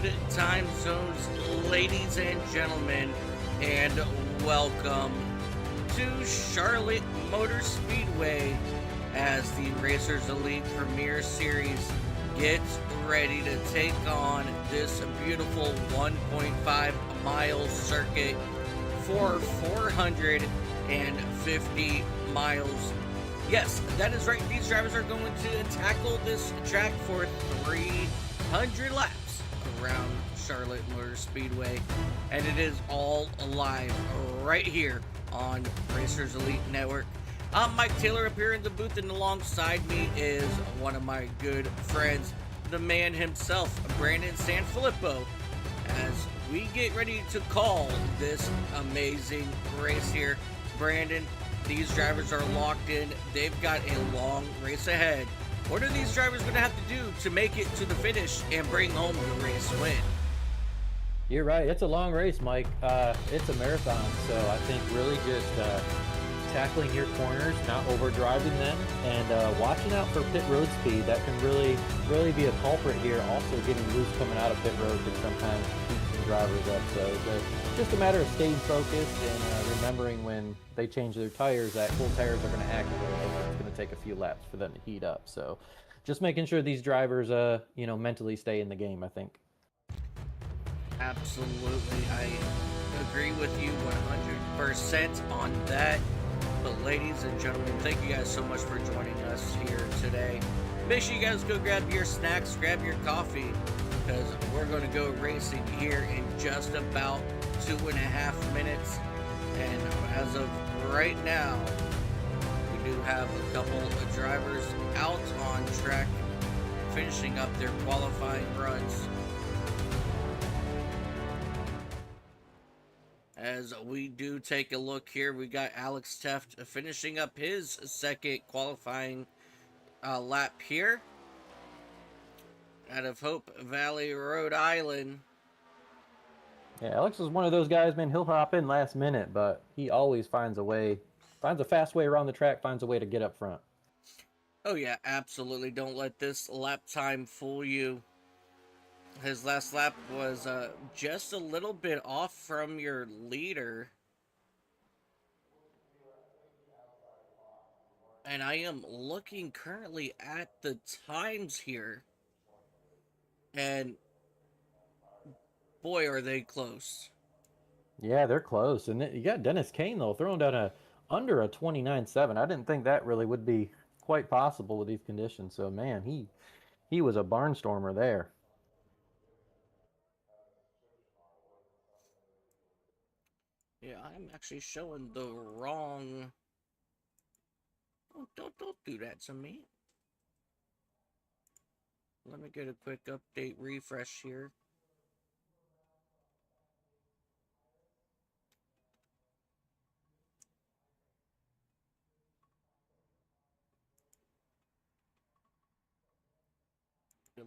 Good time zones, ladies and gentlemen, and welcome to Charlotte Motor Speedway as the Racers Elite Premier Series gets ready to take on this beautiful 1.5 mile circuit for 450 miles. Yes, that is right. These drivers are going to tackle this track for 300 laps around Charlotte Motor Speedway, and it is all live right here on Racers Elite Network. I'm Mike Taylor up here in the booth, and alongside me is one of my good friends, the man himself, Brandon Sanfilippo, as we get ready to call this amazing race here. Brandon, these drivers are locked in. They've got a long race ahead. What are these drivers going to have to do to make it to the finish and bring home the race win? You're right. It's a long race, Mike. It's a marathon, so I think really just tackling your corners, not overdriving them, and watching out for pit road speed. That can really be a culprit here. Also, getting loose coming out of pit road can sometimes keep some drivers up. So it's just a matter of staying focused and remembering when they change their tires that cool tires are going to activate. It's going to take a few laps for them to heat up. So just making sure these drivers, mentally stay in the game, I think. Absolutely. I agree with you 100% on that. But ladies and gentlemen, thank you guys so much for joining us here today. Make sure you guys go grab your snacks, grab your coffee, because we're going to go racing here in just about 2.5 minutes. And as of right now, we do have a couple of drivers out on track, finishing up their qualifying runs. As we do take a look here, we got Alex Teft finishing up his second qualifying lap here out of Hope Valley, Rhode Island. Yeah, Alex is one of those guys, man. He'll hop in last minute, but he always finds a fast way around the track, finds a way to get up front. Oh yeah, absolutely. Don't let this lap time fool you. His last lap was just a little bit off from your leader. And I am looking currently at the times here. And boy, are they close. Yeah, they're close. And you got Dennis Kane, though, throwing down under a 29.7. I didn't think that really would be quite possible with these conditions. So, man, he was a barnstormer there. Yeah, I'm actually showing the wrong... Oh, don't do that to me. Let me get a quick update refresh here.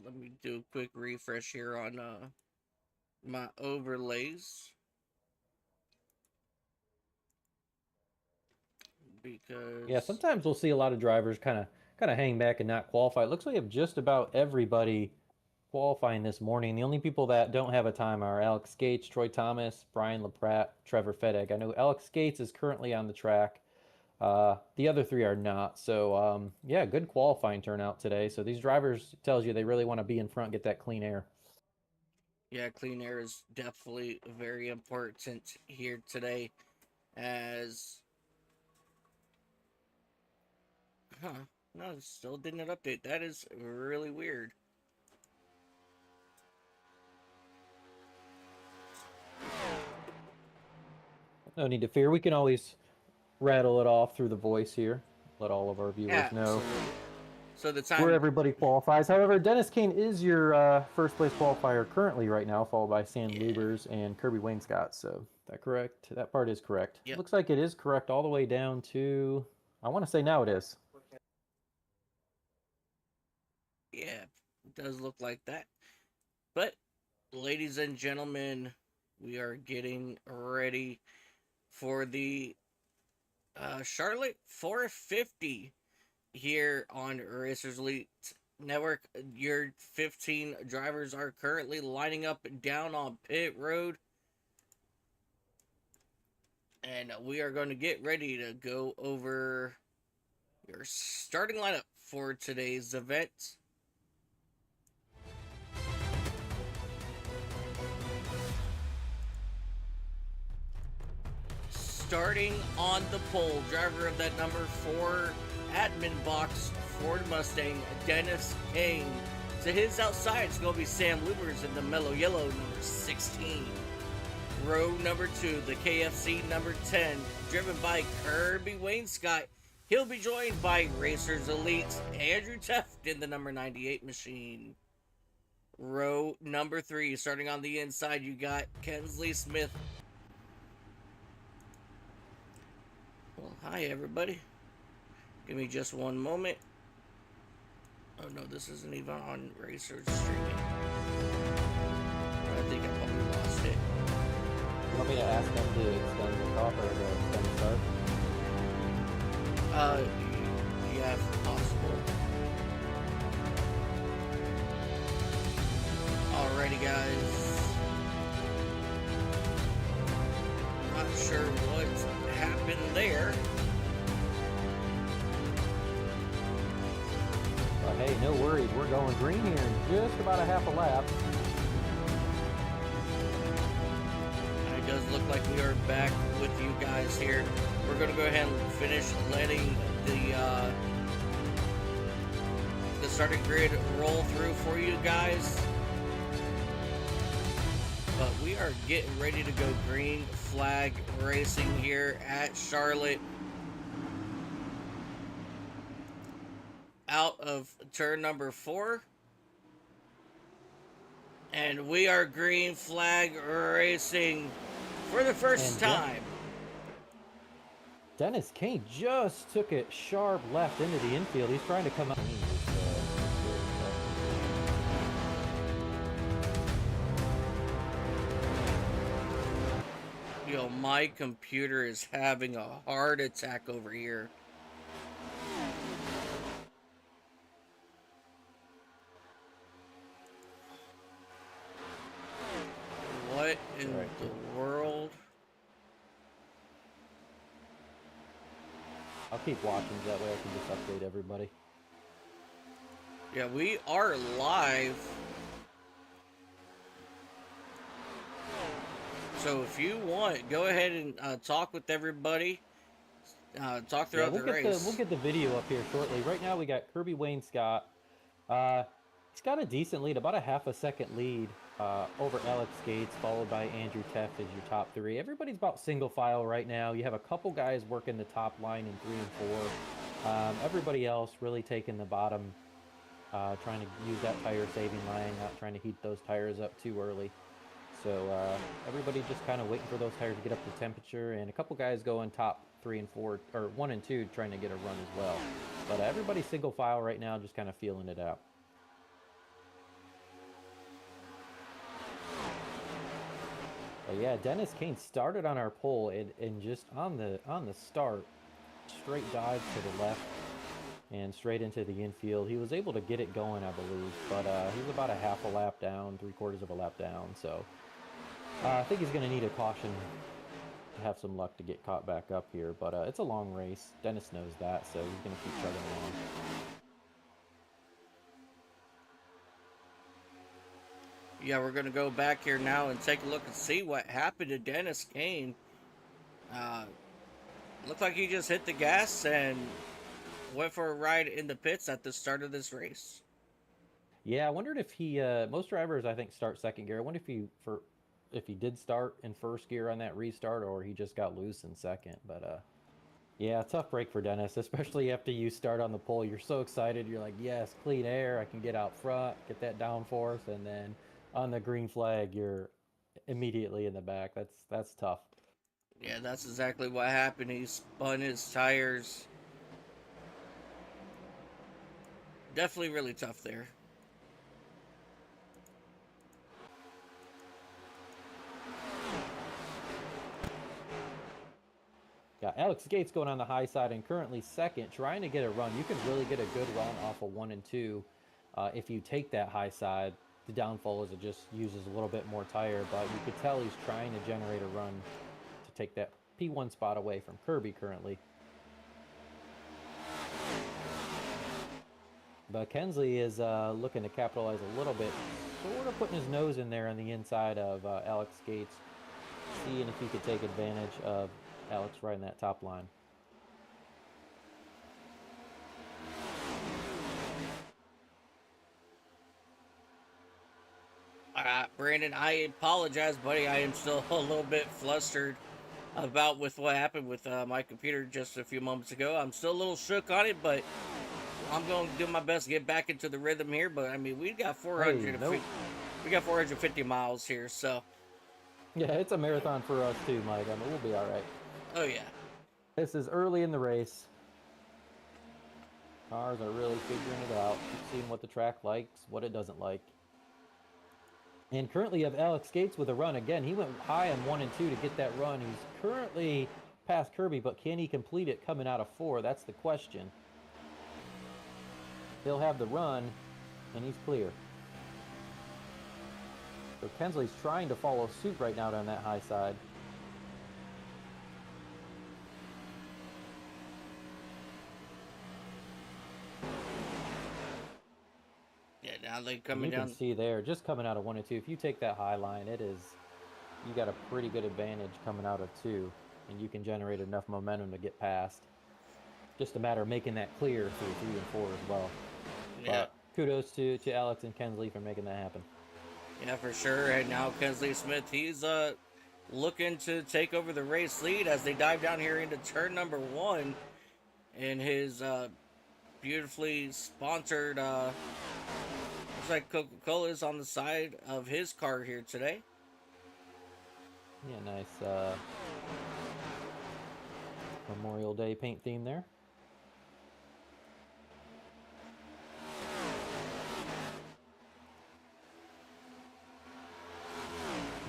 Let me do a quick refresh here on my overlays. Because Yeah, sometimes we'll see a lot of drivers kind of hang back and not qualify. It looks like we have just about everybody qualifying this morning. The only people that don't have a time are Alex Gates, Troy Thomas, Brian LaPratt, Trevor Fedek. I know Alex Gates is currently on the track. The other three are not. So, yeah, good qualifying turnout today. So these drivers tells you they really want to be in front, get that clean air. yeah, clean air is definitely very important here today. As no, it still didn't update. That is really weird. No need to fear. We can always rattle it off through the voice here. Let all of our viewers know Absolutely. So the time where everybody qualifies. However, Dennis Kane is your first place qualifier currently right now, followed by Sam Lubers and Kirby Wainscott. So that correct? That part is correct. Yep. Looks like it is correct all the way down to, I want to say now it is. Yeah, it does look like that. But, ladies and gentlemen, we are getting ready for the Charlotte 450 here on Racers Elite Network. Your 15 drivers are currently lining up down on pit road. And we are going to get ready to go over your starting lineup for today's event. Starting on the pole, driver of that number 4 admin box Ford Mustang, Dennis Kane. To his outside, it's going to be Sam Lubers in the mellow yellow, number 16. Row number 2, the KFC number 10, driven by Kirby Wainscott. He'll be joined by Racers Elite, Andrew Teft in the number 98 machine. Row number 3, starting on the inside, you got Kensley Smith. Well, hi everybody. Give me just one moment. Oh no, this isn't even on Racers streaming. I think I probably lost it. You want me to ask them to extend the talk or to extend the start? Yeah, if possible. Alrighty, guys. Not sure what happened there. But hey, no worries. We're going green here in just about a half a lap. It does look like we are back with you guys here. We're going to go ahead and finish letting the starting grid roll through for you guys. But we are getting ready to go green flag racing here at Charlotte. Out of turn number 4. And we are green flag racing for the first time. Dennis Kane just took it sharp left into the infield. He's trying to come out. Yo, my computer is having a heart attack over here. What in the world? I'll keep watching, that way I can just update everybody. Yeah, we are live. So if you want, go ahead and talk with everybody. Talk throughout the race. We'll get the video up here shortly. Right now we got Kirby Wainscott. He's got a decent lead, about a half a second lead over Alex Gates, followed by Andrew Teft as your top 3. Everybody's about single file right now. You have a couple guys working the top line in 3 and 4. Everybody else really taking the bottom, trying to use that tire saving line, not trying to heat those tires up too early. So everybody just kind of waiting for those tires to get up to temperature, and a couple guys going top 3 and 4, or 1 and 2, trying to get a run as well. But everybody's single file right now, just kind of feeling it out. But yeah, Dennis Kane started on our pole, and just on the start, straight dive to the left and straight into the infield. He was able to get it going, I believe, but he's about a half a lap down, 3/4 of a lap down. So I think he's going to need a caution to have some luck to get caught back up here. But it's a long race. Dennis knows that, so he's going to keep chugging along. Yeah, we're going to go back here now and take a look and see what happened to Dennis Kane. Looked like he just hit the gas and went for a ride in the pits at the start of this race. Yeah, I wondered if he, most drivers I think start second gear. I wonder if he did start in first gear on that restart, or he just got loose in second. But yeah, tough break for Dennis, especially after you start on the pole. You're so excited. You're like, yes, clean air. I can get out front, get that downforce, and then on the green flag, you're immediately in the back. That's tough. Yeah, that's exactly what happened. He spun his tires. Definitely really tough there. Yeah, Alex Gates going on the high side and currently second, trying to get a run. You can really get a good run off of 1 and 2. If you take that high side, the downfall is it just uses a little bit more tire, but you could tell he's trying to generate a run to take that P1 spot away from Kirby currently. But Kensley is looking to capitalize a little bit, sort of putting his nose in there on the inside of Alex Gates, seeing if he could take advantage of Alex right in that top line. Brandon, I apologize, buddy. I am still a little bit flustered about with what happened with my computer just a few moments ago. I'm still a little shook on it, but I'm going to do my best to get back into the rhythm here. But I mean, we got 450, nope. we got 450 miles here, so yeah, it's a marathon for us too, Mike. I mean, we'll be all right. Oh yeah. This is early in the race. Cars are really figuring it out, seeing what the track likes, what it doesn't like. And currently you have Alex Gates with a run. Again, he went high on 1 and 2 to get that run. He's currently past Kirby, but can he complete it coming out of 4? That's the question. He'll have the run, and he's clear. So Kensley's trying to follow suit right now down that high side. Yeah, now they coming down. You can see there, just coming out of 1 and 2. If you take that high line, you got a pretty good advantage coming out of 2, and you can generate enough momentum to get past. Just a matter of making that clear through 3 and 4 as well. Yeah. But kudos to Alex and Kensley for making that happen. Yeah, for sure. And now Kensley Smith, he's looking to take over the race lead as they dive down here into turn number 1 in his beautifully sponsored looks like Coca-Cola is on the side of his car here today. Yeah, nice Memorial Day paint theme there.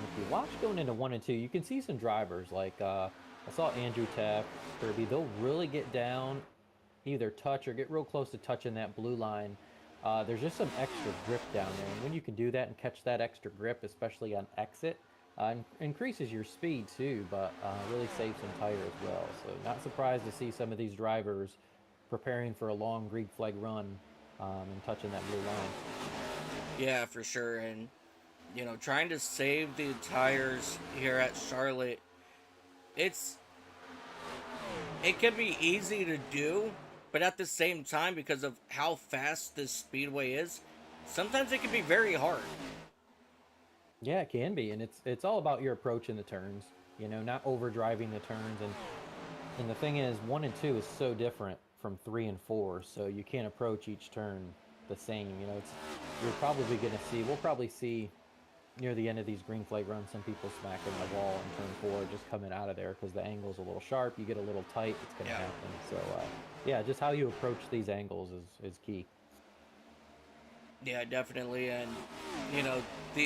If you watch going into 1 and 2, you can see some drivers like I saw Andrew Taft, Kirby. They'll really get down, either touch or get real close to touching that blue line. There's just some extra grip down there, and when you can do that and catch that extra grip, especially on exit, increases your speed too, but really saves some tire as well. So not surprised to see some of these drivers preparing for a long green flag run and touching that blue line. Yeah, for sure. And you know, trying to save the tires here at Charlotte, it can be easy to do, but at the same time, because of how fast this speedway is, sometimes it can be very hard. Yeah, it can be, and it's all about your approach in the turns. You know, not overdriving the turns, and the thing is, 1 and 2 is so different from 3 and 4, so you can't approach each turn the same. You know, we'll probably see near the end of these green flag runs some people smacking the wall in turn 4, just coming out of there because the angle's a little sharp. You get a little tight, it's going to happen. So yeah, just how you approach these angles is key. Yeah, definitely. And you know,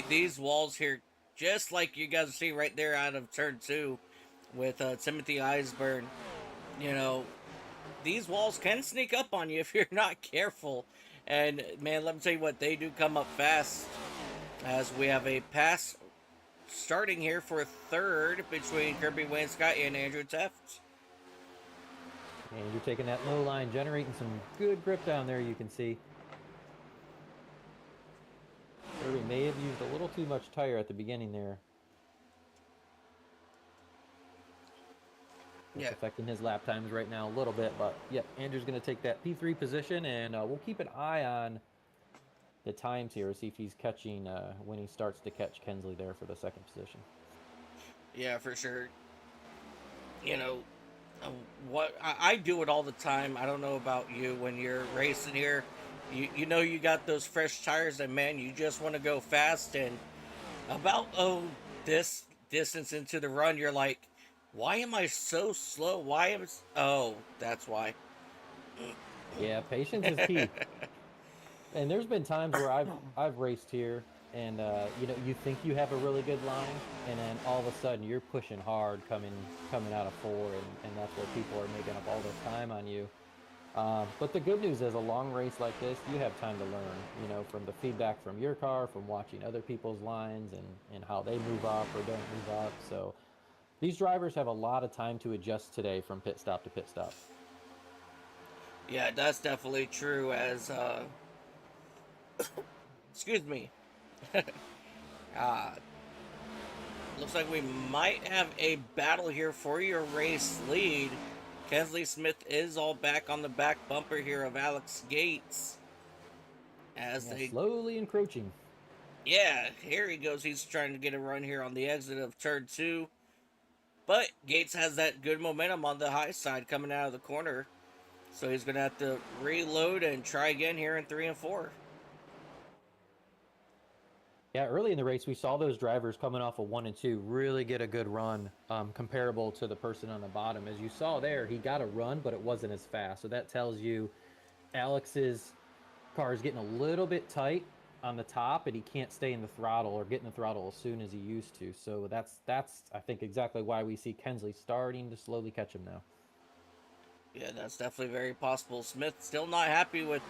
these walls here, just like you guys see right there out of turn 2 with Timothy Eisburn, you know, these walls can sneak up on you if you're not careful. And man, let me tell you what, they do come up fast, as we have a pass starting here for third between Kirby Wainscott and Andrew Taft. And you're taking that low line, generating some good grip down there, you can see. Kirby may have used a little too much tire at the beginning there. It's affecting his lap times right now a little bit, but yep, Andrew's going to take that P3 position, and we'll keep an eye on the times here, see if he's catching when he starts to catch Kensley there for the second position. Yeah, for sure. You know, what I do it all the time. I don't know about you when you're racing here. You know you got those fresh tires, and man, you just want to go fast. And about this distance into the run, you're like, why am I so slow? Oh, that's why. Yeah, patience is key. And there's been times where I've raced here, and you know, you think you have a really good line, and then all of a sudden you're pushing hard coming out of 4, and that's where people are making up all this time on you. But the good news is a long race like this, you have time to learn, from the feedback from your car, from watching other people's lines and how they move up or don't move up. So these drivers have a lot of time to adjust today from pit stop to pit stop. Yeah, that's definitely true. As excuse me, uh, looks like we might have a battle here for your race lead. Kensley Smith is all back on the back bumper here of Alex Gates. As Yeah, they, slowly encroaching. yeah, here he goes. He's trying to get a run here on the exit of turn two. But Gates has that good momentum on the high side coming out of the corner. So he's going to have to reload and try again here in 3 and 4. Yeah, early in the race, we saw those drivers coming off of 1 and 2 really get a good run, comparable to the person on the bottom. As you saw there, he got a run, but it wasn't as fast. So that tells you Alex's car is getting a little bit tight on the top, and he can't stay in the throttle or get in the throttle as soon as he used to. So that's I think exactly why we see Kensley starting to slowly catch him now. Yeah, that's definitely very possible. Smith still not happy with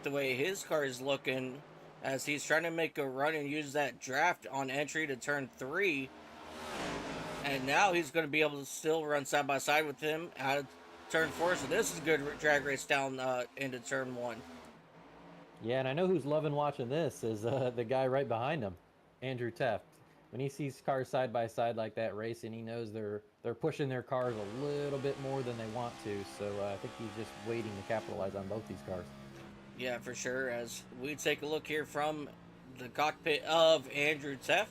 the way his car is looking as he's trying to make a run and use that draft on entry to turn 3. And now he's going to be able to still run side by side with him out of turn 4. So this is a good drag race down into turn 1. Yeah, and I know who's loving watching this is the guy right behind him, Andrew Teft. When he sees cars side by side like that racing, he knows they're pushing their cars a little bit more than they want to. So I think he's just waiting to capitalize on both these cars. Yeah, for sure. As we take a look here from the cockpit of Andrew Teft.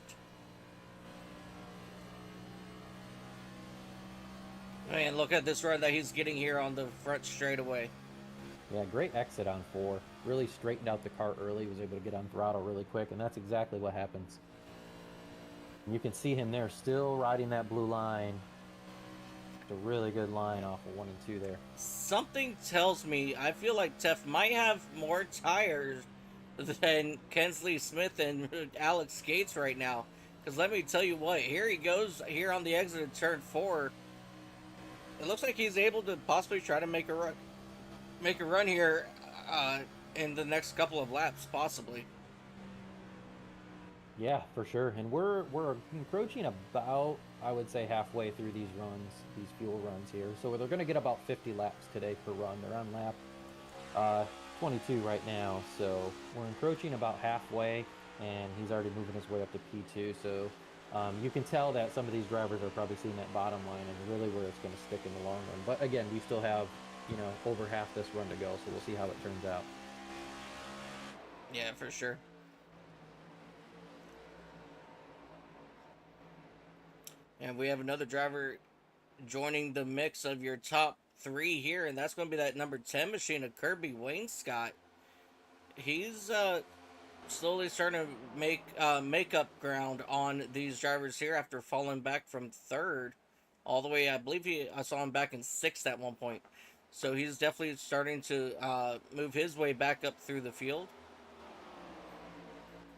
Man, look at this run that he's getting here on the front straightaway. Yeah, great exit on 4. Really straightened out the car early, was able to get on throttle really quick, and that's exactly what happens. And you can see him there still riding that blue line. It's a really good line off of 1 and 2 there. Something tells me I feel like Tef might have more tires than Kensley Smith and Alex Gates right now. Because let me tell you what, here he goes here on the exit of turn 4. It looks like he's able to possibly try to make a run here in the next couple of laps, possibly. Yeah, for sure. And we're encroaching about, I would say, halfway through these runs, these fuel runs here. So they're going to get about 50 laps today per run. They're on lap 22 right now. So we're encroaching about halfway, and he's already moving his way up to P2. So you can tell that some of these drivers are probably seeing that bottom line and really where it's going to stick in the long run. But again, we still have, over half this run to go. So we'll see how it turns out. Yeah, for sure. And we have another driver joining the mix of your top 3 here, and that's going to be that number 10 machine of Kirby Wainscott. He's slowly starting to make up ground on these drivers here after falling back from 3rd all the way. I believe I saw him back in 6th at one point. So he's definitely starting to move his way back up through the field.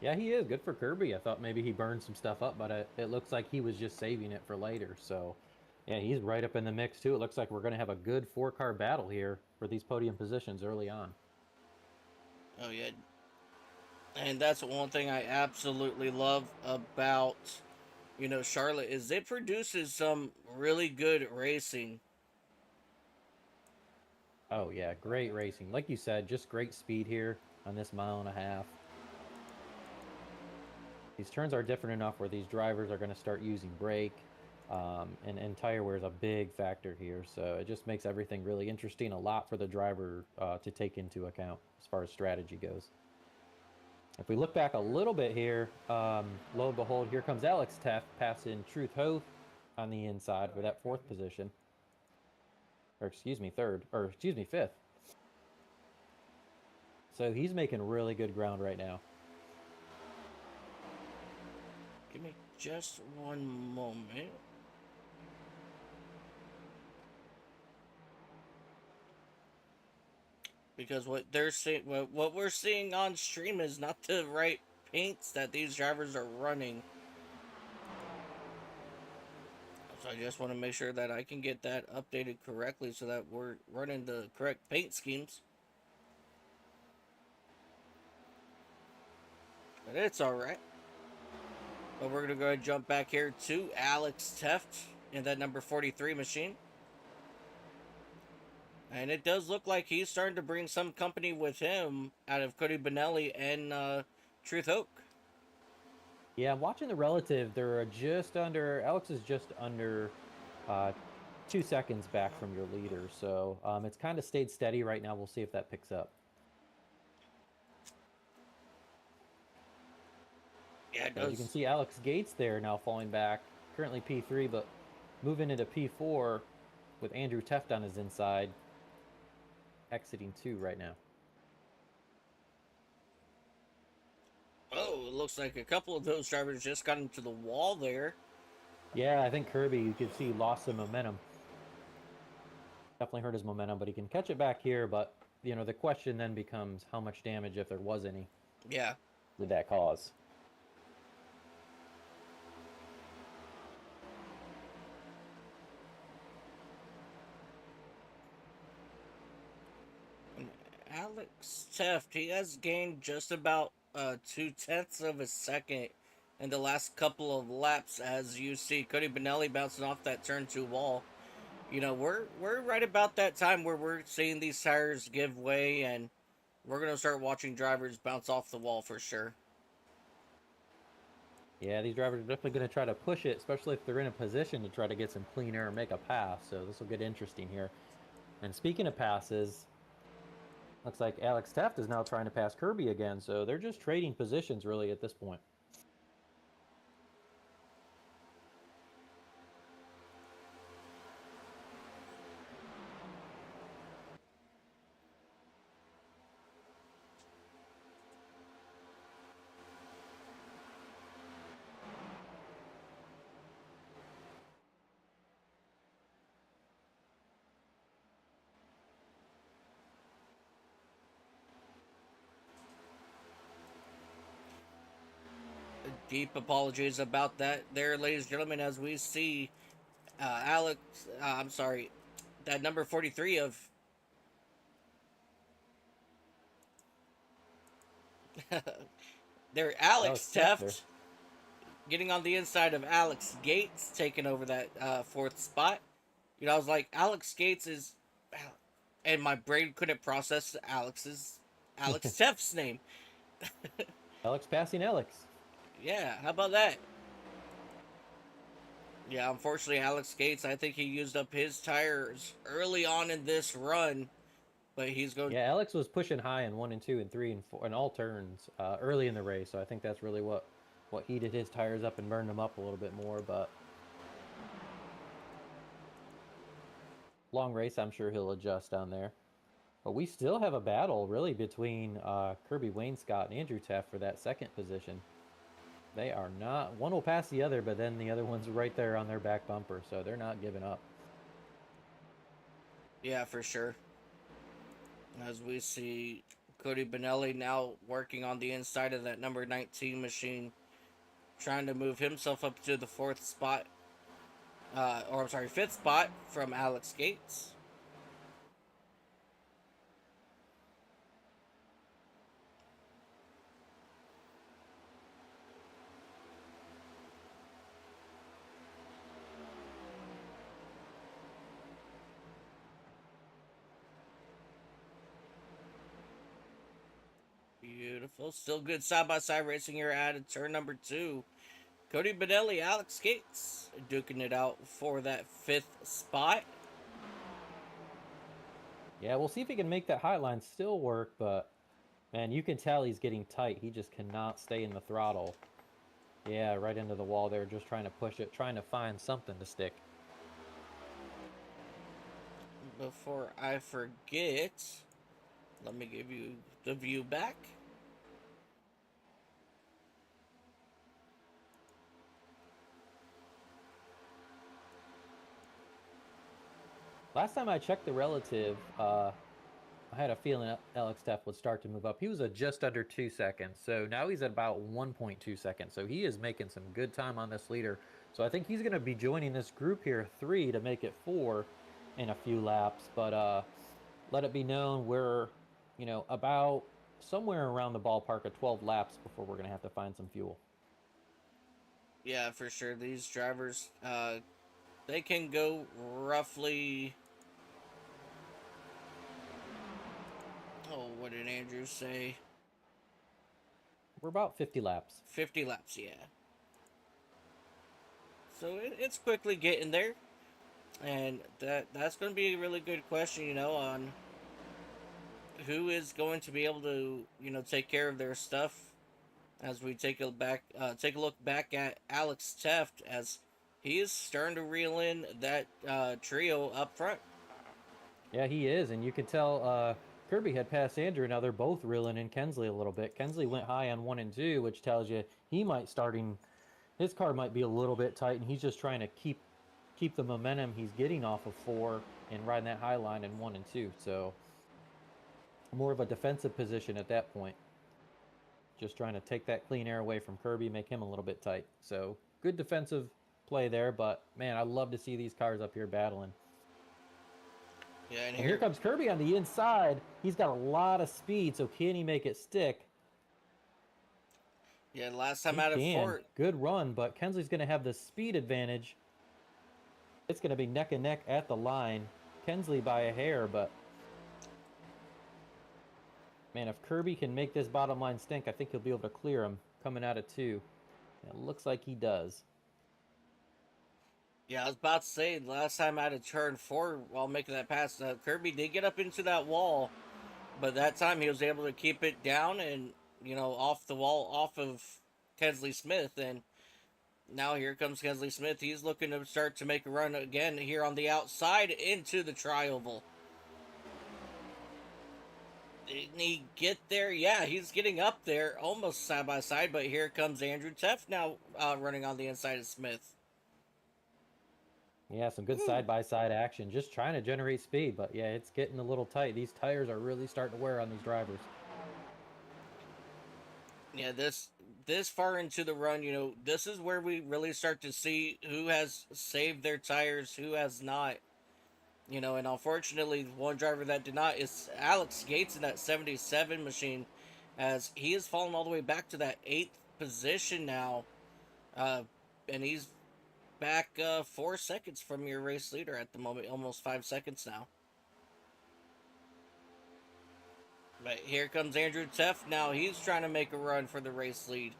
Yeah, he is. Good for Kirby. I thought maybe he burned some stuff up, but it looks like he was just saving it for later. So, yeah, he's right up in the mix, too. It looks like we're going to have a good 4-car battle here for these podium positions early on. Oh, yeah. And that's one thing I absolutely love about, Charlotte is it produces some really good racing. Oh, yeah, great racing. Like you said, just great speed here on this 1.5 miles. These turns are different enough where these drivers are going to start using brake, and tire wear is a big factor here. So it just makes everything really interesting, a lot for the driver to take into account as far as strategy goes. If we look back a little bit here, lo and behold, here comes Alex Teff passing Truth Hoth on the inside for that 4th position. Or excuse me, 5th. So he's making really good ground right now. Give me just one moment. Because what we're seeing on stream is not the right paints that these drivers are running. So I just want to make sure that I can get that updated correctly so that we're running the correct paint schemes. But it's alright. But we're going to go ahead and jump back here to Alex Teft in that number 43 machine. And it does look like he's starting to bring some company with him out of Cody Benelli and Truth Oak. Yeah, I'm watching the relative. They're just under. Alex is just under 2 seconds back from your leader. So it's kind of stayed steady right now. We'll see if that picks up. Yeah, it As does. you can see, Alex Gates there now falling back. Currently P3, but moving into P4 with Andrew Teft on his inside. Exiting 2 right now. Oh, it looks like a couple of those drivers just got into the wall there. Yeah, I think Kirby, you could see, lost some momentum. Definitely hurt his momentum, but he can catch it back here. But, you know, the question then becomes how much damage, if there was any, Yeah. did that cause? Alex Teft, he has gained just about 2/10 of a second in the last couple of laps, as you see Cody Benelli bouncing off that turn 2 wall. You know, we're right about that time where we're seeing these tires give way, and we're gonna start watching drivers bounce off the wall for sure. Yeah, these drivers are definitely going to try to push it, especially if they're in a position to try to get some clean air and make a pass. So this will get interesting here. And speaking of passes, looks like Alex Teft is now trying to pass Kirby again. So they're just trading positions really at this point. Deep apologies about that there, ladies and gentlemen, as we see Alex, I'm sorry, that number 43 of there, Alex Teft getting on the inside of Alex Gates, taking over that fourth spot. You know, I was like, Alex Gates is, and my brain couldn't process Alex Teft's name. Alex passing Alex. Yeah, how about that? Yeah, unfortunately, Alex Gates, I think he used up his tires early on in this run, but he's going. Yeah, Alex was pushing high in 1 and 2 and 3 and 4 and all turns early in the race. So I think that's really what heated his tires up and burned them up a little bit more. But long race, I'm sure he'll adjust down there. But we still have a battle really between Kirby Wainscott and Andrew Teft for that second position. They are not. One will pass the other, but then the other one's right there on their back bumper, so they're not giving up. Yeah, for sure. As we see Cody Benelli now working on the inside of that number 19 machine, trying to move himself up to the fourth spot, or I'm sorry, fifth spot from Alex Gates. Beautiful. Still good side-by-side racing here at turn number 2. Cody Benelli, Alex Gates duking it out for that fifth spot. Yeah, we'll see if he can make that high line still work, but man, you can tell he's getting tight. He just cannot stay in the throttle. Yeah, right into the wall there, just trying to push it, trying to find something to stick. Before I forget, let me give you the view back. Last time I checked the relative, I had a feeling Alex Teft would start to move up. He was at just under 2 seconds, so now he's at about 1.2 seconds. So he is making some good time on this leader. So I think he's going to be joining this group here, 3, to make it 4 in a few laps. But let it be known we're, about somewhere around the ballpark of 12 laps before we're going to have to find some fuel. Yeah, for sure. These drivers, they can go roughly. Oh, what did Andrew say? We're about 50 laps. 50 laps, yeah. So it's quickly getting there. And that's going to be a really good question, on who is going to be able to, take care of their stuff as we take a look back at Alex Teft as he is starting to reel in that trio up front. Yeah, he is, and you can tell Kirby had passed Andrew. Now they're both reeling in Kensley a little bit. Kensley went high on 1 and 2, which tells you he might his car might be a little bit tight, and he's just trying to keep the momentum he's getting off of 4 and riding that high line in 1 and 2. So more of a defensive position at that point. Just trying to take that clean air away from Kirby, make him a little bit tight. So good defensive play there, but man, I love to see these cars up here battling. Yeah, and here comes Kirby on the inside. He's got a lot of speed, so can he make it stick? Yeah, last time out of 4. Good run, but Kensley's going to have the speed advantage. It's going to be neck and neck at the line. Kensley by a hair, but man, if Kirby can make this bottom line stink, I think he'll be able to clear him coming out of 2. It looks like he does. Yeah, I was about to say, last time out of turn 4 while making that pass, Kirby did get up into that wall, but that time he was able to keep it down and, off the wall, off of Kensley Smith. And now here comes Kensley Smith. He's looking to start to make a run again here on the outside into the tri-oval. Didn't he get there? Yeah, he's getting up there almost side by side, but here comes Andrew Teft now running on the inside of Smith. Yeah, some good side-by-side action. Just trying to generate speed, but yeah, it's getting a little tight. These tires are really starting to wear on these drivers. Yeah, this far into the run, this is where we really start to see who has saved their tires, who has not. And unfortunately, one driver that did not is Alex Gates in that 77 machine, as he has fallen all the way back to that 8th position now. And he's back 4 seconds from your race leader at the moment, almost 5 seconds now. But here comes Andrew Teft now. He's trying to make a run for the race lead.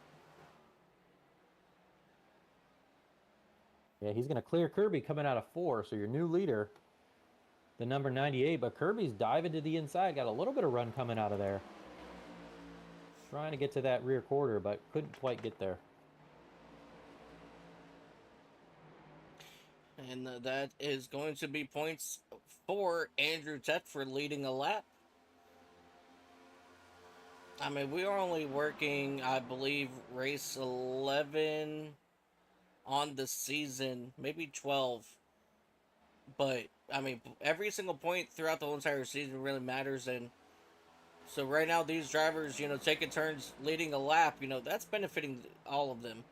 Yeah, he's going to clear Kirby coming out of 4, so your new leader, the number 98, but Kirby's diving to the inside, got a little bit of run coming out of there. Trying to get to that rear quarter, but couldn't quite get there. And that is going to be points for Andrew Teft for leading a lap. I mean, we are only working, I believe, race 11 on the season, maybe 12. But, I mean, every single point throughout the whole entire season really matters. And so right now, these drivers, taking turns leading a lap, that's benefiting all of them.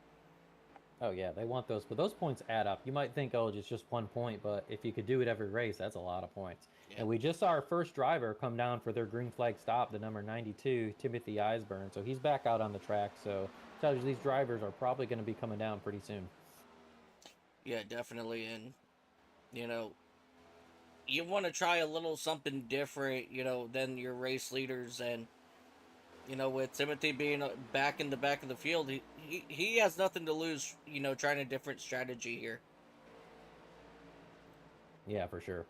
Oh, yeah, they want those. But those points add up. You might think, oh, it's just 1 point. But if you could do it every race, that's a lot of points. Yeah. And we just saw our first driver come down for their green flag stop, the number 92, Timothy Eisburn. So he's back out on the track. So tells you these drivers are probably going to be coming down pretty soon. Yeah, definitely. And, you want to try a little something different, than your race leaders. And, with Timothy being back in the back of the field, he has nothing to lose, trying a different strategy here. Yeah, for sure.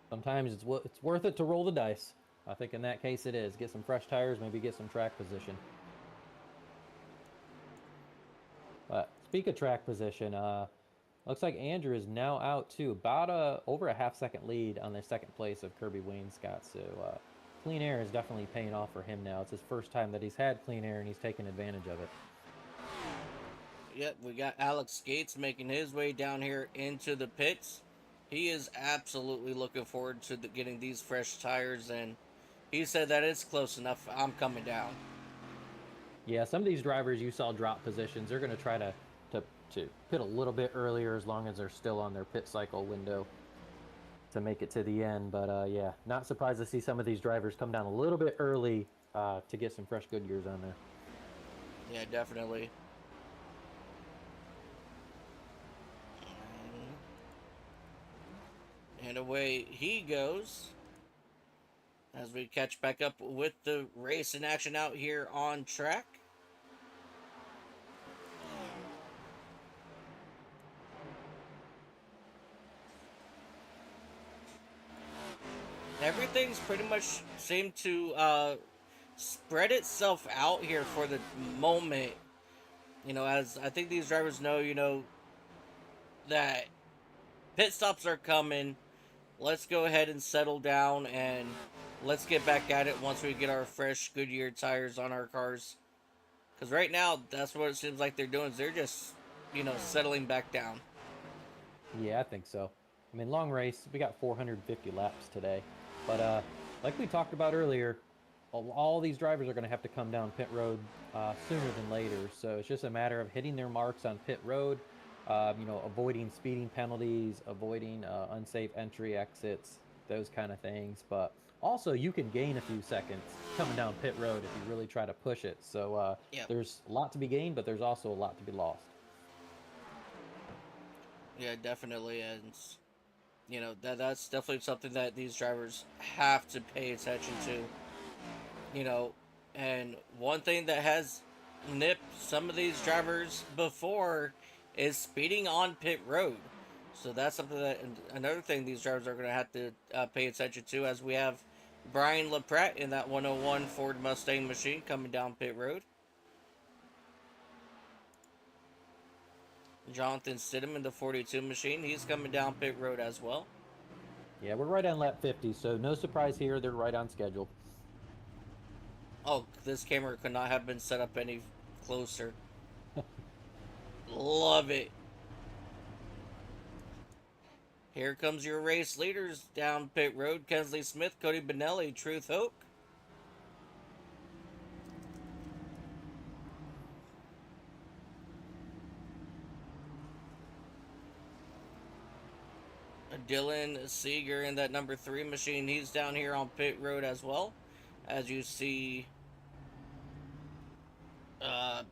Sometimes it's worth it to roll the dice. I think in that case it is. Get some fresh tires, maybe get some track position. But speak of track position, looks like Andrew is now out too. About over a half-second lead on the second place of Kirby Wainscott. So clean air is definitely paying off for him now. It's his first time that he's had clean air and he's taken advantage of it. Yep, we got Alex Gates making his way down here into the pits. He is absolutely looking forward to getting these fresh tires, and he said that it's close enough. I'm coming down. Yeah, some of these drivers you saw drop positions, they're going to try to to pit a little bit earlier as long as they're still on their pit cycle window to make it to the end. But yeah, not surprised to see some of these drivers come down a little bit early to get some fresh Goodyears on there. Yeah, definitely. And away he goes as we catch back up with the race in action out here on track. Everything's pretty much seemed to spread itself out here for the moment. As I think these drivers know, that pit stops are coming. Let's go ahead and settle down and let's get back at it once we get our fresh Goodyear tires on our cars. Because right now, that's what it seems like they're doing. Is they're just, settling back down. Yeah, I think so. I mean, long race, we got 450 laps today. But like we talked about earlier, all these drivers are going to have to come down pit road sooner than later. So it's just a matter of hitting their marks on pit road, avoiding speeding penalties, avoiding unsafe entry exits, those kind of things. But also, you can gain a few seconds coming down pit road if you really try to push it. So Yep. there's a lot to be gained, but there's also a lot to be lost. Yeah, definitely. And, that's definitely something that these drivers have to pay attention to. You know, and one thing that has nipped some of these drivers before is speeding on pit road. So that's something that another thing these drivers are going to have to pay attention to as we have Brian LaPratt in that 101 Ford Mustang machine coming down pit road. Jonathan Stidham in the 42 machine, he's coming down pit road as well. Yeah, we're right on lap 50, so no surprise here. They're right on schedule. Oh, this camera could not have been set up any closer. Love it. Here comes your race leaders down pit road. Kensley Smith, Cody Benelli, Truth Hope. Dylan Seeger in that number 3 machine. He's down here on pit road as well. As you see, not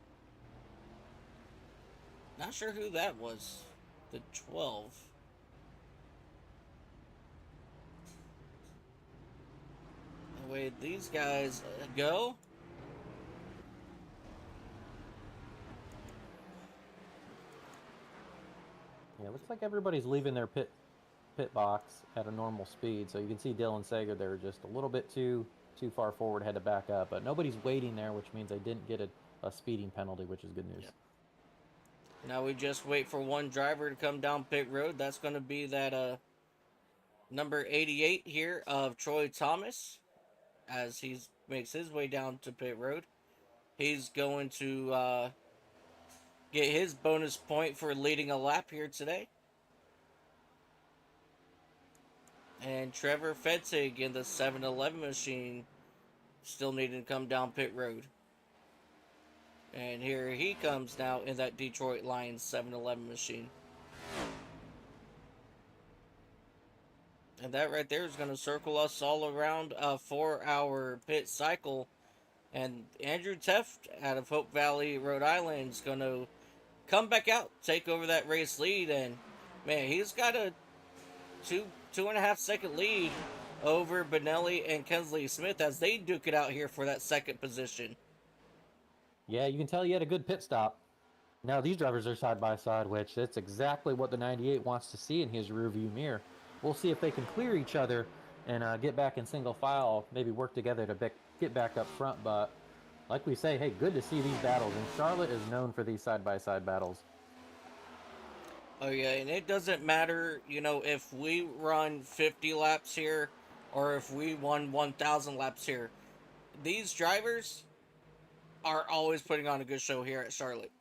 sure who that was. The 12. The way these guys go. Yeah, looks like everybody's leaving their pit box at a normal speed. So you can see Dylan Sager there just a little bit too far forward, had to back up. But nobody's waiting there, which means they didn't get a speeding penalty, which is good news. Yeah. Now we just wait for one driver to come down pit road. That's going to be that number 88 here of Troy Thomas as he makes his way down to pit road. He's going to get his bonus point for leading a lap here today. And Trevor Fetzig in the 7-Eleven machine still needing to come down pit road. And here he comes now in that Detroit Lions 7-Eleven machine. And that right there is going to circle us all around for our pit cycle. And Andrew Teft out of Hope Valley, Rhode Island is going to come back out, take over that race lead. And, man, he's got a 2.5 second lead over Benelli and Kensley Smith as they duke it out here for that second position. Yeah, you can tell you had a good pit stop. Now these drivers are side by side, which that's exactly what the 98 wants to see in his rearview mirror. We'll see if they can clear each other and get back in single file, maybe work together to get back up front. But like we say, hey, good to see these battles. And Charlotte is known for these side by side battles. Oh yeah, and it doesn't matter, if we run 50 laps here or if we won 1,000 laps here. These drivers are always putting on a good show here at Charlotte.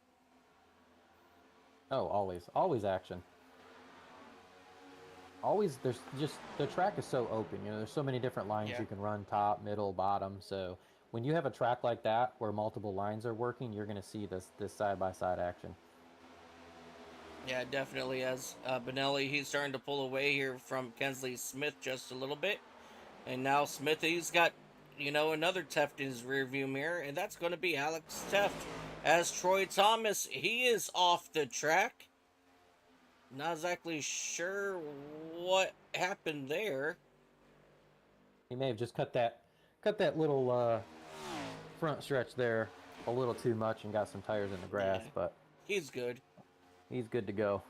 Oh, always action. Always, the track is so open. There's so many different lines you can run, top, middle, bottom. So when you have a track like that where multiple lines are working, you're going to see this side by side action. Yeah, definitely. As Benelli, he's starting to pull away here from Kensley Smith just a little bit. And now Smith, he's got, another Teft in his rearview mirror, and that's going to be Alex Teft. As Troy Thomas, he is off the track. Not exactly sure what happened there. He may have just cut that little front stretch there a little too much and got some tires in the grass, Yeah, but he's good. he's good to go.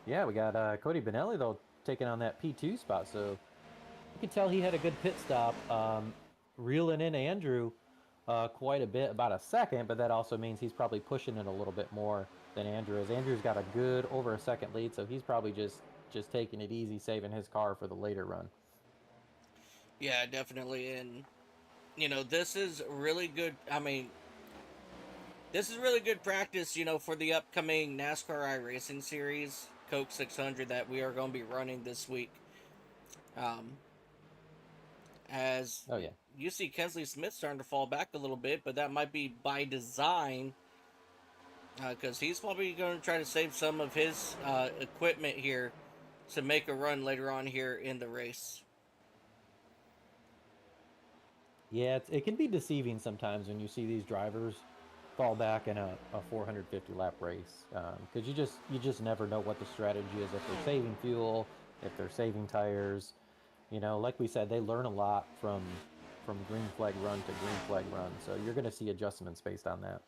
Yeah, we got Cody Benelli though taking on that P2 spot, so you can tell he had a good pit stop, reeling in Andrew quite a bit, about a second, but that also means he's probably pushing it a little bit more than Andrew is. Andrew's got a good over a second lead, so he's probably just taking it easy, saving his car for the later run. Yeah, definitely. And, this is really good. I mean, this is really good practice, for the upcoming NASCAR iRacing Series Coke 600 that we are going to be running this week. Um, as Oh yeah. you see Kensley Smith starting to fall back a little bit, but that might be by design because he's probably going to try to save some of his equipment here to make a run later on here in the race. Yeah, it can be deceiving sometimes when you see these drivers fall back in a 450 lap race because you just never know what the strategy is, if they're saving fuel, if they're saving tires. Like we said, they learn a lot from green flag run to green flag run, so you're going to see adjustments based on that.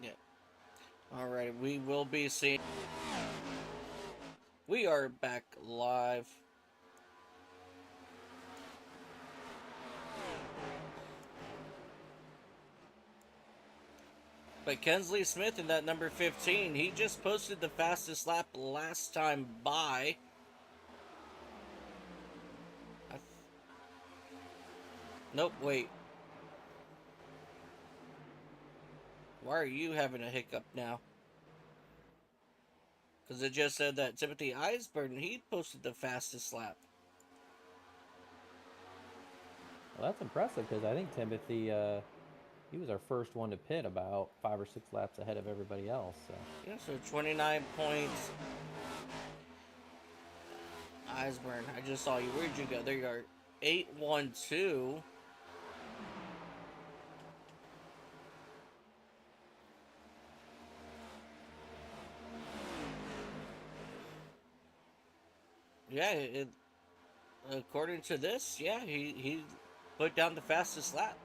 Yeah. All right, we will be seeing. We are back live. But Kensley Smith in that number 15, he just posted the fastest lap last time by. Nope, wait. Why are you having a hiccup now? Because it just said that Timothy Eisburn, he posted the fastest lap. Well, that's impressive because I think Timothy, he was our first one to pit about 5 or 6 laps ahead of everybody else. So. Yeah, so 29 points. Eisburn, I just saw you. Where'd you go? There you are. 8-1-2. Yeah, according to this, yeah, he put down the fastest lap.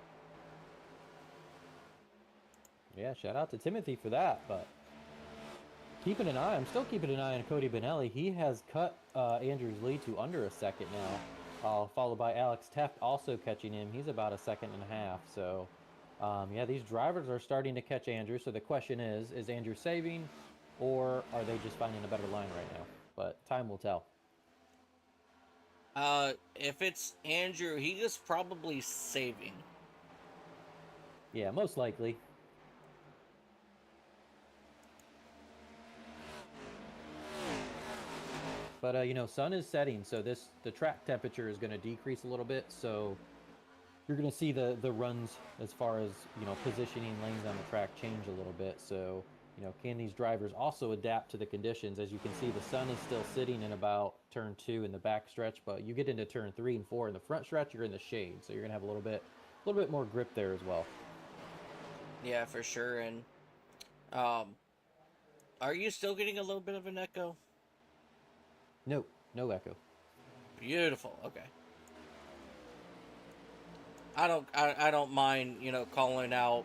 Yeah, shout out to Timothy for that. But I'm still keeping an eye on Cody Benelli. He has cut Andrew's lead to under a second now, followed by Alex Teft also catching him. He's about a second and a half. So, yeah, these drivers are starting to catch Andrew. So the question is Andrew saving, or are they just finding a better line right now? But time will tell. If it's Andrew, he is probably saving. Yeah, most likely. But sun is setting, so the track temperature is going to decrease a little bit. So you're going to see the runs as far as positioning lanes on the track change a little bit. So can these drivers also adapt to the conditions? As you can see, the sun is still sitting in about turn 2 in the back stretch, but you get into turn 3 and 4 in the front stretch, you're in the shade, so you're going to have a little bit more grip there as well. Yeah, for sure. And are you still getting a little bit of an echo? No echo. Beautiful. Okay. I don't mind, calling out,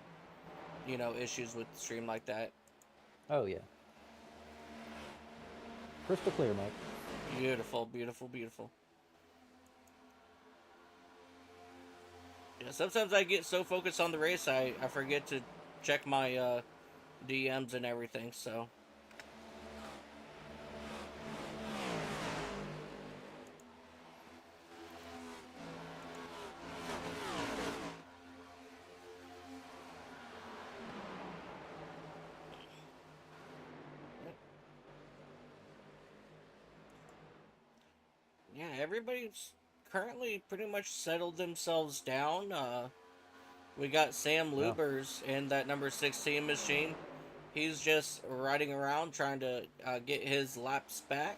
issues with the stream like that. Oh yeah. Crystal clear, Mike. Beautiful, beautiful, beautiful. Yeah, sometimes I get so focused on the race, I forget to check my DMs and everything, so. Yeah, everybody's currently pretty much settled themselves down. We got Sam Lubers in that number 16 machine. He's just riding around trying to get his laps back.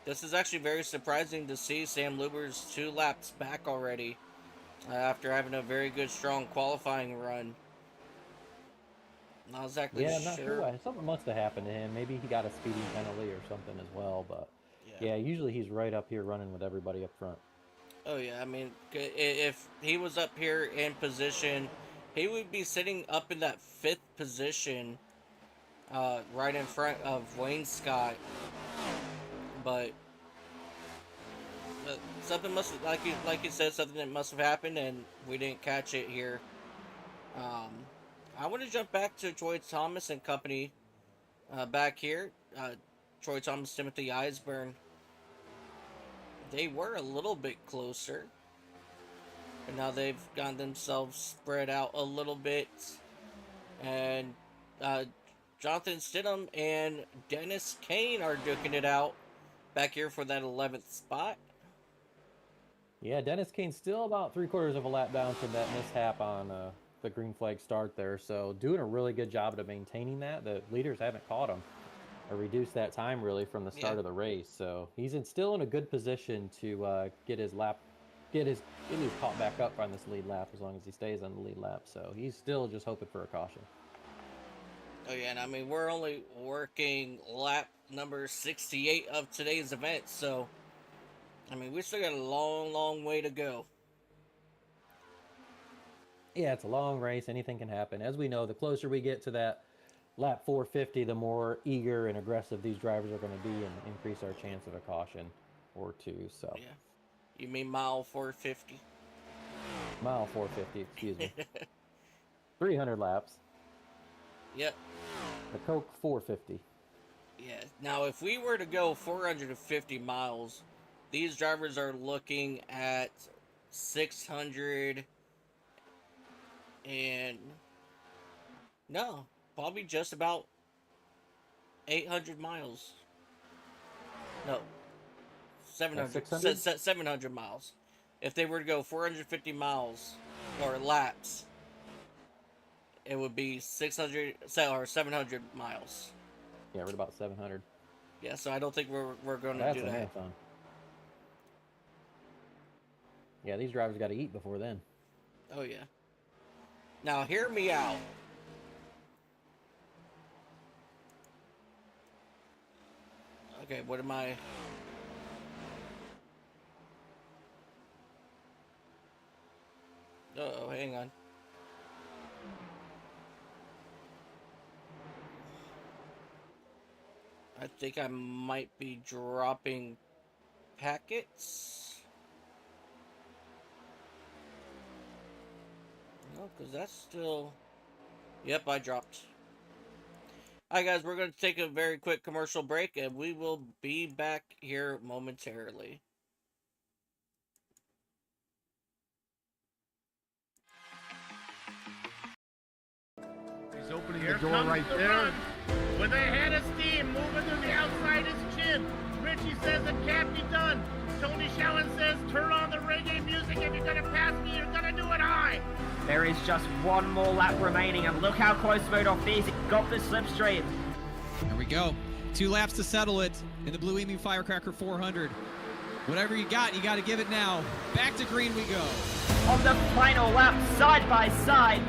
This is actually very surprising to see Sam Lubers 2 laps back already after having a very good, strong qualifying run. Not exactly I'm not sure why. Something must have happened to him. Maybe he got a speeding penalty or something as well. But yeah, usually he's right up here running with everybody up front. Oh yeah, I mean, if he was up here in position, he would be sitting up in that 5th position, right in front of Wayne Scott. But something must have, like you said, something that must have happened, and we didn't catch it here. I want to jump back to Troy Thomas and company back here. Troy Thomas, Timothy Eisburn. They were a little bit closer, but now they've gotten themselves spread out a little bit. And Jonathan Stidham and Dennis Kane are duking it out back here for that 11th spot. Yeah, Dennis Kane's still about 3/4 of a lap down from that mishap on the green flag start there. So doing a really good job of maintaining that. The leaders haven't caught him or reduced that time really from the start of the race. So he's still in a good position to get his caught back up on this lead lap as long as he stays on the lead lap. So he's still just hoping for a caution. Oh yeah, and I mean, we're only working lap number 68 of today's event, so I mean, we still got a long, long way to go. Yeah, it's a long race. Anything can happen. As we know, the closer we get to that lap 450, the more eager and aggressive these drivers are going to be and increase our chance of a caution or two. So yeah, you mean mile 450? Mile 450, excuse me. 300 laps. Yep. The Coke 450. Yeah. Now, if we were to go 450 miles, these drivers are looking at 600 and no, probably just about 800 miles. No, 700. 700 miles. If they were to go 450 miles or laps, it would be 600 or 700 miles. Yeah, we're at about 700. Yeah, so I don't think we're going to do that. Marathon. Yeah, these drivers got to eat before then. Oh yeah. Now hear me out. Okay, what am I? Uh-oh, hang on. I think I might be dropping packets. No, because that's still... Yep, I dropped. Alright guys, we're going to take a very quick commercial break, and we will be back here momentarily. He's opening the door right there. With a head of steam moving to the outside his chin. Richie says it can't be done. Tony Shallen says turn on the reggae music. If you're going to pass me, you're going to do it high. There is just one more lap remaining, and look how close Rudolph is. He got the slipstream. There we go. 2 laps to settle it in the Blue Emu Firecracker 400. Whatever you got to give it now. Back to green we go. On the final lap, side by side,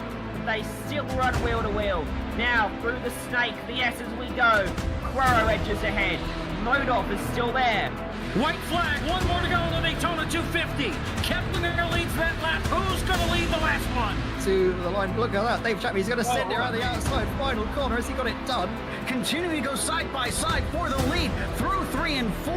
they still run wheel to wheel. Now, through the snake, the S as we go. Quaro edges ahead. Modov is still there. White flag, one more to go in the Daytona 250. Kepler leads that lap. Who's going to lead the last one? To the line, look at that. Dave Chapman, he's going to send it around the outside final corner. Has he got it done? Continuing to go side by side for the lead through 3 and 4,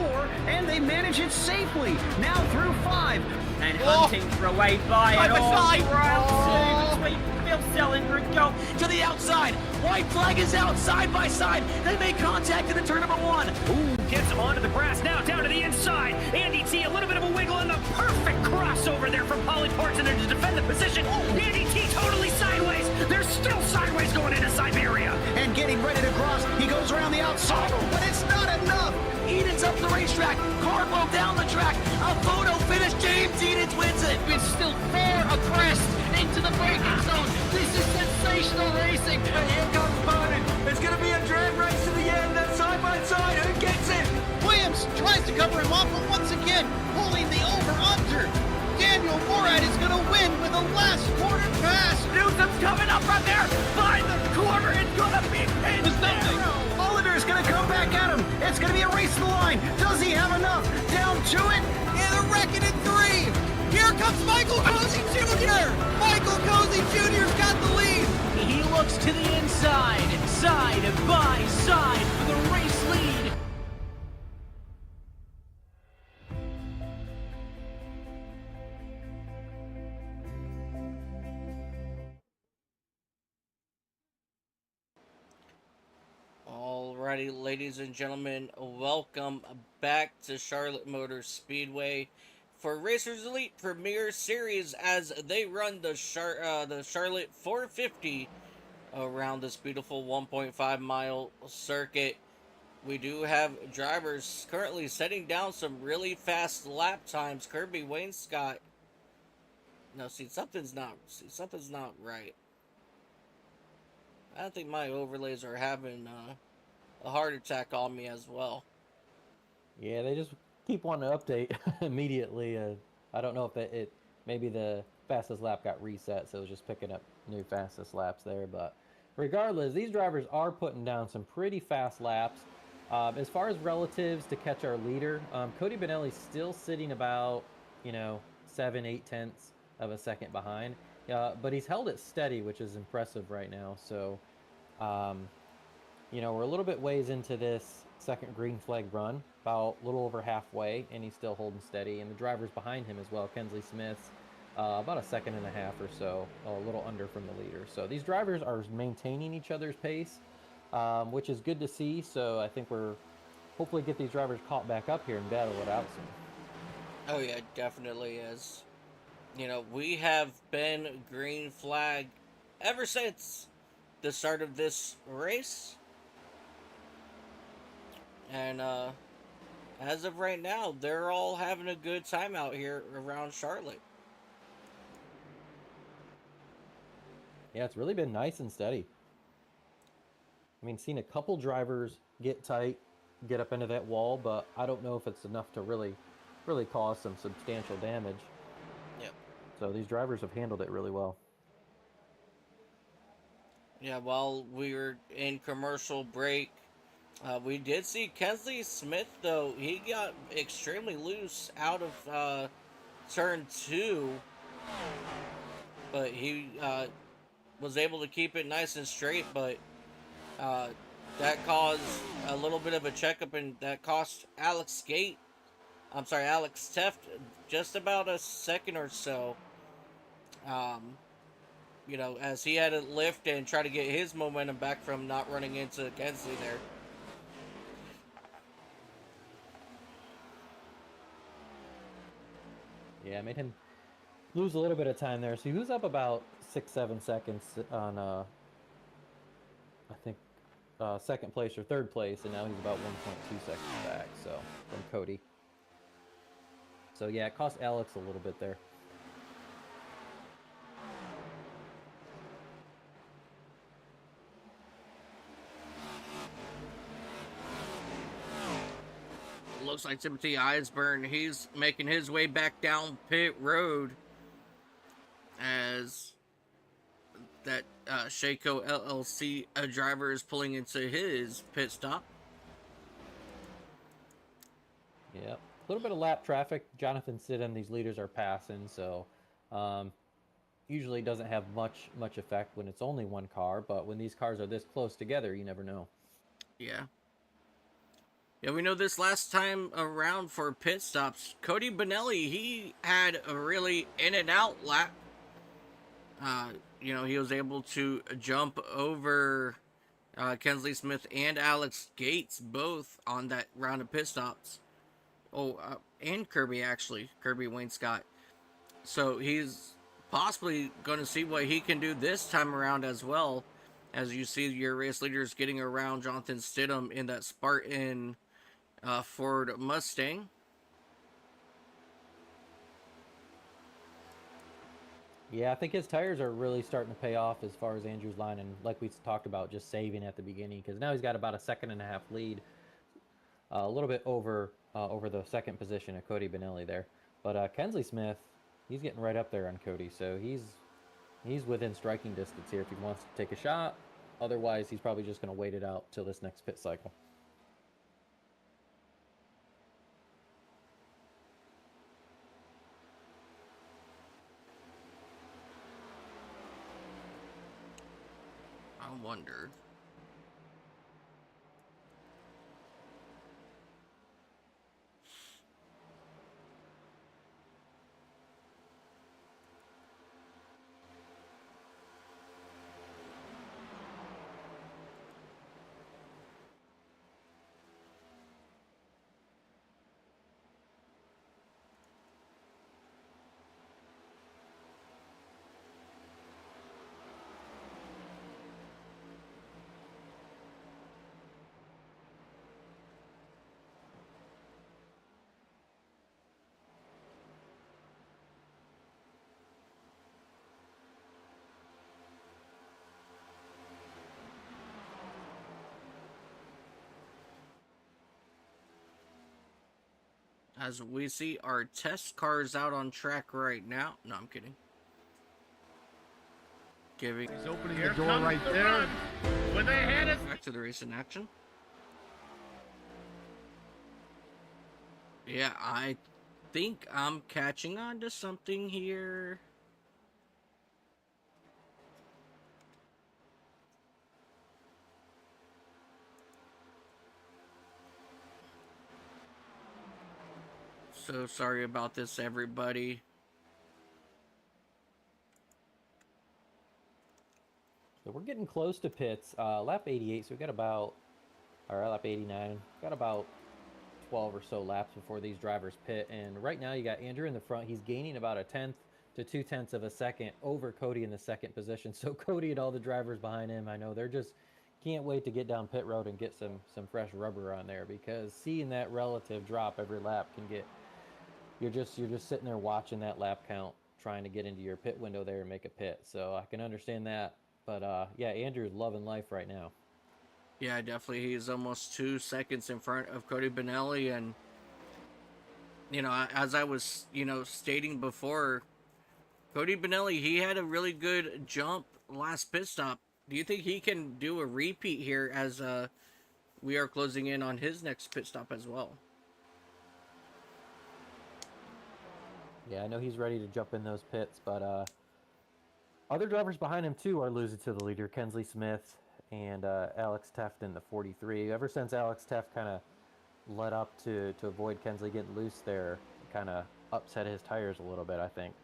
and they manage it safely. Now through 5. And hunting for a way by Side it by all. side. Round 2 between Phil Sellinger, go To the outside. White flag is out side by side. They make contact in the turn number 1. Ooh, gets him onto the grass now, down to the inside. Andy T, a little bit of a wiggle and the perfect crossover there from Polly Parton to defend the position. Andy T totally sideways. They're still sideways going into Siberia. And getting ready to cross. He goes around the outside, but it's racetrack. Car broke down the track. A photo finish. James Edens wins it. It's still 4 abreast into the braking zone. This is sensational racing. And here comes Bowden. It's going to be a drag race to the end. That's side by side. Who gets it? Williams tries to cover him off, but once again, pulling the over-under. Daniel Morad is going to win with a last quarter pass. Newsom's coming up right there. By the corner. It's going to be narrow. Oliver is going to come back at him. It's going to be a race to the line. Does he have enough? Down to it. And they're wrecking in 3. Here comes Michael Cozy Jr. Michael Cozy Jr.'s got the lead. He looks to the inside. Side by side for the race lead. Alrighty, ladies and gentlemen, welcome back to Charlotte Motor Speedway for Racers Elite Premier Series as they run the Charlotte 450 around this beautiful 1.5 mile circuit. We do have drivers currently setting down some really fast lap times. Kirby Wainscott. No, something's not right. I think my overlays are having a heart attack on me as well. Yeah, they just keep wanting to update immediately. I don't know if it maybe the fastest lap got reset, so it was just picking up new fastest laps there. But regardless, these drivers are putting down some pretty fast laps. As far as relatives to catch our leader, Cody Benelli's still sitting about 7-8 tenths of a second behind. But he's held it steady, which is impressive right now. So, we're a little bit ways into this second green flag run, about a little over halfway, and he's still holding steady. And the drivers behind him as well, Kensley Smith, about a second and a half or so, a little under from the leader. So these drivers are maintaining each other's pace, which is good to see. So I think we're hopefully get these drivers caught back up here and battle it out soon. Oh yeah, definitely is. We have been green flag ever since the start of this race. And as of right now, they're all having a good time out here around Charlotte. Yeah, it's really been nice and steady. I mean, seen a couple drivers get tight, get up into that wall, but I don't know if it's enough to really cause some substantial damage. Yep. So these drivers have handled it really well. Yeah, while we were in commercial break, we did see Kensley Smith, though. He got extremely loose out of turn 2. But he was able to keep it nice and straight, but that caused a little bit of a checkup, and that cost Alex Teft just about a second or so. As he had to lift and try to get his momentum back from not running into Kensley there. Yeah, made him lose a little bit of time there. So he was up about 6-7 seconds on, I think, second place or third place, and now he's about 1.2 seconds back, so, from Cody. So yeah, it cost Alex a little bit there. Looks like Timothy Eisburn, he's making his way back down pit road as that Shaco LLC driver is pulling into his pit stop. Yeah, a little bit of lap traffic. Jonathan Sidham, these leaders are passing, so usually doesn't have much effect when it's only one car, but when these cars are this close together, you never know. Yeah. Yeah, we know this last time around for pit stops, Cody Benelli, he had a really in and out lap. He was able to jump over Kensley Smith and Alex Gates both on that round of pit stops. And Kirby Wainscott. So he's possibly going to see what he can do this time around as well, as you see your race leaders getting around Jonathan Stidham in that Spartan Ford Mustang. Yeah, I think his tires are really starting to pay off as far as Andrew's line, and like we talked about, just saving at the beginning because now he's got about a second and a half lead, a little bit over the second position of Cody Benelli there. But Kensley Smith, he's getting right up there on Cody, so he's within striking distance here if he wants to take a shot. Otherwise, he's probably just going to wait it out till this next pit cycle. I wonder. As we see our test cars out on track right now. No, I'm kidding. Giving He's opening the door right there. When they had us. Back to the race in action. Yeah, I think I'm catching on to something here. So sorry about this, everybody. So we're getting close to pits. Lap 88, so we got about, or lap 89, got about 12 or so laps before these drivers pit. And right now you got Andrew in the front. He's gaining about a 1/10 to 2/10 of a second over Cody in the second position. So Cody and all the drivers behind him, I know they're just can't wait to get down pit road and get some fresh rubber on there, because seeing that relative drop every lap can get, you're just sitting there watching that lap count, trying to get into your pit window there and make a pit. So I can understand that. But yeah, Andrew's loving life right now. Yeah, definitely. He's almost 2 seconds in front of Cody Benelli. And, you know, as I was, stating before, Cody Benelli, he had a really good jump last pit stop. Do you think he can do a repeat here as we are closing in on his next pit stop as well? Yeah, I know he's ready to jump in those pits, but other drivers behind him too are losing to the leader, Kensley Smith and Alex Teft in the 43. Ever since Alex Teft kind of let up to avoid Kensley getting loose there, kind of upset his tires a little bit, I think.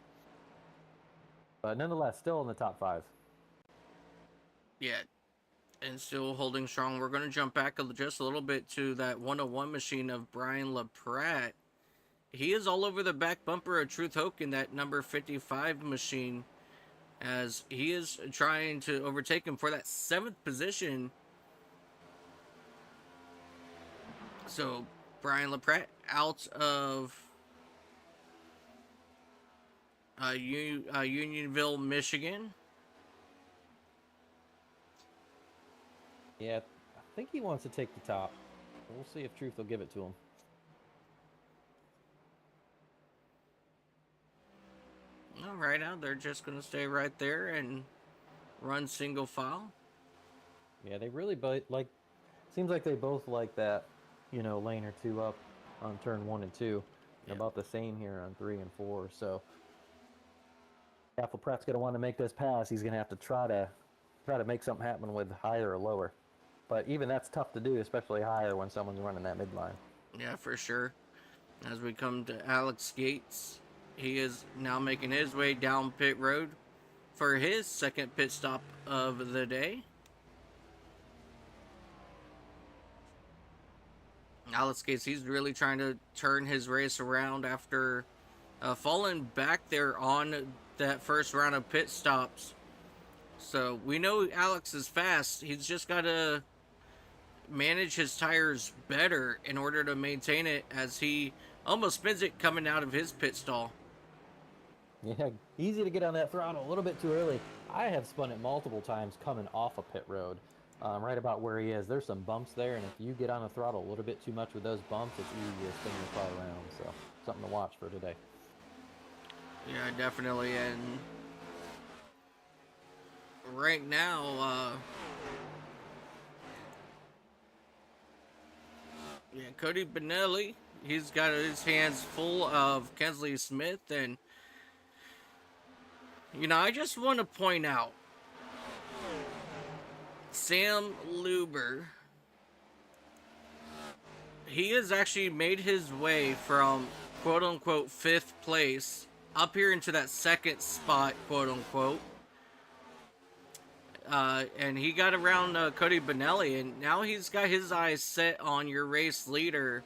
But nonetheless, still in the top 5. Yeah, and still holding strong. We're going to jump back just a little bit to that 101 machine of Brian LaPratt. He is all over the back bumper of Truth Hoke in that number 55 machine, as he is trying to overtake him for that 7th position. So Brian LaPratt out of Unionville, Michigan. Yeah, I think he wants to take the top. We'll see if Truth will give it to him. All right, now they're just going to stay right there and run single file. Yeah, they really like. Seems like they both like that, lane or two up on turn 1 and 2. Yeah. About the same here on 3 and 4. So, Pratt's going to want to make this pass. He's going to have to try to make something happen with higher or lower. But even that's tough to do, especially higher when someone's running that midline. Yeah, for sure. As we come to Alex Gates, he is now making his way down pit road for his second pit stop of the day. Alex Gates, he's really trying to turn his race around after falling back there on that first round of pit stops. So we know Alex is fast. He's just got to, manage his tires better in order to maintain it, as he almost spins it coming out of his pit stall. Yeah, easy to get on that throttle a little bit too early. I have spun it multiple times coming off a pit road, right about where he is. There's some bumps there, and if you get on the throttle a little bit too much with those bumps, it's easy to spin your car around. So something to watch for today. Yeah, definitely. And right now, yeah, Cody Benelli, he's got his hands full of Kensley Smith. And, you know, I just want to point out Sam Luber. He has actually made his way from quote-unquote 5th place up here into that 2nd spot, quote-unquote. And he got around Cody Benelli, and now he's got his eyes set on your race leader,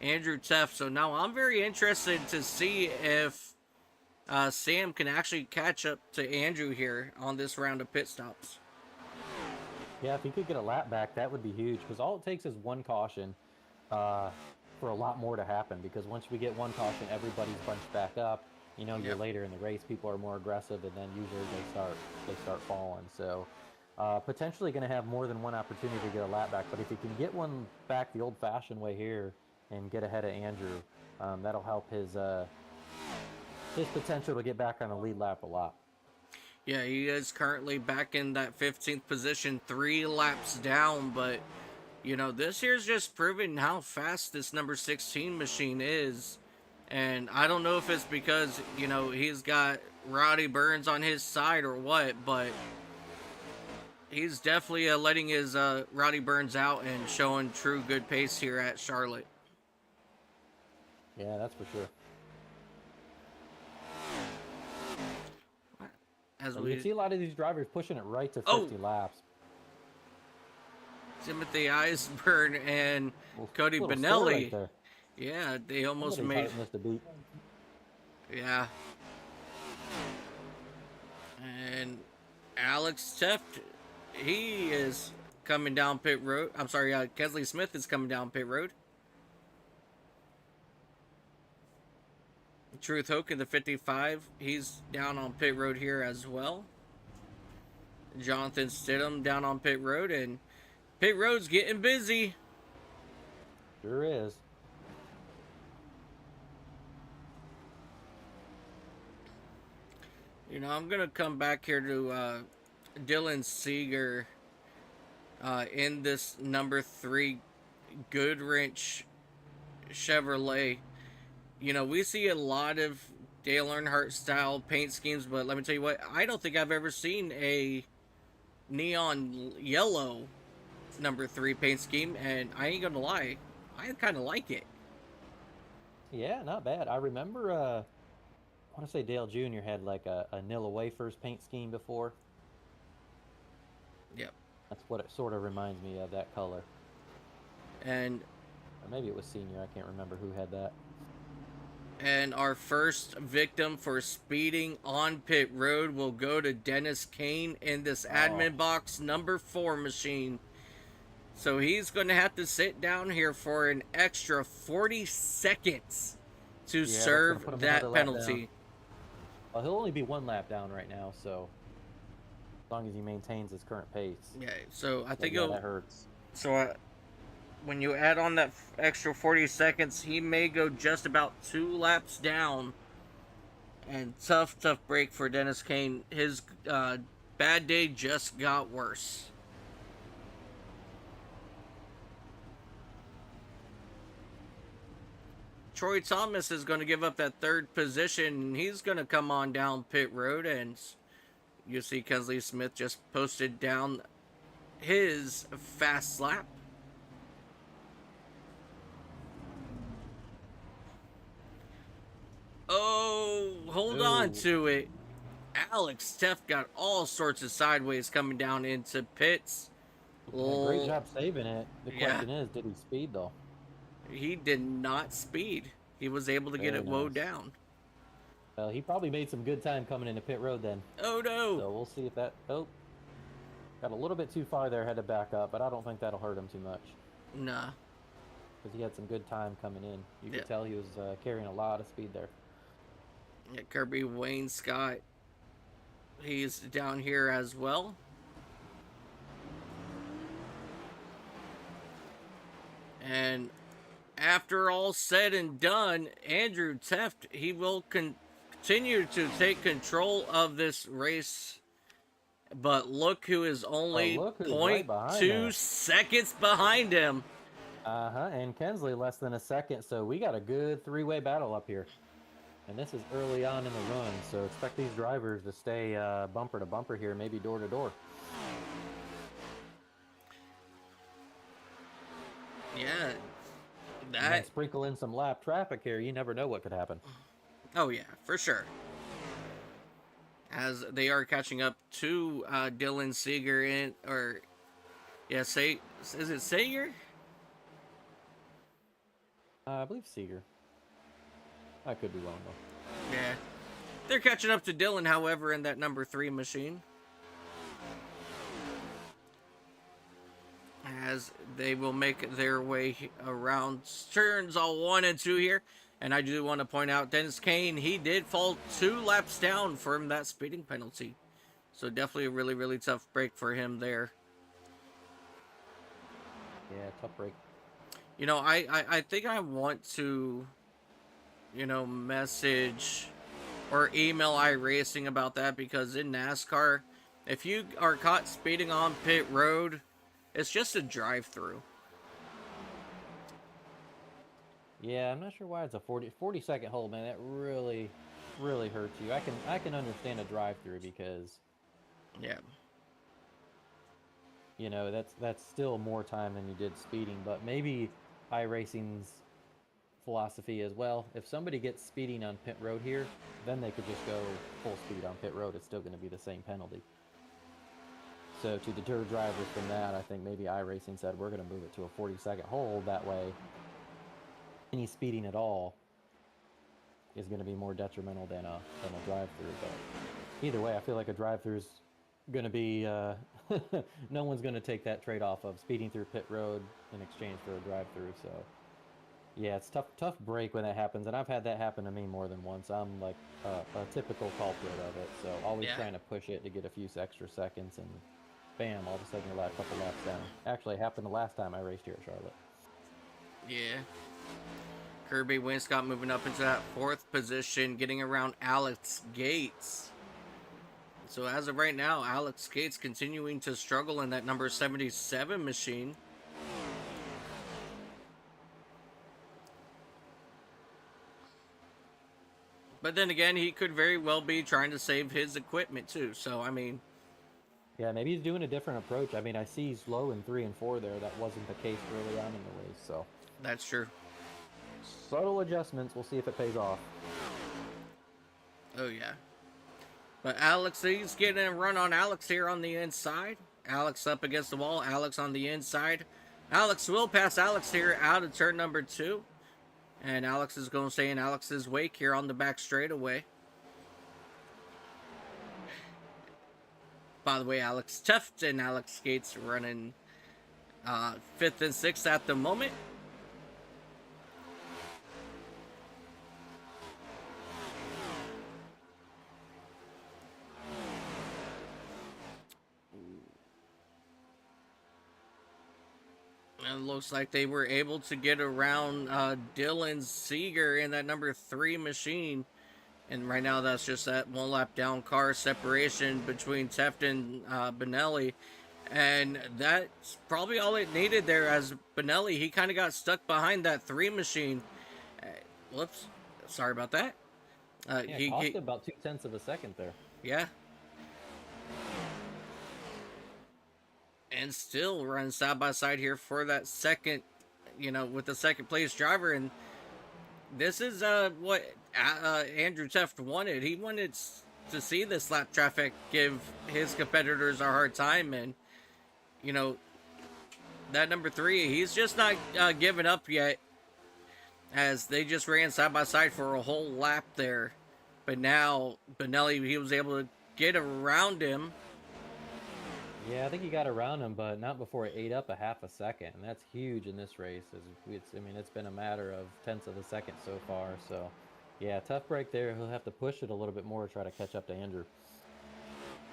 Andrew Teff. So now I'm very interested to see if Sam can actually catch up to Andrew here on this round of pit stops. Yeah, if he could get a lap back, that would be huge, because all it takes is one caution for a lot more to happen, because once we get one caution, everybody's bunched back up. You know, you're later in the race, people are more aggressive, and then usually they start falling. So potentially going to have more than one opportunity to get a lap back, but if he can get one back the old-fashioned way here and get ahead of Andrew, that'll help his potential to get back on the lead lap a lot. Yeah, he is currently back in that 15th position, 3 laps down, but, you know, this here's just proving how fast this number 16 machine is. And I don't know if it's because, you know, he's got Roddy Burns on his side or what, but he's definitely letting his Roddy Burns out and showing true good pace here at Charlotte. Yeah, that's for sure. As we can see a lot of these drivers pushing it right to 50 laps. Timothy Eisburn and Cody Benelli. Right, yeah, they almost made. Missed a beat. Yeah. And Alex Teft, he is coming down pit road. I'm sorry, Kesley Smith is coming down pit road. Truth Hoke in the 55, he's down on pit road here as well. Jonathan Stidham down on pit road, and pit road's getting busy. Sure is. You know, I'm going to come back here to Dylan Seeger in this number 3 Goodwrench Chevrolet. You know, we see a lot of Dale Earnhardt style paint schemes, but let me tell you what, I don't think I've ever seen a neon yellow number 3 paint scheme, and I ain't gonna lie, I kind of like it. Yeah, not bad. I remember, I want to say Dale Jr. had like a Nilla Wafers paint scheme before. Yep. That's what it sort of reminds me of, that color. And or maybe it was Senior, I can't remember who had that. And our first victim for speeding on pit road will go to Dennis Kane in this admin box number 4 machine. So he's going to have to sit down here for an extra 40 seconds to serve that penalty. Well, he'll only be 1 lap down right now, so as long as he maintains his current pace. Yeah, so I think that hurts. So when you add on that extra 40 seconds, he may go just about 2 laps down. And tough break for Dennis Kane. His bad day just got worse. Troy Thomas is going to give up that 3rd position, and he's going to come on down pit road, and you see Kensley Smith just posted down his fast lap. Oh, hold on to it. Alex Teff got all sorts of sideways coming down into pits. Great job saving it. The question is, did he speed though? He did not speed. He was able to get it woe down. Well, he probably made some good time coming into pit road then. Oh no! So we'll see if that. Oh, Got a little bit too far there, had to back up, but I don't think that'll hurt him too much. Nah. Because he had some good time coming in. You Yeah. could tell he was carrying a lot of speed there. Yeah, Kirby Wayne Scott, he's down here as well. And after all said and done, Andrew Teft, he will continue to take control of this race. But look who is only look who's right behind 0.2 that. seconds behind him. And Kensley less than a second, so we got a good three-way battle up here. And this is early on in the run, so expect these drivers to stay bumper to bumper here, maybe door to door. Yeah, And then sprinkle in some lap traffic here, you never know what could happen. Oh yeah, for sure. As they are catching up to Dylan Seeger is it Seeger? I believe Seeger. I could be wrong though. Yeah. They're catching up to Dylan, however, in that number 3 machine. As they will make their way around turns all 1 and 2 here. And I do want to point out, Dennis Kane, he did fall 2 laps down from that speeding penalty. So definitely a really, really tough break for him there. Yeah, tough break. You know, I think I want to, you know, message or email iRacing about that, because in NASCAR, if you are caught speeding on pit road, it's just a drive-through. Yeah, I'm not sure why it's a 40-second hold, man. That really hurts you. I can understand a drive-through because, yeah, you know, that's still more time than you did speeding, but maybe iRacing's philosophy as well. If somebody gets speeding on pit road here, then they could just go full speed on pit road. It's still going to be the same penalty. So to deter drivers from that, I think maybe iRacing said we're going to move it to a 40-second hold. That way, any speeding at all is going to be more detrimental than a drive-through. But either way, I feel like a drive-through is going to be no one's going to take that trade-off of speeding through pit road in exchange for a drive-through. So yeah, it's tough break when that happens, and I've had that happen to me more than once. I'm like a typical culprit of it, so always trying to push it to get a few extra seconds, and bam, all of a sudden you're like a couple laps down. Actually, it happened the last time I raced here at Charlotte. Yeah. Kirby Winscott moving up into that 4th position, getting around Alex Gates. So as of right now, Alex Gates continuing to struggle in that number 77 machine. But then again, he could very well be trying to save his equipment too. So, I mean... Yeah, maybe he's doing a different approach. I mean, I see he's low in 3 and 4 there. That wasn't the case early on in the race, so... That's true. Subtle adjustments. We'll see if it pays off. Oh, yeah. But Alex, he's getting a run on Alex here on the inside. Alex up against the wall. Alex on the inside. Alex will pass Alex here out of turn number 2. And Alex is going to stay in Alex's wake here on the back straightaway. By the way, Alex Teft and Alex Gates running 5th and 6th at the moment. And it looks like they were able to get around Dylan Seeger in that number 3 machine. And right now that's just that 1 lap down car separation between Teft and Benelli. And that's probably all it needed there, as Benelli, he kind of got stuck behind that 3 machine. Whoops. Sorry about that. Yeah, he cost about 0.2 of a second there. Yeah. And still running side by side here for that second, you know, with the second place driver. And this is what Andrew Teft wanted. He wanted to see this lap traffic give his competitors a hard time. And, you know, that number 3, he's just not giving up yet, as they just ran side by side for a whole lap there. But now Benelli, he was able to get around him. Yeah, I think he got around him, but not before it ate up a half a second, and that's huge in this race. I mean, it's been a matter of tenths of a second so far. So, yeah, tough break there. He'll have to push it a little bit more to try to catch up to Andrew.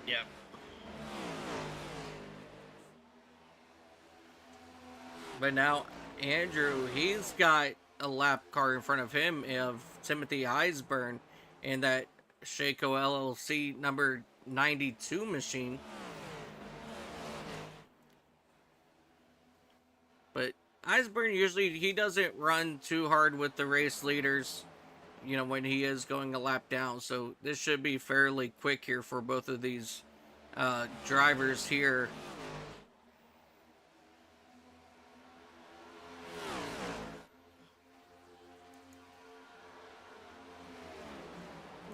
Yeah. But now Andrew, he's got a lap car in front of him of Timothy Eisburn in that Shaco LLC number 92 machine. But Eisburn usually, he doesn't run too hard with the race leaders, you know, when he is going a lap down. So this should be fairly quick here for both of these drivers here.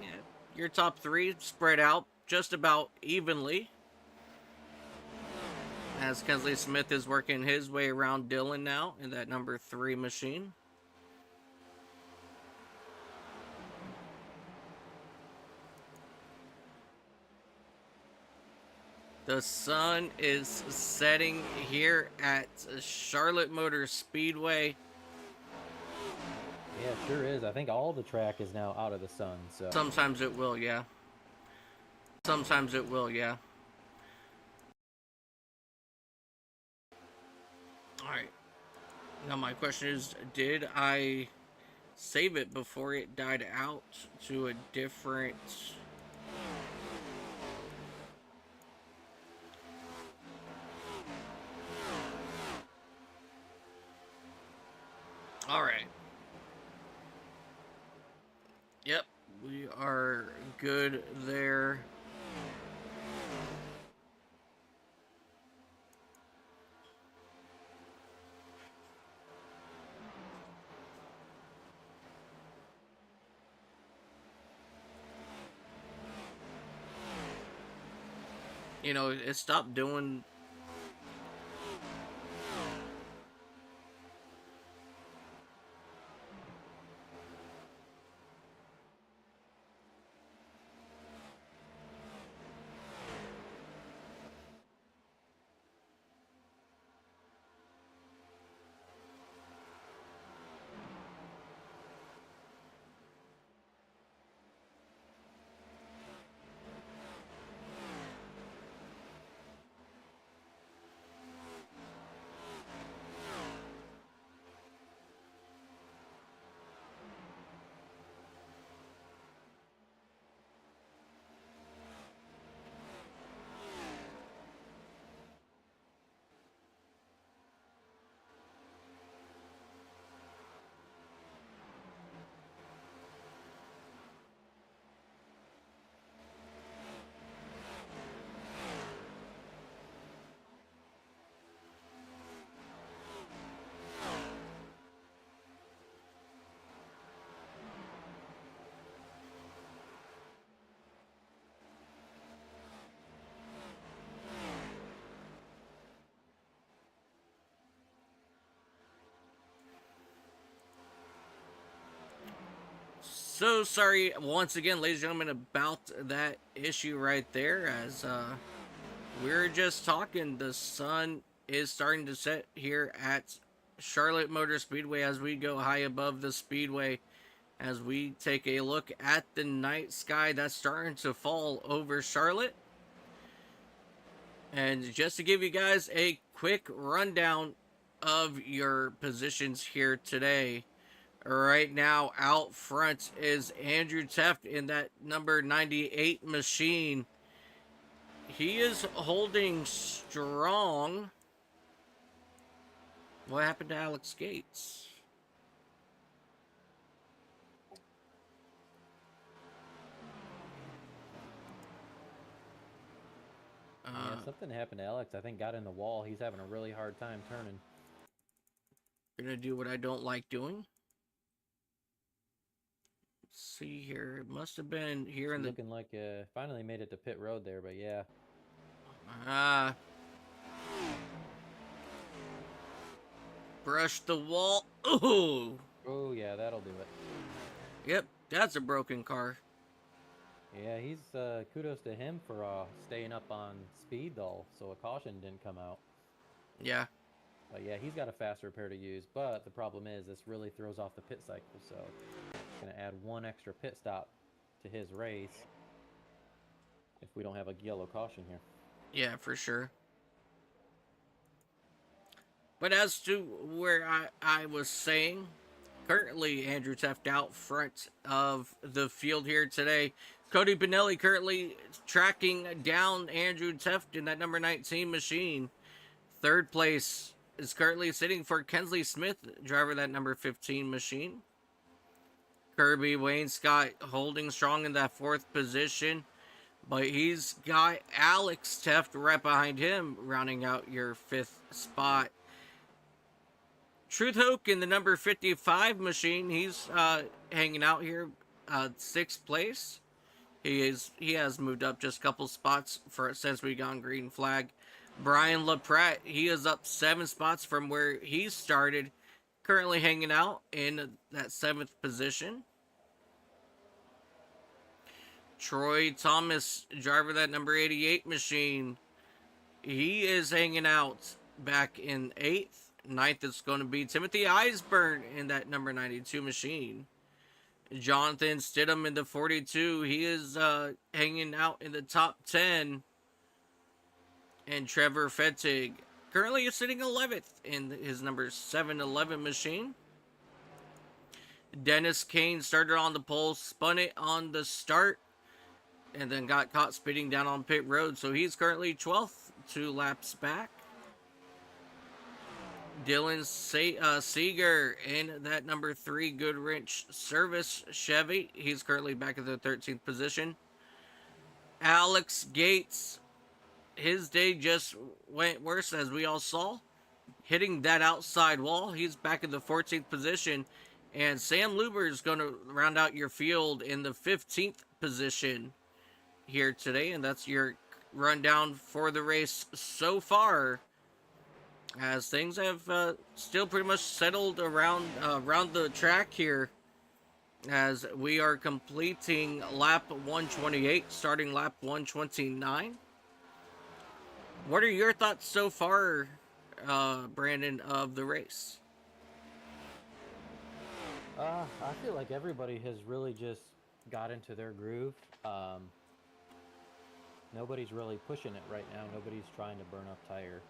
Yeah, your top three spread out just about evenly, as Kensley Smith is working his way around Dylan now in that number 3 machine. The sun is setting here at Charlotte Motor Speedway. Yeah, it sure is. I think all the track is now out of the sun. So Sometimes it will, yeah. Sometimes it will, yeah. Alright. Now my question is, did I save it before it died out to a different... Alright. Yep, we are good there. You know, it stopped doing... So sorry once again, ladies and gentlemen, about that issue right there. As we're just talking, the sun is starting to set here at Charlotte Motor Speedway as we go high above the speedway. As we take a look at the night sky that's starting to fall over Charlotte. And just to give you guys a quick rundown of your positions here today. Right now, out front is Andrew Teft in that number 98 machine. He is holding strong. What happened to Alex Gates? yeah, something happened to Alex. I think got in the wall. He's having a really hard time turning. Gonna do what I don't like doing. See here, it must have been here in the... Looking like finally made it to pit road there, but yeah. Brush the wall. Ooh. Oh yeah, that'll do it. Yep, that's a broken car. Yeah, he's kudos to him for staying up on speed though, so a caution didn't come out. Yeah. But yeah, he's got a fast repair to use. But the problem is, this really throws off the pit cycle. So it's gonna add one extra pit stop to his race if we don't have a yellow caution here. Yeah, for sure. But as to where I was saying, currently Andrew Teft out front of the field here today. Cody Pinelli currently tracking down Andrew Teft in that number 19 machine. Third place is currently sitting for Kensley Smith, driver of that number 15 machine. Kirby Wayne Scott holding strong in that fourth position. But he's got Alex Teft right behind him, rounding out your fifth spot. Truth Hoke in the number 55 machine, he's hanging out here, sixth place. He has moved up just a couple spots since we gone green flag. Brian LaPratte, he is up 7 spots from where he started, currently hanging out in that 7th position. Troy Thomas, driver of that number 88 machine, he is hanging out back in 8th. 9th is going to be Timothy Eisburn in that number 92 machine. Jonathan Stidham in the 42, he is hanging out in the top 10. And Trevor Fettig currently is sitting 11th in his number 711 machine. Dennis Kane started on the pole, spun it on the start, and then got caught speeding down on pit road. So he's currently 12th, 2 laps back. Dylan Seeger in that number 3 Goodrich Service Chevy. He's currently back at the 13th position. Alex Gates, his day just went worse, as we all saw, hitting that outside wall. He's back in the 14th position. And Sam Luber is going to round out your field in the 15th position here today. And that's your rundown for the race so far, as things have still pretty much settled around the track here, as we are completing lap 128, starting lap 129. What are your thoughts so far, Brandon, of the race? I feel like everybody has really just got into their groove. Nobody's really pushing it right now. Nobody's trying to burn up tire.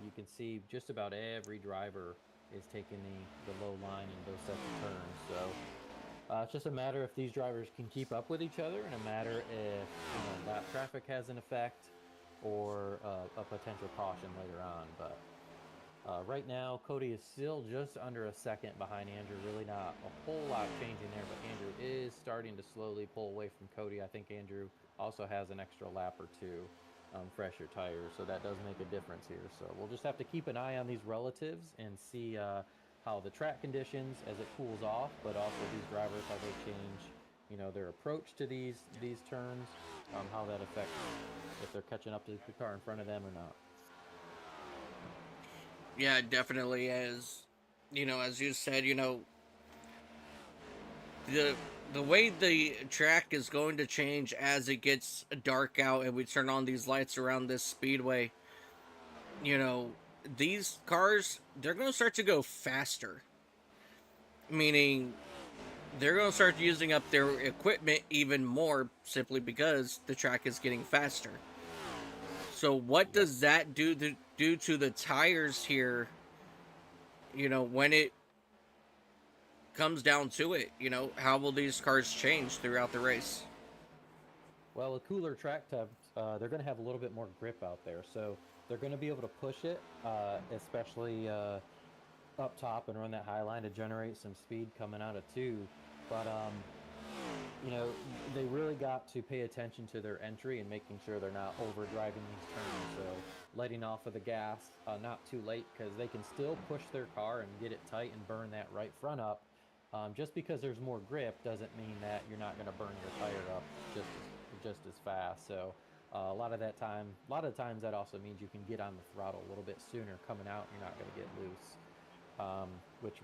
You can see just about every driver is taking the low line in those sets of turns. So it's just a matter if these drivers can keep up with each other, and a matter if lap traffic has an effect, or a potential caution later on. But right now, Cody is still just under a second behind Andrew. Really not a whole lot changing there, but Andrew is starting to slowly pull away from Cody. I think Andrew also has an extra lap or two fresher tires, so that does make a difference here. So we'll just have to keep an eye on these relatives and see how the track conditions as it cools off, but also these drivers, how they change their approach to these turns, how that affects if they're catching up to the car in front of them or not. Yeah, definitely. As you said, the way the track is going to change as it gets dark out and we turn on these lights around this speedway, these cars, they're going to start to go faster. Meaning, they're going to start using up their equipment even more, simply because the track is getting faster. So what does that do to the tires here, when it comes down to it? How will these cars change throughout the race? Well, a cooler track temps, they're going to have a little bit more grip out there, so they're going to be able to push it, especially up top, and run that high line to generate some speed coming out of 2. But they really got to pay attention to their entry and making sure they're not overdriving these turns. So letting off of the gas not too late, because they can still push their car and get it tight and burn that right front up. Just because there's more grip doesn't mean that you're not going to burn your tire up just as fast. So a lot of times that also means you can get on the throttle a little bit sooner coming out. You're not going to get loose. which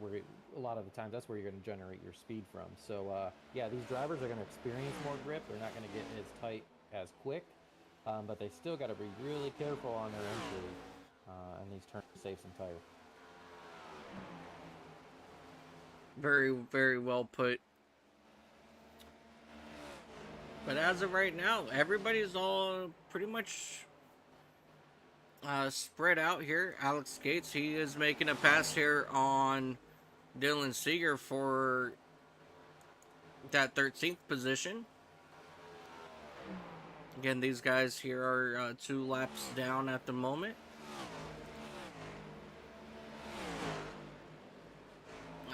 a lot of the times that's where you're going to generate your speed from. So yeah, these drivers are going to experience more grip. They're not going to get as tight as quick, but they still got to be really careful on their entry and these turns to save some tire. Very, very well put. But as of right now, everybody's all pretty much spread out here. Alex Gates, he is making a pass here on Dylan Seeger for that 13th position. Again, these guys here are 2 laps down at the moment.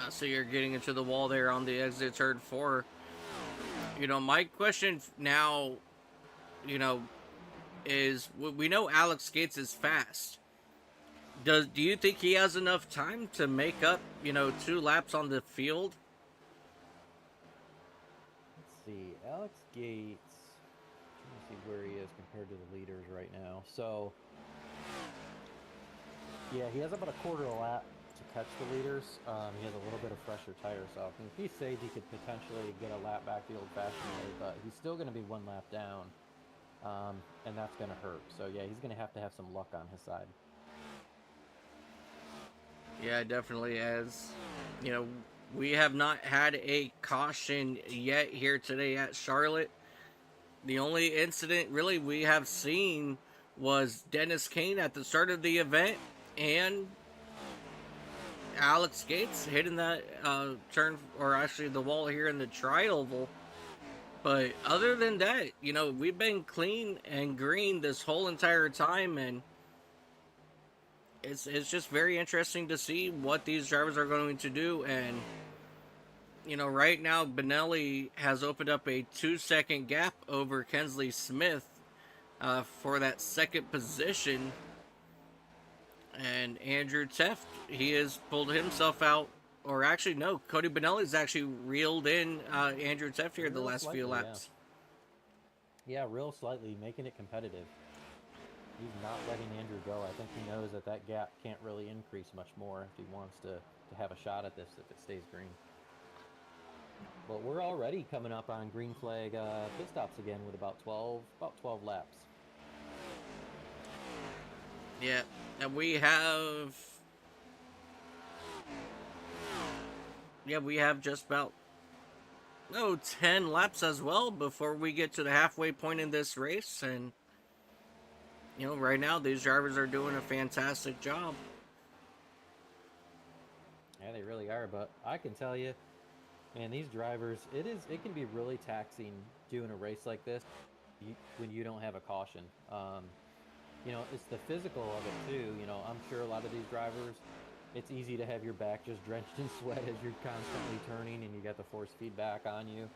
So you're getting into the wall there on the exit turn 4. You know, my question now, you know, is we know Alex Gates is fast. Do you think he has enough time to make up, you know, 2 laps on the field? Let's see, Alex Gates. Trying to see where he is compared to the leaders right now. So, yeah, he has about a quarter of a lap to catch the leaders. He has a little bit of fresher tires, so if he stayed, he could potentially get a lap back the old-fashioned way, but he's still going to be 1 lap down, and that's going to hurt. So yeah, he's going to have some luck on his side. Yeah, definitely. As you know, we have not had a caution yet here today at Charlotte. The only incident really we have seen was Dennis Kane at the start of the event, and Alex Gates hitting that turn, or actually the wall here in the tri-oval. But other than that, you know, we've been clean and green this whole entire time, and it's just very interesting to see what these drivers are going to do. And you know, right now Benelli has opened up a 2-second gap over Kensley Smith for that 2nd position. And Andrew Teft, he has pulled himself out, or actually no, Cody Benelli's actually reeled in Andrew Teft here the last few laps. Yeah, real slightly, making it competitive. He's not letting Andrew go. I think he knows that gap can't really increase much more if he wants to have a shot at this if it stays green. But we're already coming up on green flag pit stops again with about 12 laps. Yeah, and we have just about 10 laps as well before we get to the halfway point in this race. And you know, right now these drivers are doing a fantastic job. Yeah, they really are. But I can tell you, man, these drivers, it can be really taxing doing a race like this when you don't have a caution. You know, it's the physical of it too. You know, I'm sure a lot of these drivers, it's easy to have your back just drenched in sweat as you're constantly turning and you got the force feedback on you.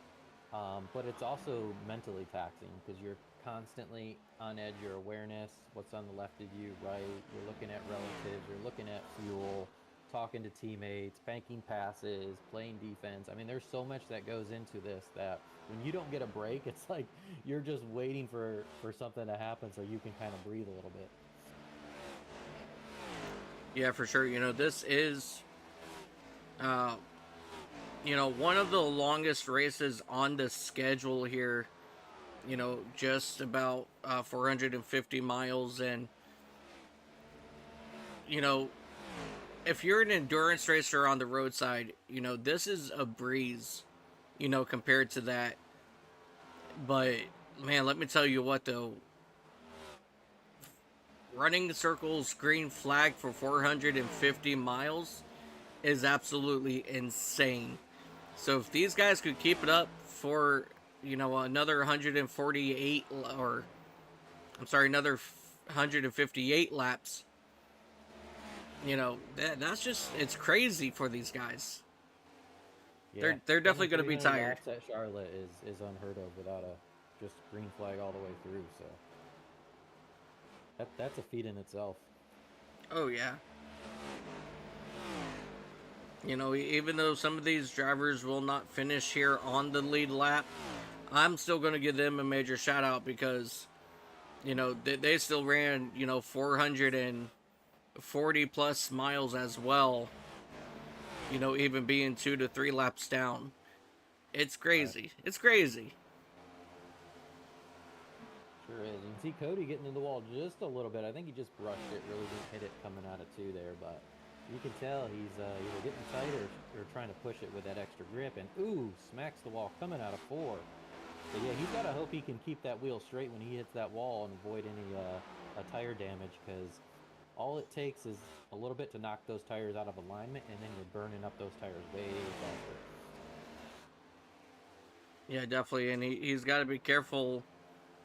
But it's also mentally taxing because you're constantly on edge. Your awareness, what's on the left of you, right? You're looking at relatives, you're looking at fuel, talking to teammates, banking passes, playing defense. I mean, there's so much that goes into this that when you don't get a break, it's like you're just waiting for something to happen so you can kind of breathe a little bit. Yeah, for sure. You know, this is, you know, one of the longest races on the schedule here. You know, just about 450 miles. And, you know, if you're an endurance racer on the roadside, you know, this is a breeze, you know, compared to that. But, man, let me tell you what, though. Running the circles green flag for 450 miles is absolutely insane. So if these guys could keep it up for, you know, another 148, or, I'm sorry, another 158 laps, you know, that's just, it's crazy for these guys. Yeah, they're definitely going to be tired. Laps at Charlotte is unheard of without a just green flag all the way through, so that's a feat in itself. Oh yeah. You know, even though some of these drivers will not finish here on the lead lap, I'm still going to give them a major shout out because, you know, they still ran, you know, 440 plus miles as well. you know, even being 2 to 3 laps down. It's crazy. It's crazy. Sure is. You can see Cody getting in the wall just a little bit. I think he just brushed it, really didn't hit it coming out of 2 there, but you can tell he's either getting tight or trying to push it with that extra grip, and ooh, smacks the wall coming out of 4. So yeah, he's got to hope he can keep that wheel straight when he hits that wall and avoid any tire damage, because all it takes is a little bit to knock those tires out of alignment, and then you're burning up those tires way faster. Yeah, definitely, and he's got to be careful,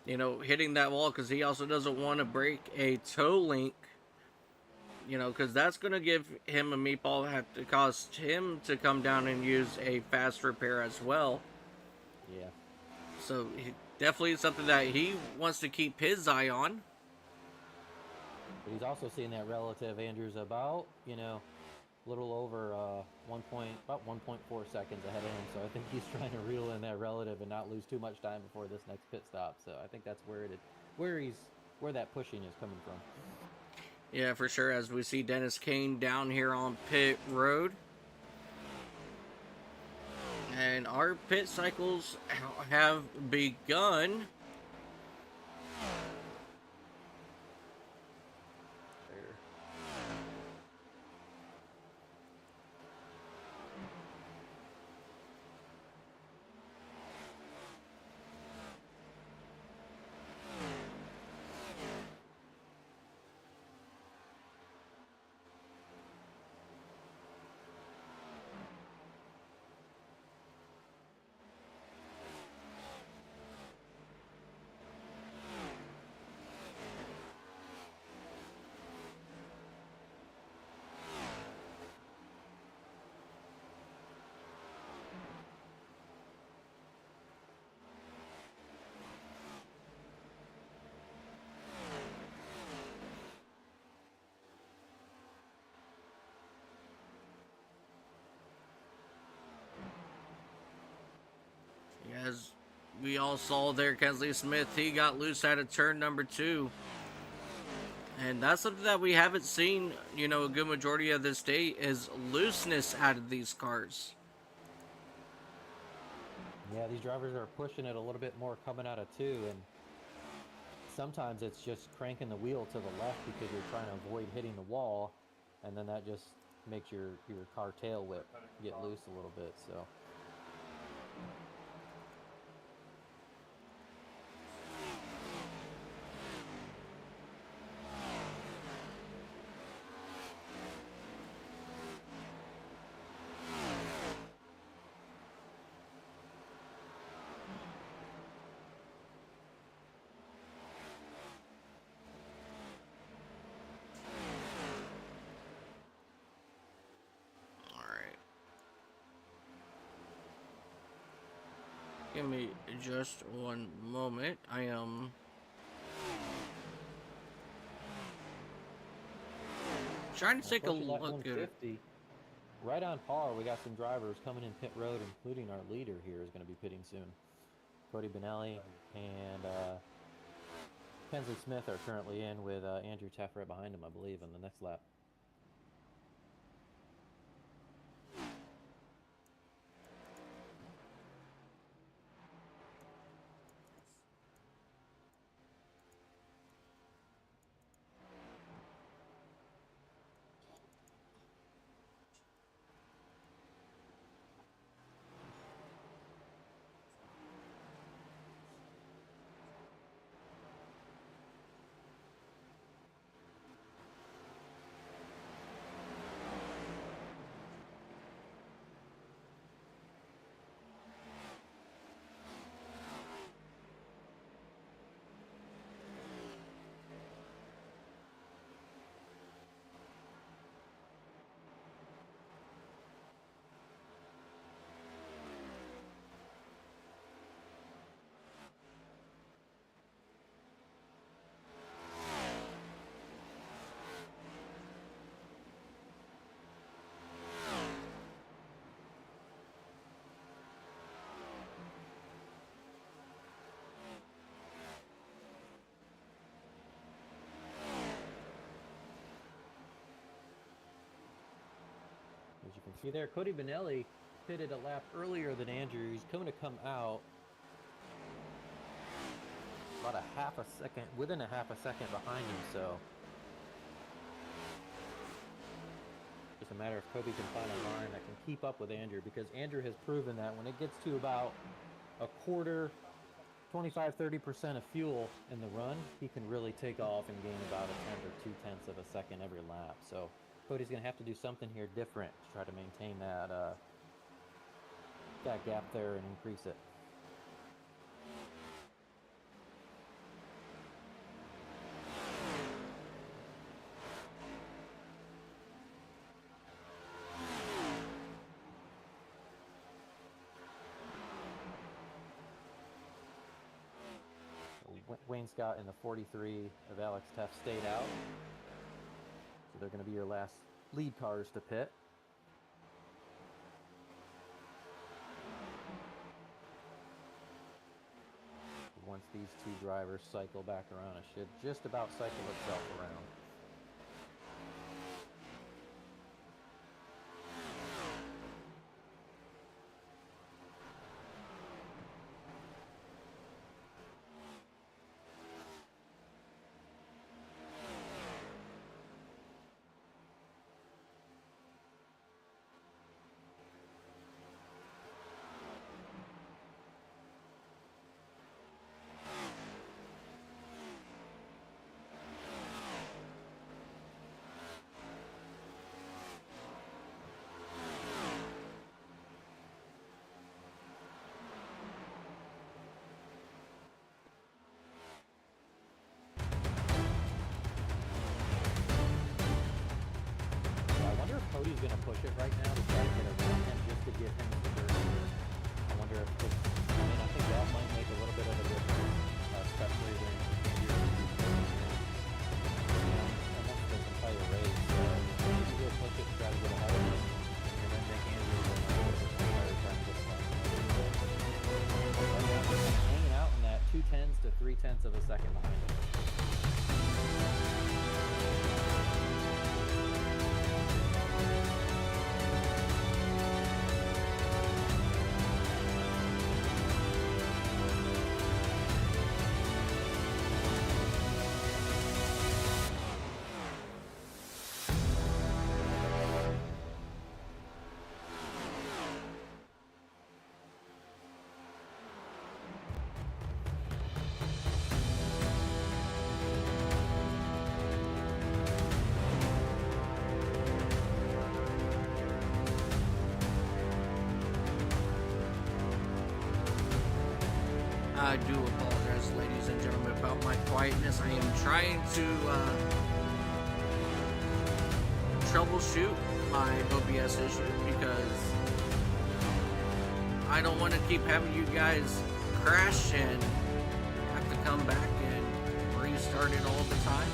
you know, hitting that wall, because he also doesn't want to break a toe link, you know, because that's going to give him a meatball, have to cost him to come down and use a fast repair as well. Yeah. So definitely something that he wants to keep his eye on. But he's also seeing that relative. Andrew's about, you know, a little over about 1.4 seconds ahead of him. So I think he's trying to reel in that relative and not lose too much time before this next pit stop. So I think that's where that pushing is coming from. Yeah, for sure. As we see Dennis Kane down here on pit road. And our pit cycles have begun. As we all saw there, Kensley Smith, he got loose out of turn number 2. And that's something that we haven't seen, you know, a good majority of this day, is looseness out of these cars. Yeah, these drivers are pushing it a little bit more coming out of 2, and sometimes it's just cranking the wheel to the left because you're trying to avoid hitting the wall, and then that just makes your car tail whip get loose a little bit. So Give me just one moment. I am trying to take a pushing that look at it. 150 right on par. We got some drivers coming in pit road, including our leader here is going to be pitting soon. Cody Benelli and Kensley Smith are currently in with Andrew Teff right behind him, I believe, in the next lap. can see there. Cody Benelli pitted a lap earlier than Andrew. He's going to come out about a half a second, within a half a second behind him, so just a matter if Cody can find a line that can keep up with Andrew, because Andrew has proven that when it gets to about a quarter, 25-30% of fuel in the run, he can really take off and gain about a tenth or 2/10 of a second every lap. So Cody's going to have to do something here different to try to maintain that that gap there and increase it. Wayne Scott and the 43 of Alex Teff stayed out. So they're going to be your last lead cars to pit. Once these two drivers cycle back around, it should just about cycle itself around. Cody's going to push it right now to try to get around him just to get him to third gear. I wonder if this, I think that might make a little bit of a difference, especially when you're almost this entire race. So maybe he'll push it to try to get ahead of him, and then make Andrew a little bit tired trying to get ahead. Right now, he's hanging out in that 2/10 to 3/10 of a second behind him. I do apologize, ladies and gentlemen, about my quietness. I am trying to troubleshoot my OBS issue because I don't want to keep having you guys crash and have to come back and restart it all the time.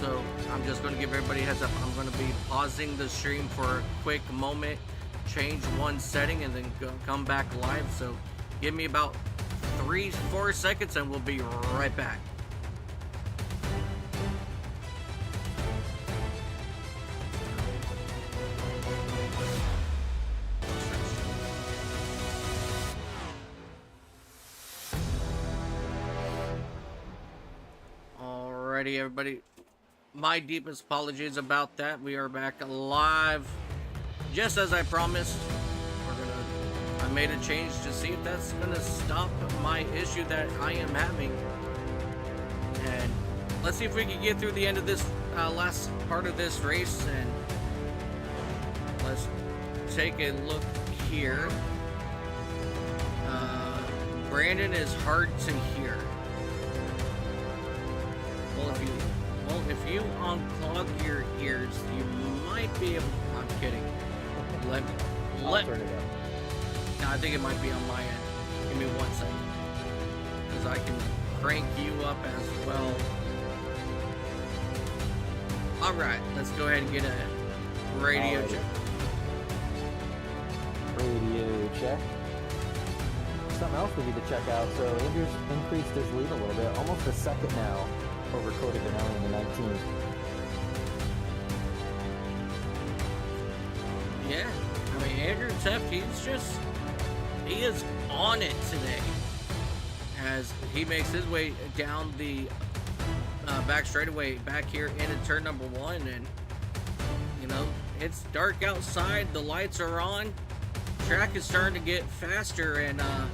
So I'm just going to give everybody a heads up. I'm going to be pausing the stream for a quick moment, change one setting, and then come back live. So give me about 3-4 seconds and we'll be right back. Alrighty, everybody. My deepest apologies about that. We are back live, just as I promised. I made a change to see if that's gonna stop my issue that I am having, and let's see if we can get through the end of this last part of this race. And let's take a look here. Brandon is hard to hear. Well, if you unclog your ears, you might be able. I'm kidding. I'll turn it up. No, I think it might be on my end. Give me 1 second. Because I can crank you up as well. Alright, let's go ahead and get a radio check. Radio check. Something else we need to check out. So Andrew's increased his lead a little bit, almost a second now over Cody Benelli in the 19th. Yeah, I mean, Andrew Teft, he is on it today as he makes his way down the back straightaway back here into turn number 1. And, you know, it's dark outside, the lights are on, track is starting to get faster, and, yeah,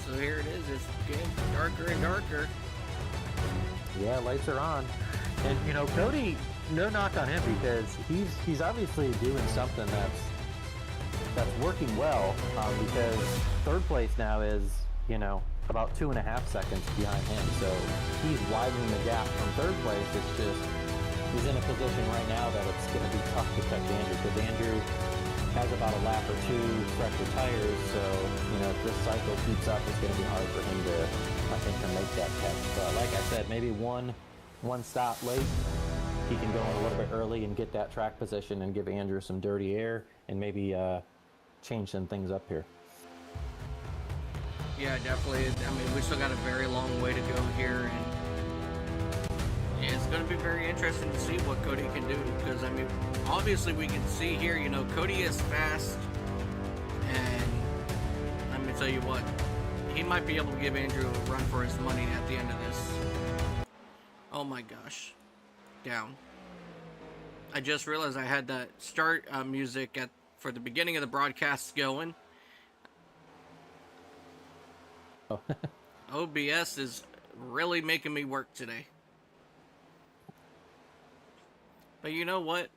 so here it is, it's getting darker and darker. Yeah, lights are on. And, you know, Cody, no knock on him because he's obviously doing something that's working well, because third place now is, you know, about 2.5 seconds behind him. So he's widening the gap from third place. It's just he's in a position right now that it's going to be tough to catch Andrew because Andrew has about a lap or two fresher tires. So, you know, if this cycle keeps up, it's going to be hard for him to, I think, to make that catch. But like I said, maybe one stop late, he can go in a little bit early and get that track position and give Andrew some dirty air and maybe change some things up here. Yeah, definitely. I mean, we still got a very long way to go here, and yeah, it's going to be very interesting to see what Cody can do, because, I mean, obviously we can see here, you know, Cody is fast, and let me tell you what, he might be able to give Andrew a run for his money at the end of this. Oh my gosh. Down. I just realized I had that start music for the beginning of the broadcast going. Oh. OBS is really making me work today. But you know what?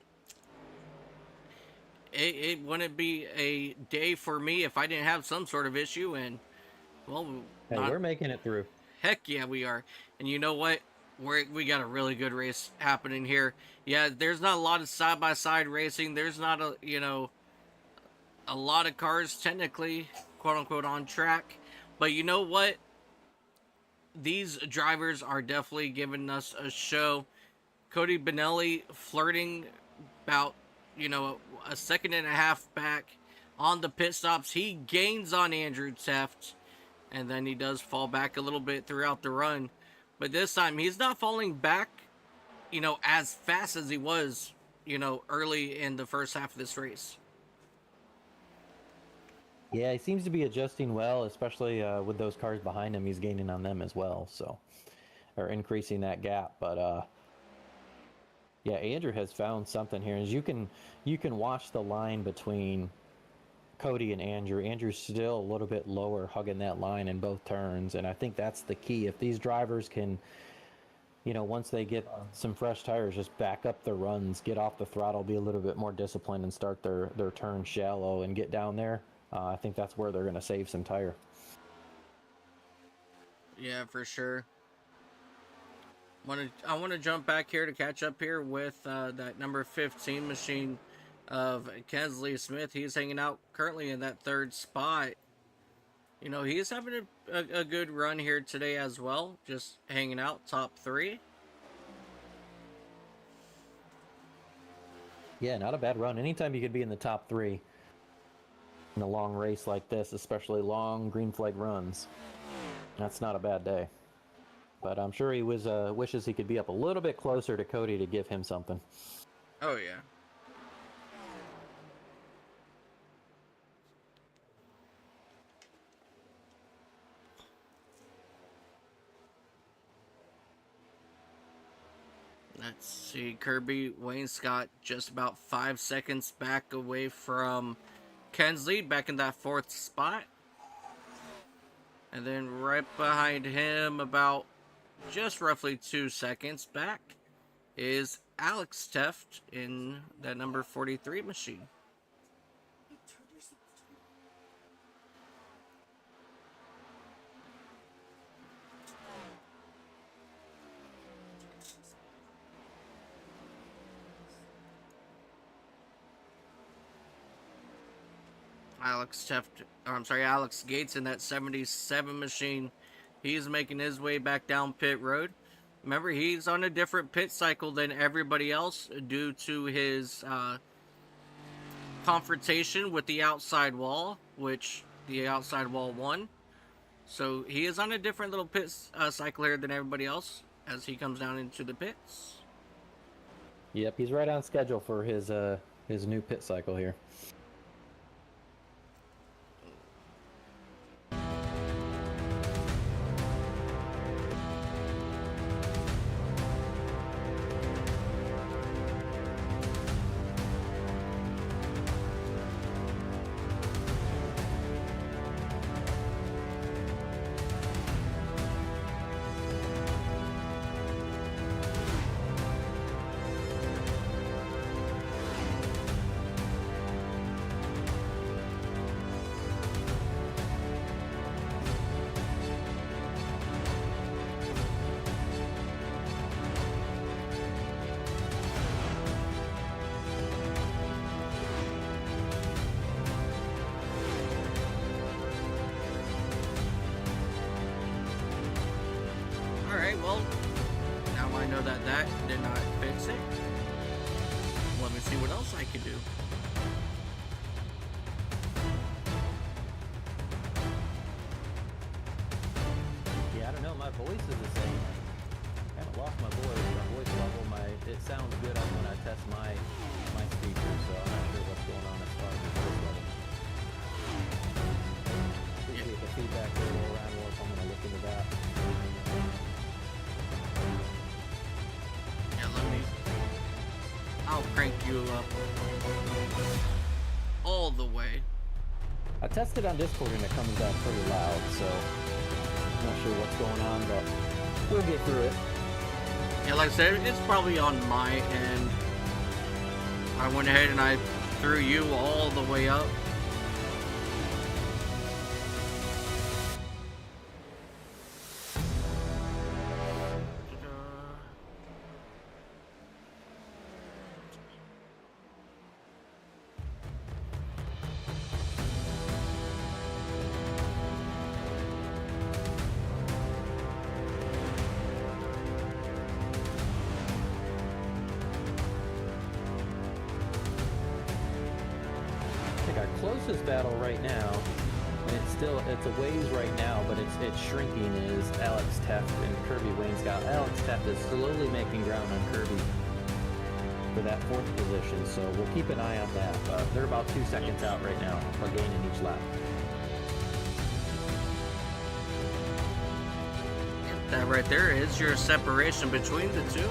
It wouldn't be a day for me if I didn't have some sort of issue, and, well, Hey, we're making it through. Heck yeah, we are. And you know what? We got a really good race happening here. Yeah, there's not a lot of side-by-side racing. There's not a lot of cars technically, quote-unquote, on track. But you know what? These drivers are definitely giving us a show. Cody Benelli flirting about, you know, a second and a half back on the pit stops. He gains on Andrew Teft, and then he does fall back a little bit throughout the run. But this time, he's not falling back, you know, as fast as he was, you know, early in the first half of this race. Yeah, he seems to be adjusting well, especially with those cars behind him. He's gaining on them as well, so, or increasing that gap. But yeah, Andrew has found something here. As you can watch the line between Cody and Andrew. Andrew's still a little bit lower, hugging that line in both turns, and I think that's the key. If these drivers can, you know, once they get some fresh tires, just back up their runs, get off the throttle, be a little bit more disciplined, and start their turn shallow and get down there. I think that's where they're going to save some tire. Yeah, for sure. I want to jump back here to catch up here with that number 15 machine of Kensley Smith. He's hanging out currently in that third spot. You know, he's having a good run here today as well. Just hanging out, top 3. Yeah, not a bad run. Anytime you could be in the top 3 in a long race like this, especially long green flag runs, that's not a bad day. But I'm sure he wishes he could be up a little bit closer to Cody to give him something. Oh, yeah. Let's see, Kirby Wayne Scott just about 5 seconds back away from Kensley, back in that 4th spot. And then right behind him, about just roughly 2 seconds back, is Alex Teft in that number 43 machine. Alex Gates in that 77 machine. He's making his way back down pit road. Remember, he's on a different pit cycle than everybody else due to his confrontation with the outside wall, which the outside wall won. So he is on a different little pit cycle here than everybody else as he comes down into the pits. Yep, he's right on schedule for his new pit cycle here. Well, now I know that that did not fix it. Let me see what else I can do. Yeah, I don't know, my voice is the same. I haven't lost my voice level. It sounds good when I test my speaker, so I'm not sure what's going on as far as the voice level. Appreciate the feedback there, Ryan Wolf. I'm going to look into that. I'll crank you up all the way. I tested on Discord and it comes back pretty loud, so I'm not sure what's going on, but we'll get through it. Yeah, like I said, it's probably on my end. I went ahead and I threw you all the way up. Closest battle right now, and it's a ways right now, but it's shrinking, is Alex Teff and Kirby Wainscott. Alex Teff is slowly making ground on Kirby for that 4th position, so we'll keep an eye on that. They're about 2 seconds out right now for gaining each lap. That right there is your separation between the two.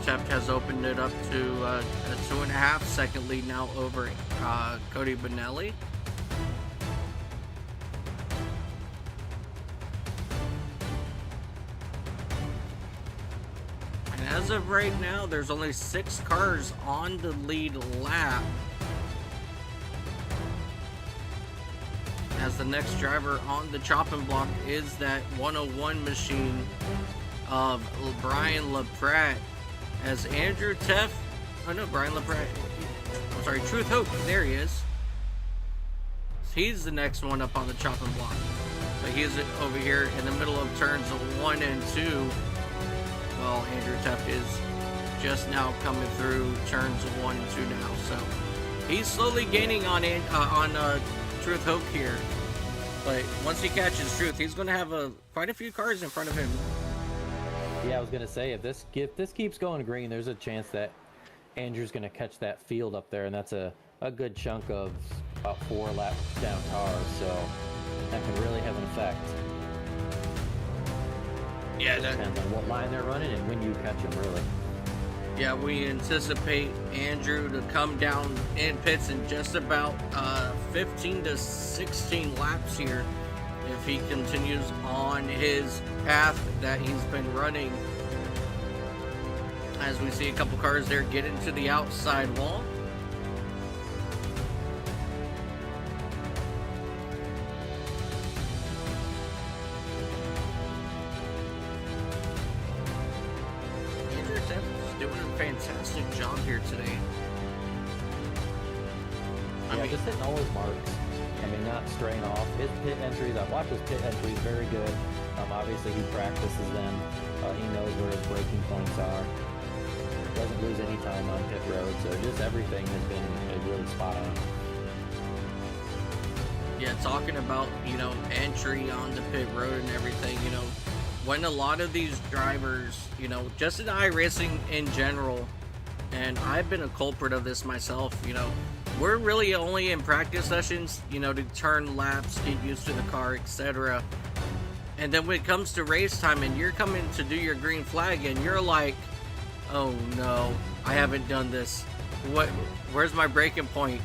Teff has opened it up to a 2.5 second lead now over Cody Bonelli. And as of right now, there's only 6 cars on the lead lap. As the next driver on the chopping block is that 101 machine of Brian LaPratt. As Andrew Teff, Brian LaPratt, I'm sorry, Truth Hope, there he is. He's the next one up on the chopping block. But he's over here in the middle of turns 1 and 2. Well, Andrew Teff is just now coming through turns 1 and 2 now. So he's slowly gaining on Truth Hope here. But once he catches Truth, he's going to have quite a few cars in front of him. Yeah, I was going to say, if this keeps going green, there's a chance that Andrew's going to catch that field up there, and that's a good chunk of about 4 laps down cars, so that can really have an effect. Yeah, that depends on what line they're running and when you catch them, really. Yeah, we anticipate Andrew to come down in pits in just about 15 to 16 laps here. If he continues on his path that he's been running as we see a couple cars there get into the outside wall. Andrew Simmons doing a fantastic job here today. Yeah, just hitting all his marks. I mean, not straying off. His pit entries, I've watched his pit entries, very good. Obviously, he practices them. He knows where his braking points are. Doesn't lose any time on pit road, so just everything has been really spot on. Yeah, talking about, you know, entry on the pit road and everything, you know, when a lot of these drivers, you know, just in iRacing in general, and I've been a culprit of this myself, you know, we're really only in practice sessions, you know, to turn laps, get used to the car, etc. And then when it comes to race time and you're coming to do your green flag and you're like, oh no, I haven't done this. Where's my braking point?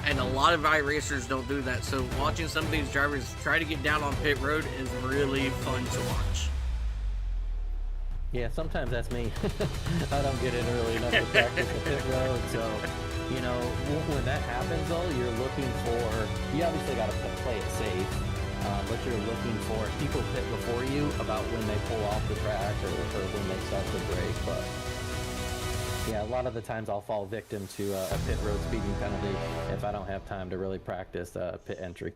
And a lot of iRacers don't do that. So watching some of these drivers try to get down on pit road is really fun to watch. Yeah, sometimes that's me. I don't get in early enough to practice the pit road, so, you know, when that happens, though, you're looking for, you obviously got to play it safe, but you're looking for people pit before you about when they pull off the track or when they start to brake, but, yeah, a lot of the times I'll fall victim to a pit road speeding penalty if I don't have time to really practice pit entry.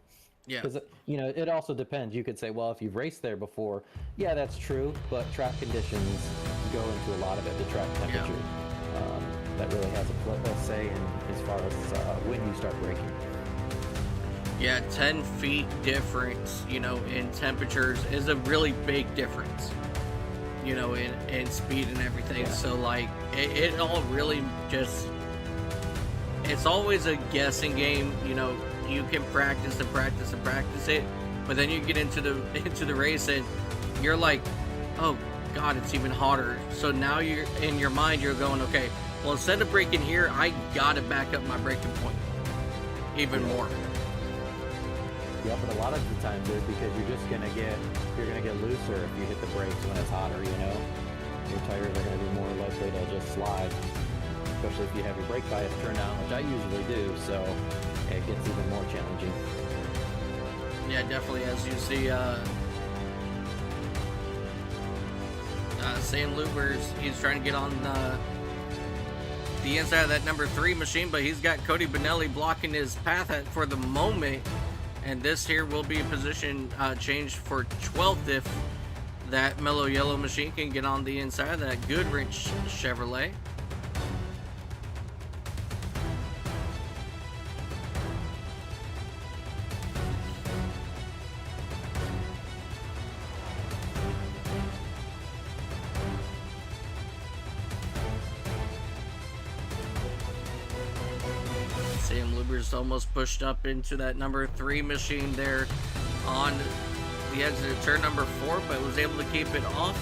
Yeah. Because, you know, it also depends. You could say, well, if you've raced there before, yeah, that's true, but track conditions go into a lot of it, the track temperature. That really has a say in as far as when you start braking. Yeah, 10 feet difference, you know, in temperatures is a really big difference, you know, in speed and everything. Yeah. So, like, it all really just, it's always a guessing game, you know. You can practice and practice and practice it, but then you get into the race and you're like, oh god, it's even hotter. So now you're in your mind, you're going, okay, well, instead of braking here, I gotta back up my braking point even more. Yeah, but a lot of the time, dude, because you're gonna get looser if you hit the brakes when it's hotter, you know. Your tires are gonna be more likely to just slide, especially if you have your brake bias turned on, which I usually do, so it gets even more challenging. Yeah, definitely. As you see, Sam Lubers, he's trying to get on the inside of that number 3 machine, but he's got Cody Benelli blocking his path for the moment. And this here will be a position change for 12th if that mellow yellow machine can get on the inside of that Goodrich Chevrolet. Sam Luber's almost pushed up into that number 3 machine there on the exit of turn number 4, but was able to keep it off.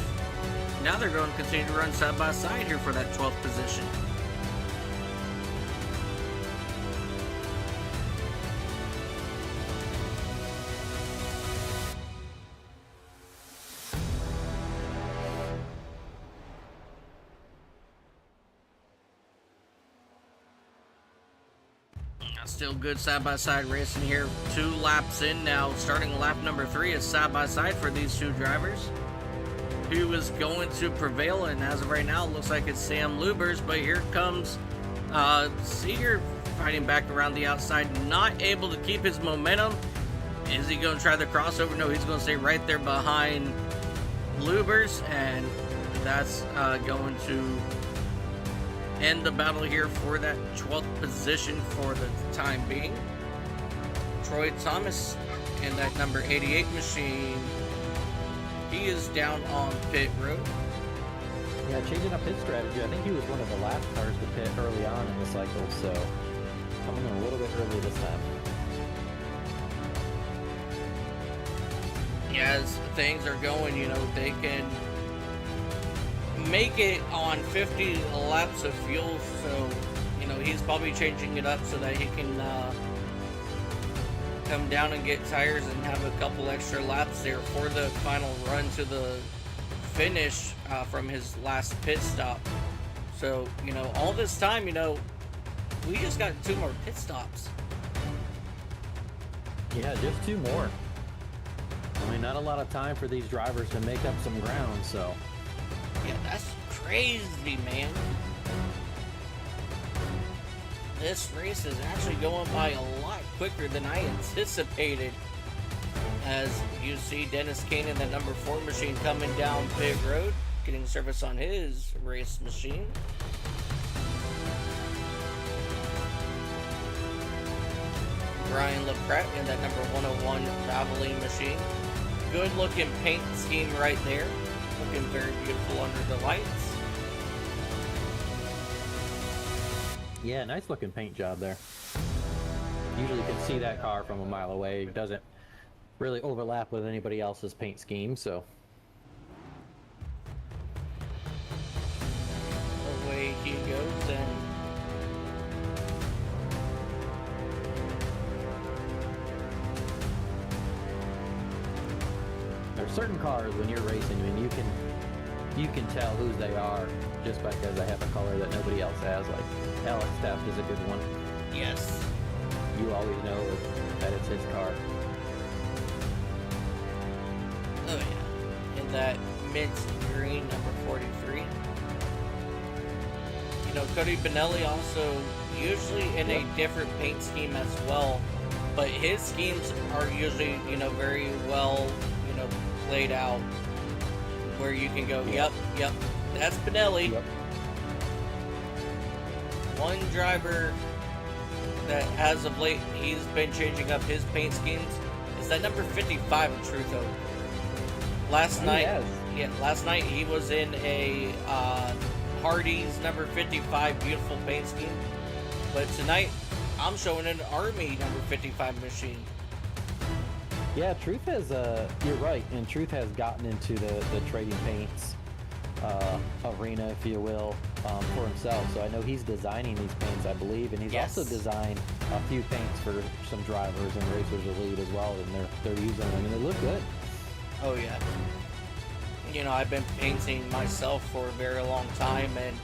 Now they're going to continue to run side by side here for that 12th position. Still good side-by-side racing here. 2 laps in now. Starting lap number 3 is side-by-side for these 2 drivers. Who is going to prevail? And as of right now, it looks like it's Sam Lubers. But here comes Seeger fighting back around the outside. Not able to keep his momentum. Is he going to try the crossover? No, he's going to stay right there behind Lubers. And that's going to end the battle here for that 12th position for the time being. Troy Thomas in that number 88 machine. He is down on pit road. Yeah, changing up his strategy. I think he was one of the last cars to pit early on in the cycle, so coming in a little bit early this time. Yeah, as things are going, you know, they can make it on 50 laps of fuel, so, you know, he's probably changing it up so that he can come down and get tires and have a couple extra laps there for the final run to the finish from his last pit stop. So, you know, all this time, you know, we just got 2 more pit stops. Yeah, just 2 more. I mean, not a lot of time for these drivers to make up some ground, so. Yeah, that's crazy, man. This race is actually going by a lot quicker than I anticipated. As you see Dennis Kane in the number 4 machine coming down pit road, getting service on his race machine. Brian LaPrette in that number 101 Valvoline machine. Good looking paint scheme right there. Looking very beautiful under the lights. Yeah, nice looking paint job there. Usually you can see that car from a mile away. It doesn't really overlap with anybody else's paint scheme, so. Away he goes, and there's certain cars when you're racing, I mean, you can tell whose they are just because they have a color that nobody else has. Like Alex Taft is a good one. yes. You always know that it's his car. Oh yeah. In that mint green number 43. You know, Cody Benelli also usually in a different paint scheme as well, but his schemes are usually, you know, very well, you know, laid out, where you can go, yep, that's Benelli. Yep. One driver that as of late he's been changing up his paint schemes is that number 55 in Truth Hope. Last night he was in a Hardee's number 55 beautiful paint scheme, but tonight I'm showing an Army number 55 machine. Yeah, Truth has, you're right, and Truth has gotten into the trading paints arena, if you will, for himself. So I know he's designing these paints, I believe, and he's also designed a few paints for some drivers and Racers Elite as well, and they're using them, and they look good. Oh yeah. You know, I've been painting myself for a very long time, and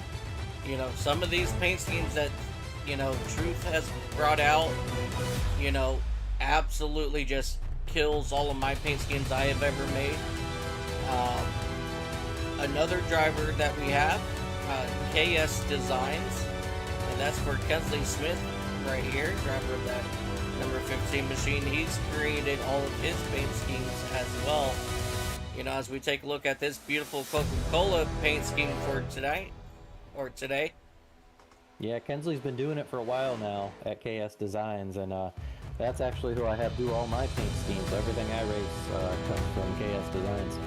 you know, some of these paint schemes that, you know, Truth has brought out, you know, absolutely just kills all of my paint schemes I have ever made. Another driver that we have, KS Designs, and that's for Kensley Smith right here, driver of that number 15 machine. He's created all of his paint schemes as well. You know, as we take a look at this beautiful Coca-Cola paint scheme for today. Yeah, Kensley's been doing it for a while now at KS Designs, and that's actually who I have do all my paint schemes. Everything I race comes from KS Designs.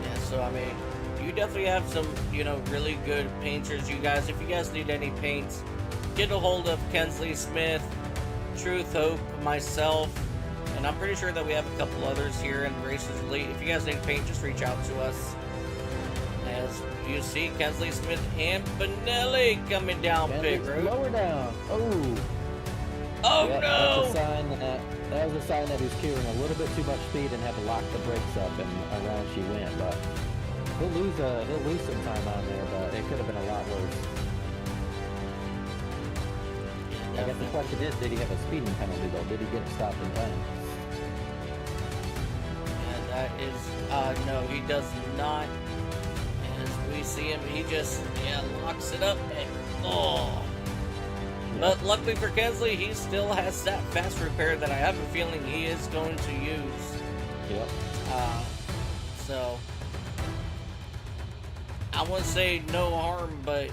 Yeah, so I mean, you definitely have some, you know, really good painters. You guys, if you guys need any paints, get a hold of Kensley Smith, Truth Hope, myself, and I'm pretty sure that we have a couple others here in Racers Elite. If you guys need paint, just reach out to us. As you see, Kensley Smith and Benelli coming down pit road. Lower down. Oh yeah, no! That was a sign that he was carrying a little bit too much speed and had to lock the brakes up, and around she went. But he'll lose some time on there, but it could have been a lot worse. Yeah, I guess the question is, did he have a speeding penalty though? Did he get stopped in time? And that is, no, he does not. As we see him, he just, locks it up and, But luckily for Kensley, he still has that fast repair that I have a feeling he is going to use. Yep. So, I wouldn't say no harm, but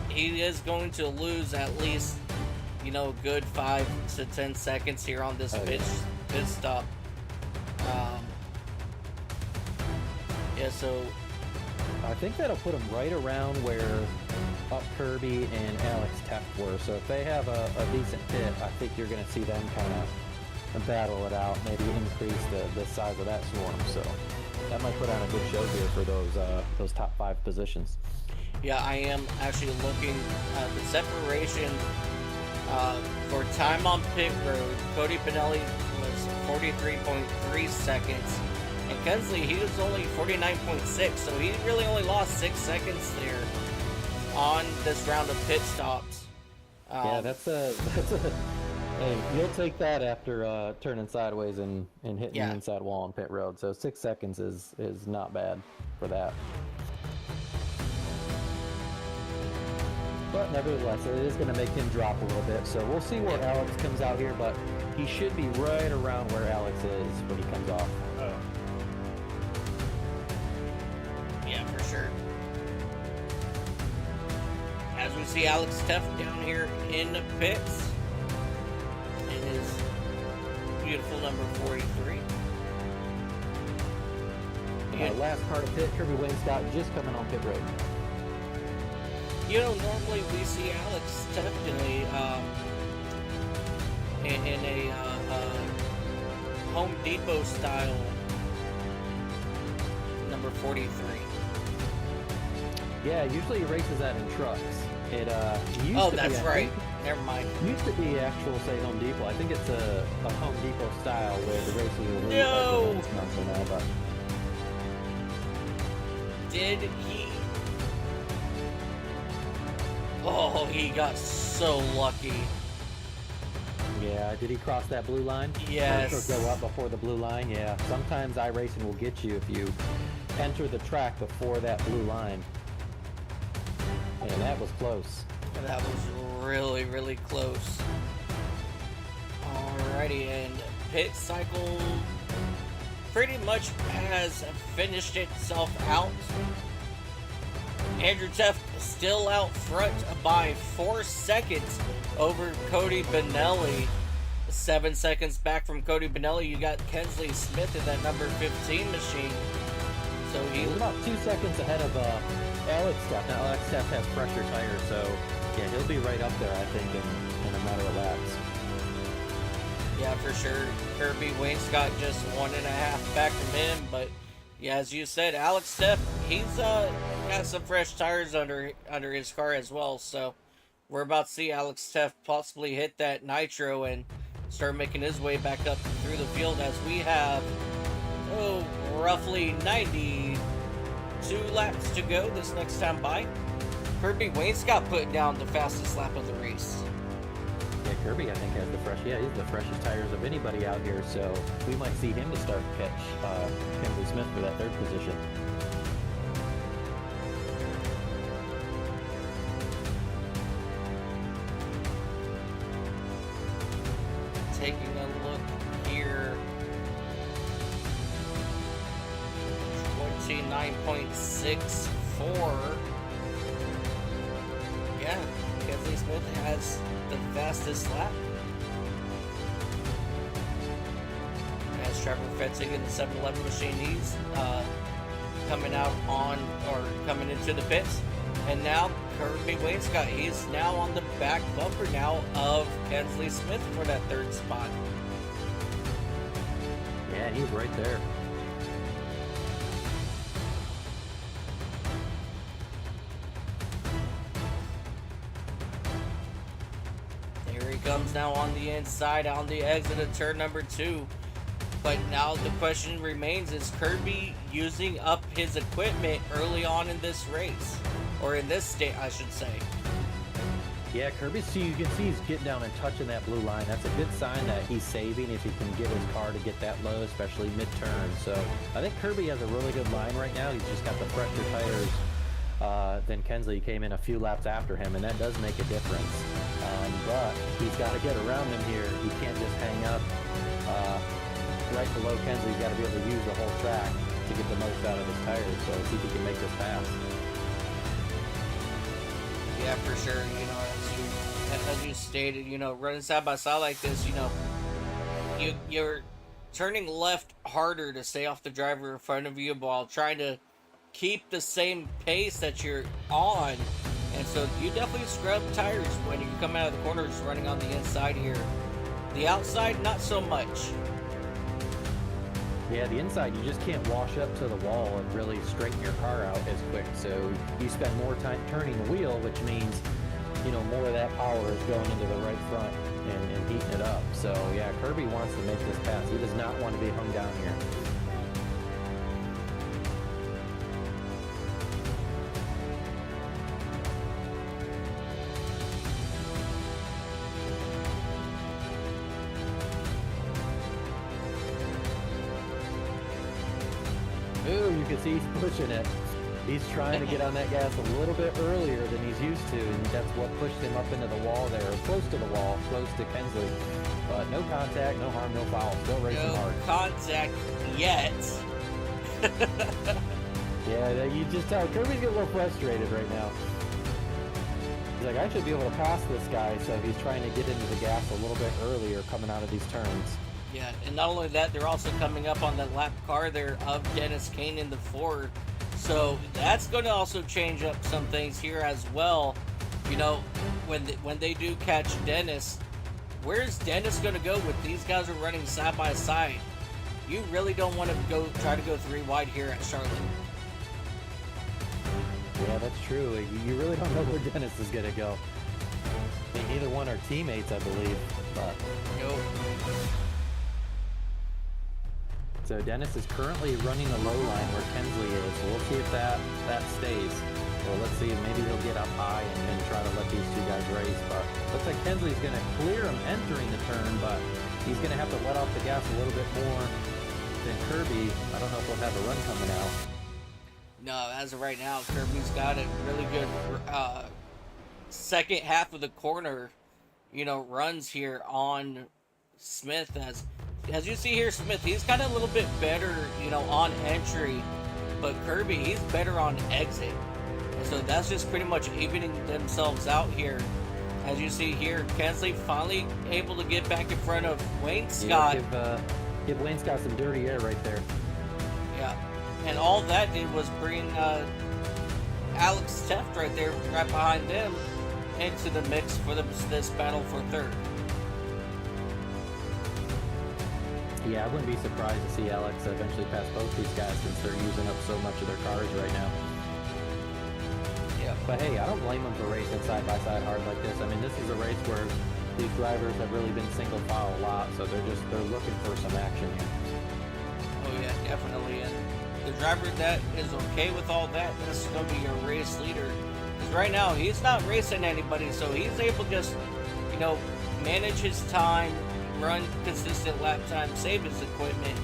he is going to lose at least, you know, a good 5 to 10 seconds here on this pit stop. So I think that'll put him right around where Up Kirby and Alex Teft were. So if they have a decent pit, I think you're going to see them kind of battle it out, maybe increase the size of that swarm. So that might put on a good show here for those top 5 positions. Yeah, I am actually looking at the separation for time on pit road. Cody Benelli was 43.3 seconds. And Kensley, he was only 49.6, so he really only lost 6 seconds there on this round of pit stops. Yeah, that's a hey, you'll take that after turning sideways and hitting the inside wall on pit road. So 6 seconds is not bad for that. But nevertheless, it is going to make him drop a little bit. So we'll see where Alex comes out here, but he should be right around where Alex is when he comes off. Yeah, for sure. As we see Alex Teff down here in the pits in his beautiful number 43. Last part of pit, Kirby Wainscott just coming on pit road. You know, normally we see Alex Teff in a Home Depot style number 43. Yeah, usually he races that in trucks. It used oh, to that's be, right. Never mind. Used to be actual, say, Home Depot. I think it's a Home Depot style where the races will leave No! like once or now, but Did he? Oh, he got so lucky. yeah, did he cross that blue line? Yes. Or go up before the blue line? Yeah. Sometimes iRacing will get you if you enter the track before that blue line. And that was close. That was really, really close. Alrighty, and pit cycle pretty much has finished itself out. Andrew Teff still out front by 4 seconds over Cody Benelli. 7 seconds back from Cody Benelli, you got Kensley Smith in that number 15 machine. So he's about 2 seconds ahead of Alex Teff. Now Alex Teff has fresher tires, so yeah, he'll be right up there, I think, in a matter of laps. Yeah, for sure. Kirby Wainscott just 1.5 back from him, but yeah, as you said, Alex Teff, he's got some fresh tires under his car as well. So we're about to see Alex Teff possibly hit that nitro and start making his way back up through the field as we have roughly 92 laps to go this next time by. Kirby Wainscott putting down the fastest lap of the race. Yeah, Kirby, I think, has he's the freshest tires of anybody out here, so we might see him to start catch Kensley Smith for that third position. Taking a look here, 29.64. Yeah, Kensley Smith has the fastest lap. As Trevor Fetzig in the 7-Eleven machine, he's coming into the pits. And now Kirby Wainscott, he's now on the back bumper now of Kensley Smith for that third spot. Yeah, he's right there. Here he comes now on the inside, on the exit of turn number 2. But now the question remains, is Kirby using up his equipment early on in this race? Or in this state, I should say. Yeah, Kirby, you can see he's getting down and touching that blue line. That's a good sign that he's saving if he can get his car to get that low, especially mid-turn. So I think Kirby has a really good line right now. He's just got the fresher tires than Kensley. Came in a few laps after him, and that does make a difference. But he's got to get around him here. He can't just hang up right below Kensley. He's got to be able to use the whole track to get the most out of his tires. So see if he can make this pass. Yeah, for sure. You know, as you stated, you know, running side by side like this, you know, you're turning left harder to stay off the driver in front of you while trying to keep the same pace that you're on. And so you definitely scrub tires when you come out of the corners running on the inside here. The outside, not so much. Yeah, the inside, you just can't wash up to the wall and really straighten your car out as quick. So you spend more time turning the wheel, which means, you know, more of that power is going into the right front and heating it. it up. So yeah, Kirby wants to make this pass. He does not want to be hung down here. you can see he's pushing it. He's trying to get on that gas a little bit earlier than he's used to, and that's what pushed him up into the wall there, or close to the wall, close to Kensley. But no contact, no harm, no foul. Still racing No hard. contact yet. Yeah, you just tell Kirby's getting a little frustrated right now. He's like, I should be able to pass this guy, so he's trying to get into the gas a little bit earlier coming out of these turns. Yeah, and not only that, they're also coming up on the lap car there of Dennis Kane in the Ford. So that's going to also change up some things here as well. You know, when they do catch Dennis, where's Dennis going to go with these guys are running side by side? You really don't want to try to go 3 wide here at Charlotte. Yeah, that's true. You really don't know where Dennis is going to go. I mean, neither one are teammates, I believe. But Nope. so Dennis is currently running the low line where Kensley is. So we'll see if that stays. Or let's see if maybe he'll get up high and try to let these two guys race. But looks like Kensley's going to clear him entering the turn, but he's going to have to let off the gas a little bit more than Kirby. I don't know if he'll have a run coming out. No, as of right now, Kirby's got a really good second half of the corner, runs here on Smith. As you see here, Smith, he's got a little bit better, on entry, but Kirby, he's better on exit. And so that's just pretty much evening themselves out here. As you see here, Kensley finally able to get back in front of Wayne Scott. Give Wayne Scott some dirty air right there. Yeah. And all that did was bring Alex Teft right there, right behind them, into the mix for this battle for third. Yeah, I wouldn't be surprised to see Alex eventually pass both these guys since they're using up so much of their cars right now. Yeah. But hey, I don't blame them for racing side by side hard like this. I mean, this is a race where these drivers have really been single file a lot, so they're looking for some action here. Oh yeah, definitely. And the driver that is okay with all that, that's going to be your race leader. Because right now, he's not racing anybody, so he's able to just, manage his time, run consistent lap time, save his equipment,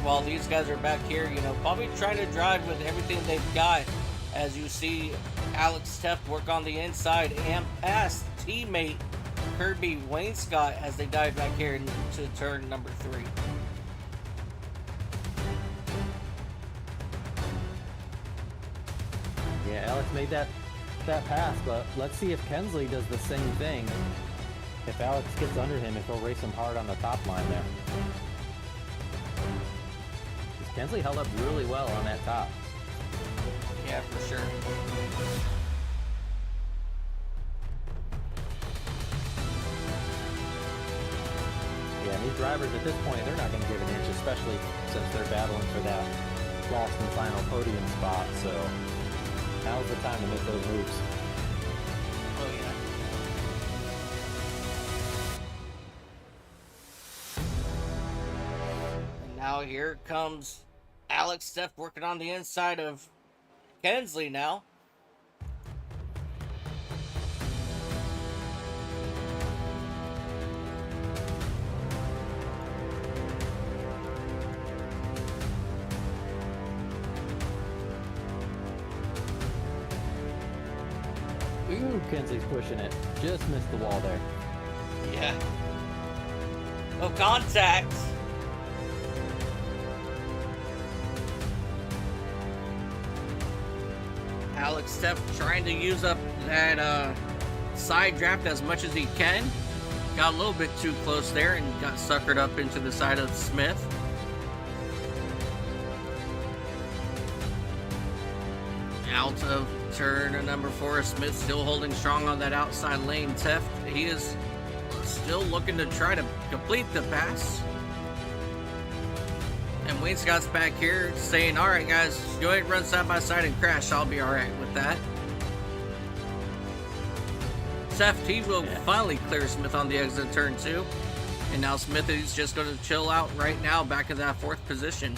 while these guys are back here, probably trying to drive with everything they've got. As you see Alex Teft work on the inside and pass teammate Kirby Wayne Scott as they dive back here into turn number 3. Yeah, Alex made that pass, but let's see if Kensley does the same thing. If Alex gets under him, if he'll race him hard on the top line there. Kensley held up really well on that top. Yeah, for sure. Yeah, these drivers at this point, they're not going to give an inch, especially since they're battling for that last and final podium spot. So now's the time to make those moves. Oh, yeah. And now here comes Alex Teft working on the inside of Kensley now. Ooh, Kensley's pushing it. Just missed the wall there. Yeah. No contact. Alex Teft trying to use up that side draft as much as he can. Got a little bit too close there and got suckered up into the side of Smith. Out of turn number 4, Smith still holding strong on that outside lane. Teft, he is still looking to try to complete the pass. And Wayne Scott's back here saying, all right, guys, go ahead and run side by side and crash. I'll be all right with that. Teft, he will finally clear Smith on the exit of turn 2. And now Smith is just going to chill out right now back in that 4th position.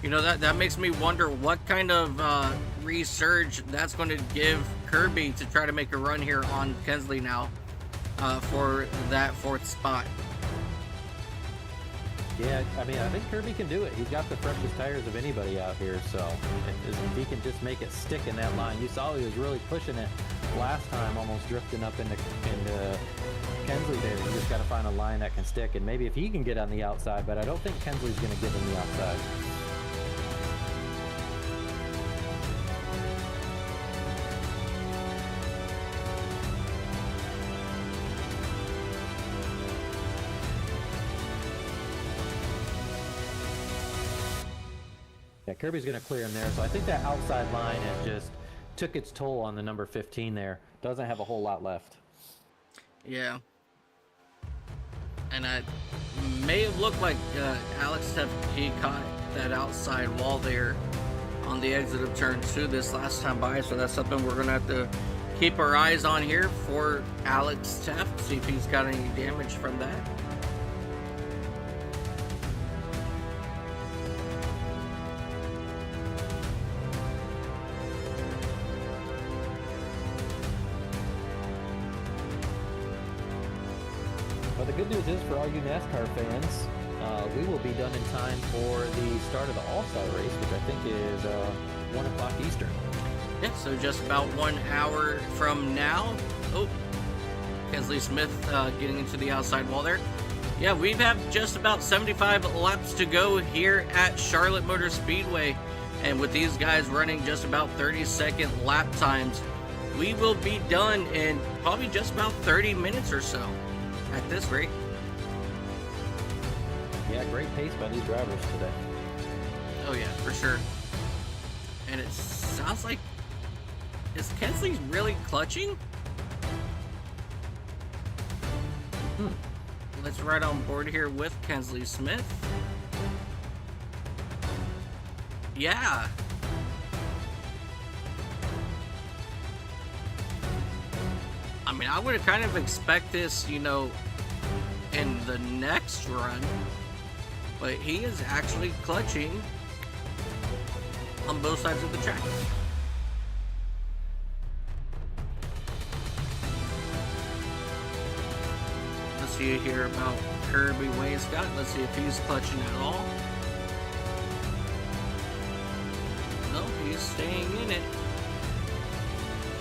That makes me wonder what kind of resurge that's going to give Kirby to try to make a run here on Kensley now for that 4th spot. Yeah, I mean, I think Kirby can do it. He's got the freshest tires of anybody out here, so if he can just make it stick in that line. You saw he was really pushing it last time, almost drifting up into Kensley there. You just got to find a line that can stick, and maybe if he can get on the outside, but I don't think Kensley's going to give him the outside. Yeah, Kirby's going to clear him there, so I think that outside line has just took its toll on the number 15 there. Doesn't have a whole lot left. Yeah. And it may have looked like Alex he caught that outside wall there on the exit of turn 2 this last time by, so that's something we're going to have to keep our eyes on here for Alex Teff, see if he's got any damage from that. But the good news is for all you NASCAR fans, we will be done in time for the start of the All-Star race, which I think is 1 o'clock Eastern. Yeah, so just about 1 hour from now. Oh, Kensley Smith getting into the outside wall there. Yeah, we have just about 75 laps to go here at Charlotte Motor Speedway. And with these guys running just about 30-second lap times, we will be done in probably just about 30 minutes or so at this rate. Yeah, great pace by these drivers today. Oh yeah, for sure. And it sounds like, is Kensley really clutching? Let's ride on board here with Kensley Smith. Yeah. I mean, I would kind of expect this, you know, in the next run, but he is actually clutching on both sides of the track. Let's see here about Kirby Scott. Let's see if he's clutching at all. No, he's staying in it.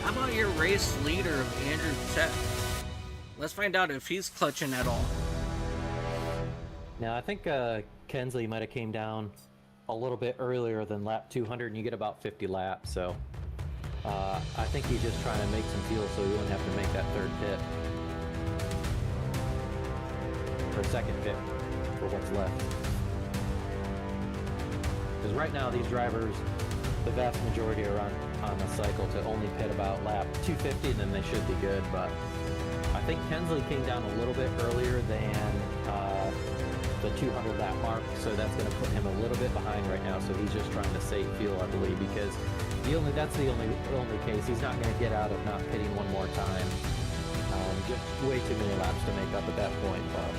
How about your race leader of Andrew Teff? Let's find out if he's clutching at all. Now, I think Kensley might have came down a little bit earlier than lap 200, and you get about 50 laps, so I think he's just trying to make some fuel so he wouldn't have to make that third pit. Or second pit for what's left. Because right now, these drivers, the vast majority are on the cycle to only pit about lap 250, and then they should be good, but I think Kensley came down a little bit earlier than the 200 lap mark, so that's going to put him a little bit behind right now, so he's just trying to save fuel, I believe, because that's the only case. He's not going to get out of not pitting one more time. Just way too many laps to make up at that point, but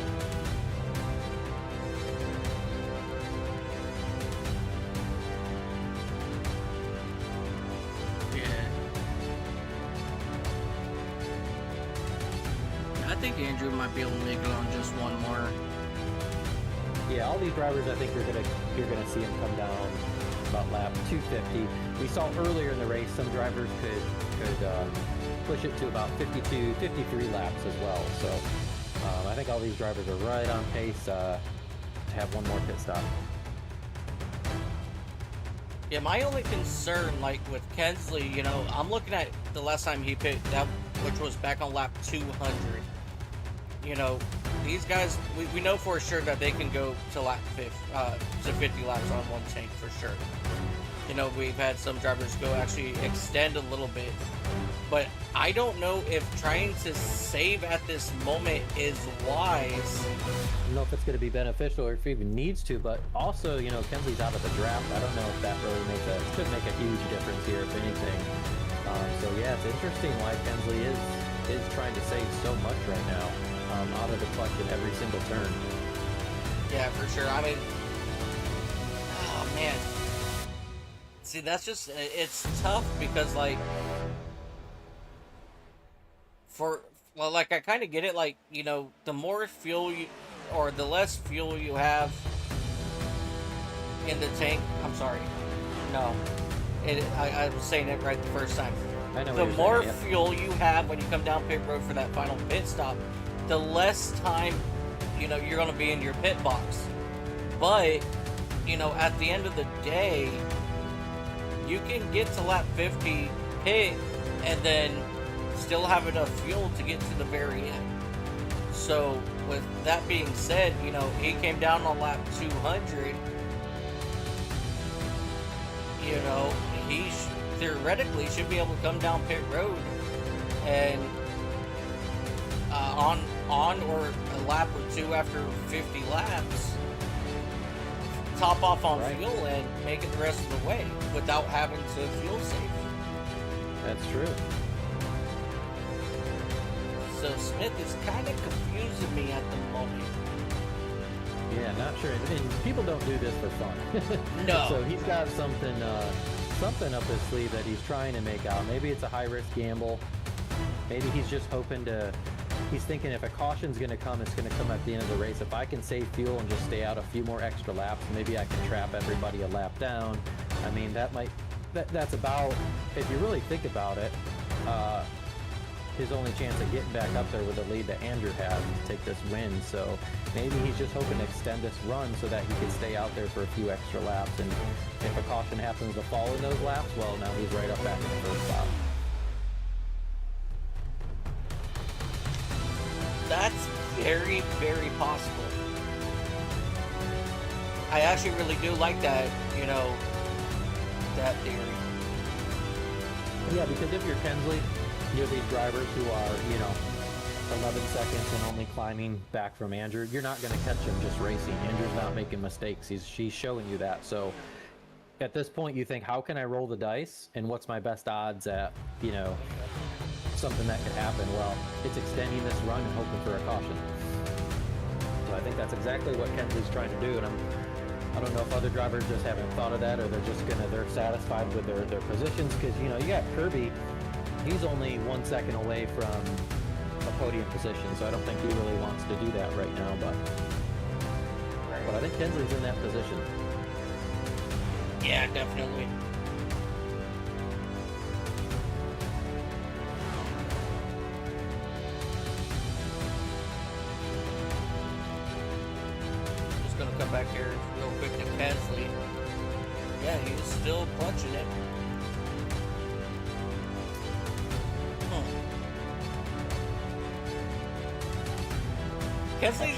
I think Andrew might be able to make it on just one more. yeah, all these drivers, I think you're gonna see them come down about lap 250. We saw earlier in the race some drivers could push it to about 52, 53 laps as well. So I think all these drivers are right on pace to have one more pit stop. Yeah, my only concern, like with Kensley, you know, I'm looking at the last time he pit, that which was back on lap 200. You know, these guys, we know for sure that they can go to lap 50 laps on one tank for sure. You know, we've had some drivers go actually extend a little bit, but I don't know if trying to save at this moment is wise. I don't know if it's going to be beneficial or if he even needs to, but also, you know, Kensley's out of the draft. I don't know if that really could make a huge difference here, if anything. So yeah, it's interesting why Kensley is trying to save so much right now, out of the clutch in every single turn. Yeah, for sure. I mean, oh man. See, that's just, it's tough because, like, like, I kind of get it, like, you know, the more fuel or the less fuel you have in the tank. I'm sorry. No. I was saying it right the first time. I know The what you're more saying, yeah. fuel you have when you come down pit road for that final pit stop, the less time, you're going to be in your pit box. But, at the end of the day, you can get to lap 50 pit and then still have enough fuel to get to the very end. So, with that being said, he came down on lap 200. He theoretically should be able to come down pit road and on or a lap or two after 50 laps, top off on fuel and make it the rest of the way without having to fuel save. That's true. So Smith is kind of confusing me at the moment. Yeah, not sure. I mean, people don't do this for fun. No. So he's got something up his sleeve that he's trying to make out. Maybe it's a high-risk gamble. Maybe he's just hoping to... He's thinking if a caution's going to come, it's going to come at the end of the race. If I can save fuel and just stay out a few more extra laps, maybe I can trap everybody a lap down. I mean, that's about... If you really think about it, his only chance of getting back up there with the lead that Andrew had to take this win. So maybe he's just hoping to extend this run so that he can stay out there for a few extra laps. And if a caution happens to fall in those laps, well, now he's right up back in the first spot. That's very, very possible. I actually really do like that, that theory. Yeah, because if you're Kensley, you're these drivers who are, 11 seconds and only climbing back from Andrew. You're not going to catch him just racing. Andrew's not making mistakes. She's showing you that. So at this point, you think, how can I roll the dice? And what's my best odds at, something that could happen? Well, it's extending this run and hoping for a caution. So I think that's exactly what Kensley's trying to do. And I don't know if other drivers just haven't thought of that, or they're satisfied with their positions. Because, you got Kirby. He's only 1 second away from a podium position, so I don't think he really wants to do that right now, but I think Kensley's in that position. Yeah, definitely. Just gonna come back here real quick to Kensley. Yeah, he's still punching it. Kensley's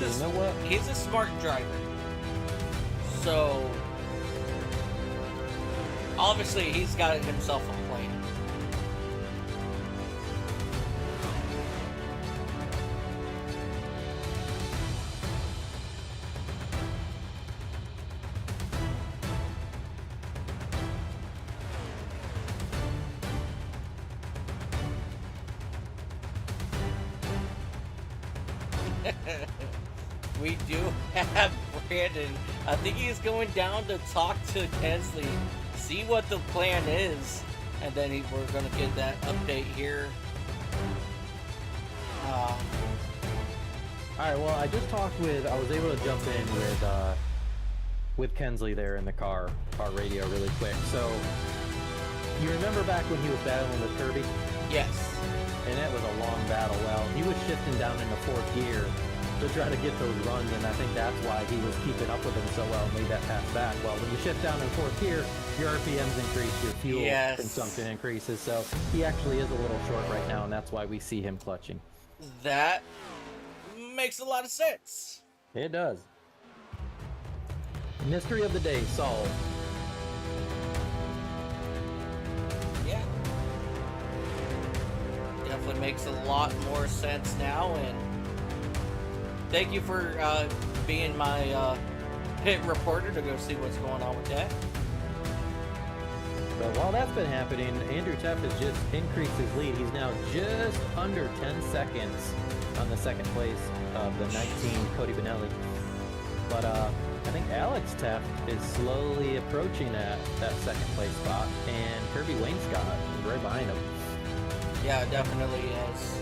he's a smart driver. So obviously he's got himself a plan. We do have Brandon. I think he's going down to talk to Kensley, see what the plan is, and then we're going to get that update here. All right, well, I was able to jump in with Kensley there in the car radio really quick. So, you remember back when he was battling with Kirby? Yes. And that was a long battle. Well, he was shifting down into fourth gear to try to get those runs, and I think that's why he was keeping up with him so well and made that pass back. Well, when you shift down in fourth gear, your RPMs increase, your fuel consumption increases, so he actually is a little short right now, and that's why we see him clutching. That makes a lot of sense. It does. Mystery of the day solved. Yeah. Definitely makes a lot more sense now, and thank you for being my pit reporter to go see what's going on with that. But while that's been happening, Andrew Teff has just increased his lead. He's now just under 10 seconds on the second place of the 19 Cody Benelli. But I think Alex Teff is slowly approaching that second place spot, and Kirby Wainscott is right behind him. Yeah, definitely is.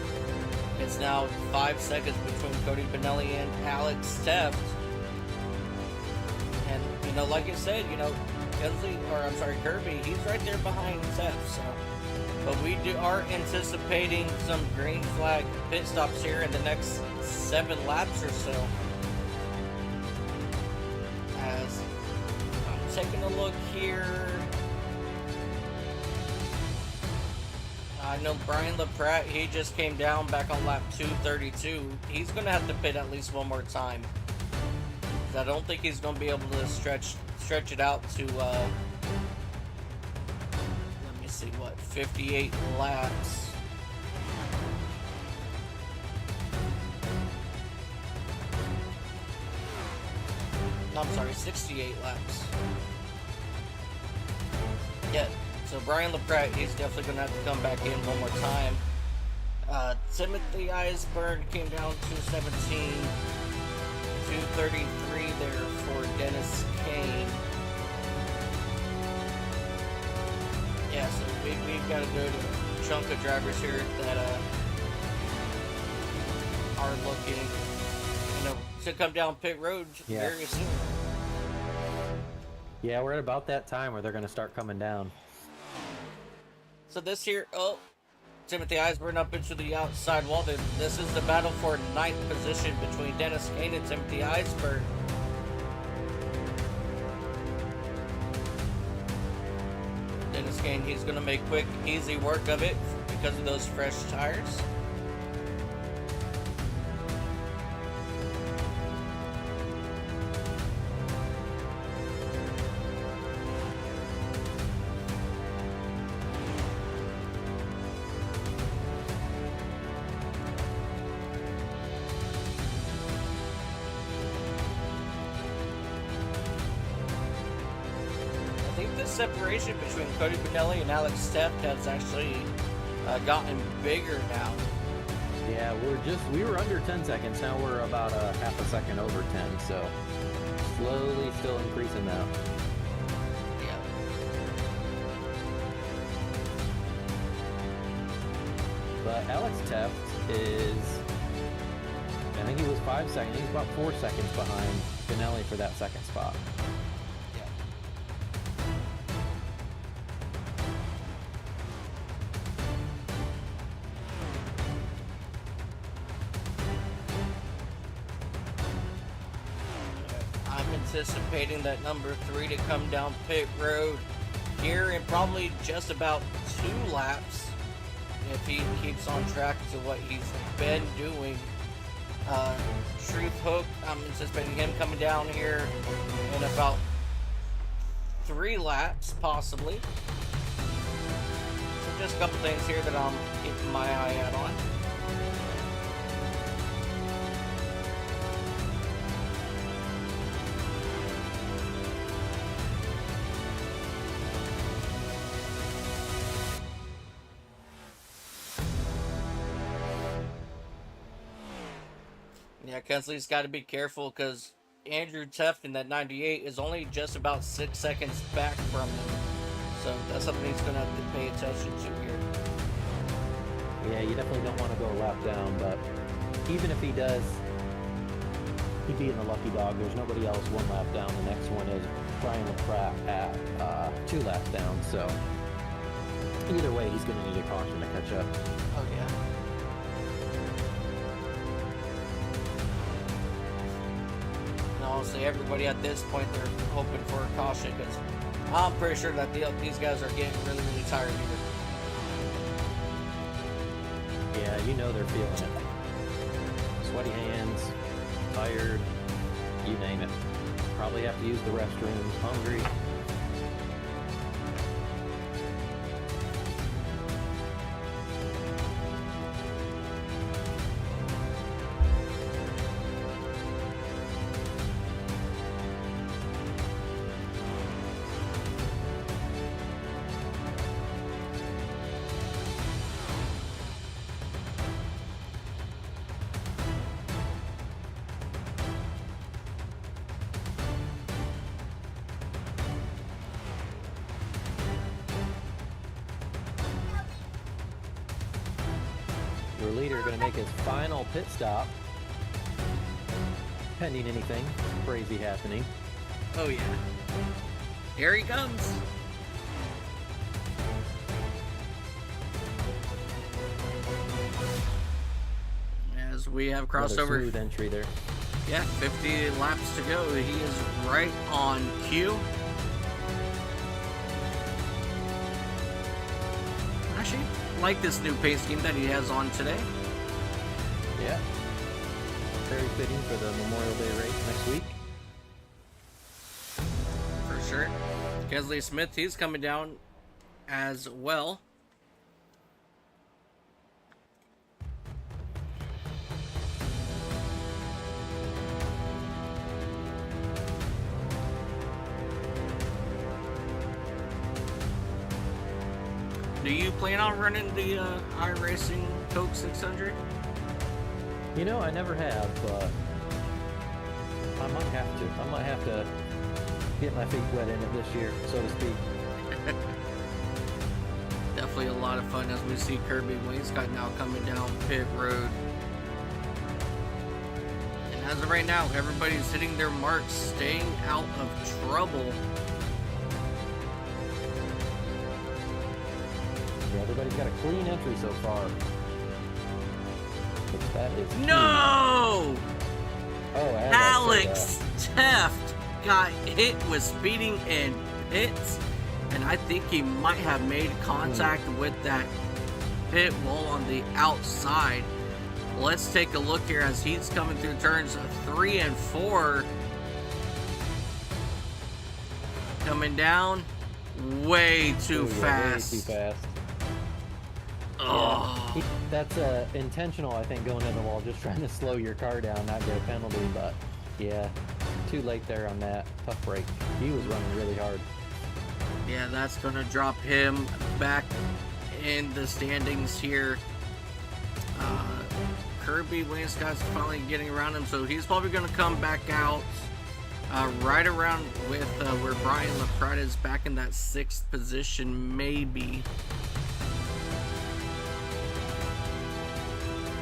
It's now 5 seconds between Cody Benelli and Alex Teft. And, you know, like I said, you know, Kirby, he's right there behind Teft, so. But we are anticipating some green flag pit stops here in the next 7 laps or so. As I'm taking a look here. I know Brian LaPratt, he just came down back on lap 232. He's going to have to pit at least one more time. I don't think he's going to be able to stretch it out to, let me see, what, 58 laps. I'm sorry, 68 laps. Yeah. So Brian LaPratt, he's definitely going to have to come back in one more time. Timothy Eisberg came down to 17. 233 there for Dennis Kane. Yeah, so we've got a good chunk of drivers here that are looking, you know, to come down pit road very soon. Yeah, we're at about that time where they're going to start coming down. So this here, Timothy Eisberg up into the outside wall. This is the battle for 9th position between Dennis Kane and Timothy Eisberg. Dennis Kane, he's going to make quick, easy work of it because of those fresh tires. Separation between Cody Benelli and Alex Teft has actually gotten bigger now. Yeah, we were under 10 seconds. Now we're about a half a second over 10, so slowly still increasing now. Yeah. But Alex Teft is, I think he was 5 seconds. He's about 4 seconds behind Benelli for that second spot. Anticipating that number 3 to come down pit road here in probably just about 2 laps if he keeps on track to what he's been doing. Truth Hook, I'm anticipating him coming down here in about 3 laps possibly. So just a couple things here that I'm keeping my eye out on. Yeah, Kensley's got to be careful because Andrew Teft in that 98 is only just about 6 seconds back from him. So that's something he's going to have to pay attention to here. Yeah, you definitely don't want to go a lap down, but even if he does, he'd be in the lucky dog. There's nobody else 1 lap down. The next one is Brian LaPratt at 2 laps down. So either way, he's going to need a caution to catch up. Oh, yeah. Honestly, everybody at this point, they're hoping for a caution because I'm pretty sure that these guys are getting really, really tired here. Yeah, you know they're feeling it. Sweaty hands, tired, you name it. Probably have to use the restroom, hungry. Your leader going to make his final pit stop, pending anything crazy happening. Oh yeah. Here he comes. As we have Another crossover. smooth entry there. Yeah, 50 laps to go. He is right on cue. Actually, like this new paint scheme that he has on today. Yeah. Very fitting for the Memorial Day race next week. For sure. Kesley Smith, he's coming down as well. Do you plan on running the iRacing Coke 600? You know, I never have, but I might have to. I might have to get my feet wet in it this year, so to speak. Definitely a lot of fun as we see Kirby Wainscott now coming down pit road. And as of right now, everybody's hitting their marks, staying out of trouble. Yeah, everybody's got a clean entry so far. But that is key. No! Oh, as I Alex Teft got hit with speeding in pits, and I think he might have made contact with that pit wall on the outside. Let's take a look here as he's coming through turns 3 and 4. Coming down way too fast. Way too fast. Oh. That's intentional, I think, going in the wall, just trying to slow your car down, not get a penalty. But yeah, too late there on that tough break. He was running really hard. Yeah, that's going to drop him back in the standings here. Kirby Wainscott's finally getting around him, so he's probably going to come back out right around with where Brian LaPrade is, back in that 6th position, maybe.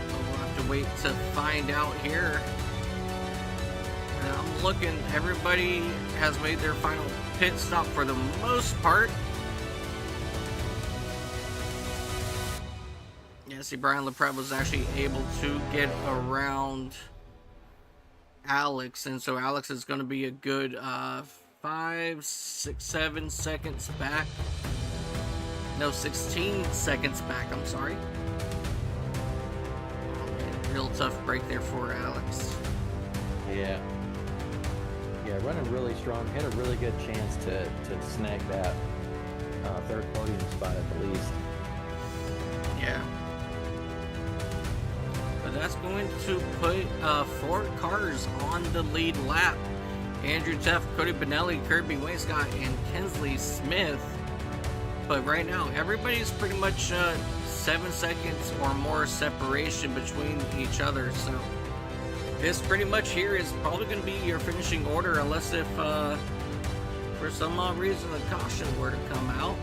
We'll have to wait to find out here. And I'm looking, everybody has made their final pit stop for the most part. Yeah, see, Brian LaPrade was actually able to get around Alex, and so Alex is going to be a good 5, 6, 7 seconds back. No, 16 seconds back, I'm sorry. Oh, man, real tough break there for Alex. Yeah. Yeah, running really strong. Had a really good chance to snag that 3rd podium spot at the least. Yeah. But that's going to put 4 cars on the lead lap. Andrew Teff, Cody Benelli, Kirby Wainscott, and Kensley Smith. But right now, everybody's pretty much 7 seconds or more separation between each other. So this pretty much here is probably going to be your finishing order, unless if for some odd reason a caution were to come out.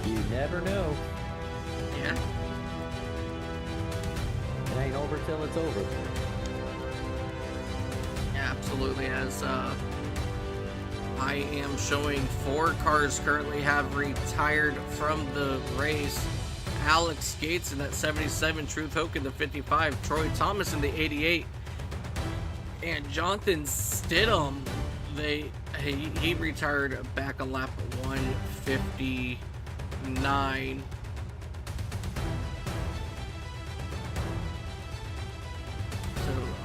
You never know. Yeah. It ain't over till it's over. Absolutely, as I am showing 4 cars currently have retired from the race. Alex Gates in that 77, Truth Hoke in the 55, Troy Thomas in the 88, and Jonathan Stidham, he retired back on lap 159.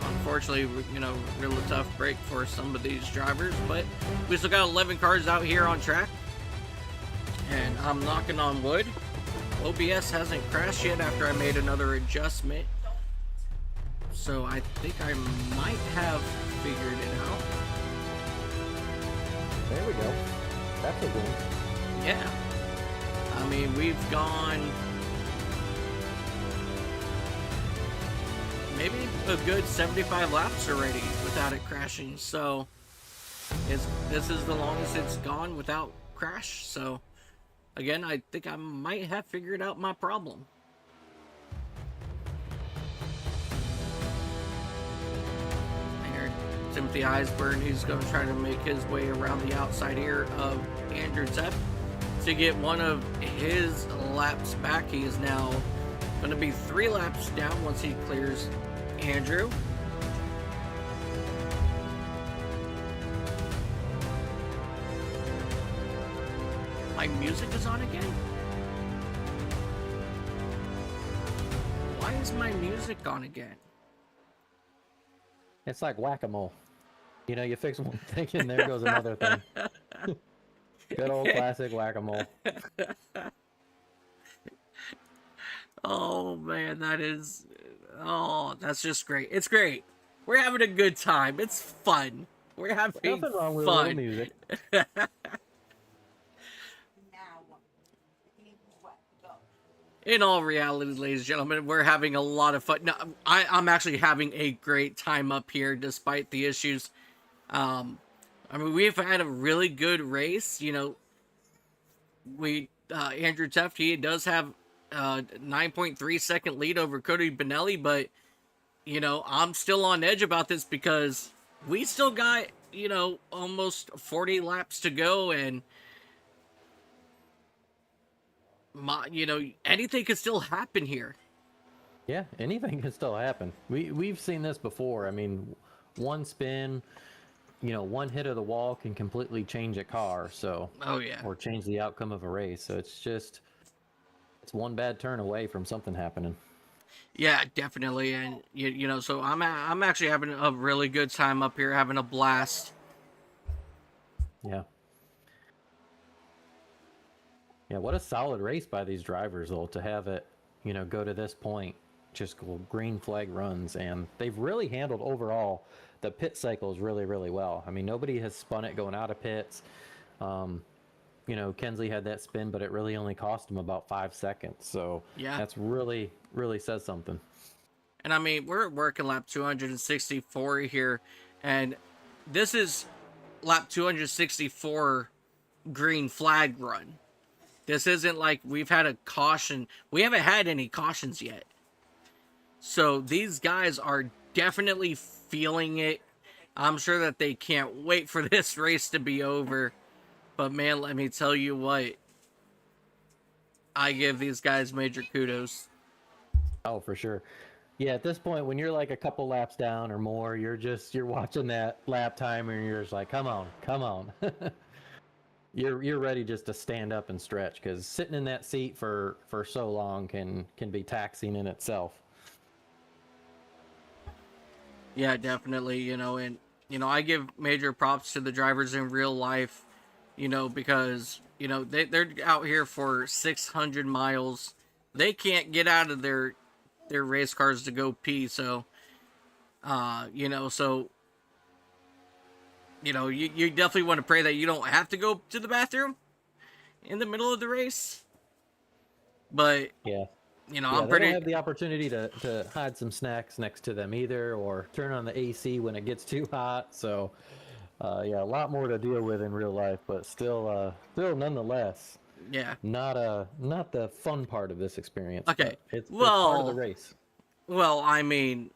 Unfortunately, you know, really tough break for some of these drivers, but we still got 11 cars out here on track, and I'm knocking on wood. OBS hasn't crashed yet after I made another adjustment, so I think I might have figured it out. There we go. That's a win. Yeah. I mean, we've gone maybe a good 75 laps already without it crashing, so this is the longest it's gone without crash. So again, I think I might have figured out my problem. There, Timothy Eisburn, he's going to try to make his way around the outside here of Andrew Zepp to get one of his laps back. He is now going to be 3 laps down once he clears Andrew. My music is on again? Why is my music on again? It's like whack-a-mole. You know, you fix one thing and there goes another thing. Good old classic whack-a-mole. Oh man, that's just great. It's great. We're having a good time. It's fun. We're having Nothing wrong with a fun. little music. In all reality, ladies and gentlemen, we're having a lot of fun. No, I'm actually having a great time up here despite the issues. I mean, we've had a really good race. You know, Andrew Teft, he does have 9.3 second lead over Cody Benelli, but, you know, I'm still on edge about this because we still got, you know, almost 40 laps to go, and you know, anything could still happen here. Yeah, anything can still happen. We've seen this before. I mean, one spin, you know, one hit of the wall can completely change a car. So, oh yeah, or change the outcome of a race. So it's one bad turn away from something happening. Yeah, definitely. And you know, so I'm actually having a really good time up here, having a blast. Yeah. Yeah, what a solid race by these drivers, though, to have it, you know, go to this point, just go green flag runs, and they've really handled overall the pit cycles really, really well. I mean, nobody has spun it going out of pits. You know, Kensley had that spin, but it really only cost him about 5 seconds. So yeah, that's really, really says something. And I mean, we're working lap 264 here, and this is lap 264 green flag run. This isn't like we've had a caution. We haven't had any cautions yet. So these guys are definitely feeling it. I'm sure that they can't wait for this race to be over. But man, let me tell you what. I give these guys major kudos. Oh, for sure. Yeah, at this point, when you're like a couple laps down or more, you're watching that lap timer and you're just like, come on, come on. You're ready just to stand up and stretch, because sitting in that seat for so long can be taxing in itself. Yeah, definitely, you know, and you know, I give major props to the drivers in real life, you know, because, you know, they're out here for 600 miles. They can't get out of their race cars to go pee, so you know, you definitely want to pray that you don't have to go to the bathroom in the middle of the race. But yeah, you know, yeah, I'm pretty. They don't have the opportunity to hide some snacks next to them either, or turn on the AC when it gets too hot. So, yeah, a lot more to deal with in real life, but still nonetheless, Yeah, not the fun part of this experience. Okay, it's part of the race. Well, I mean,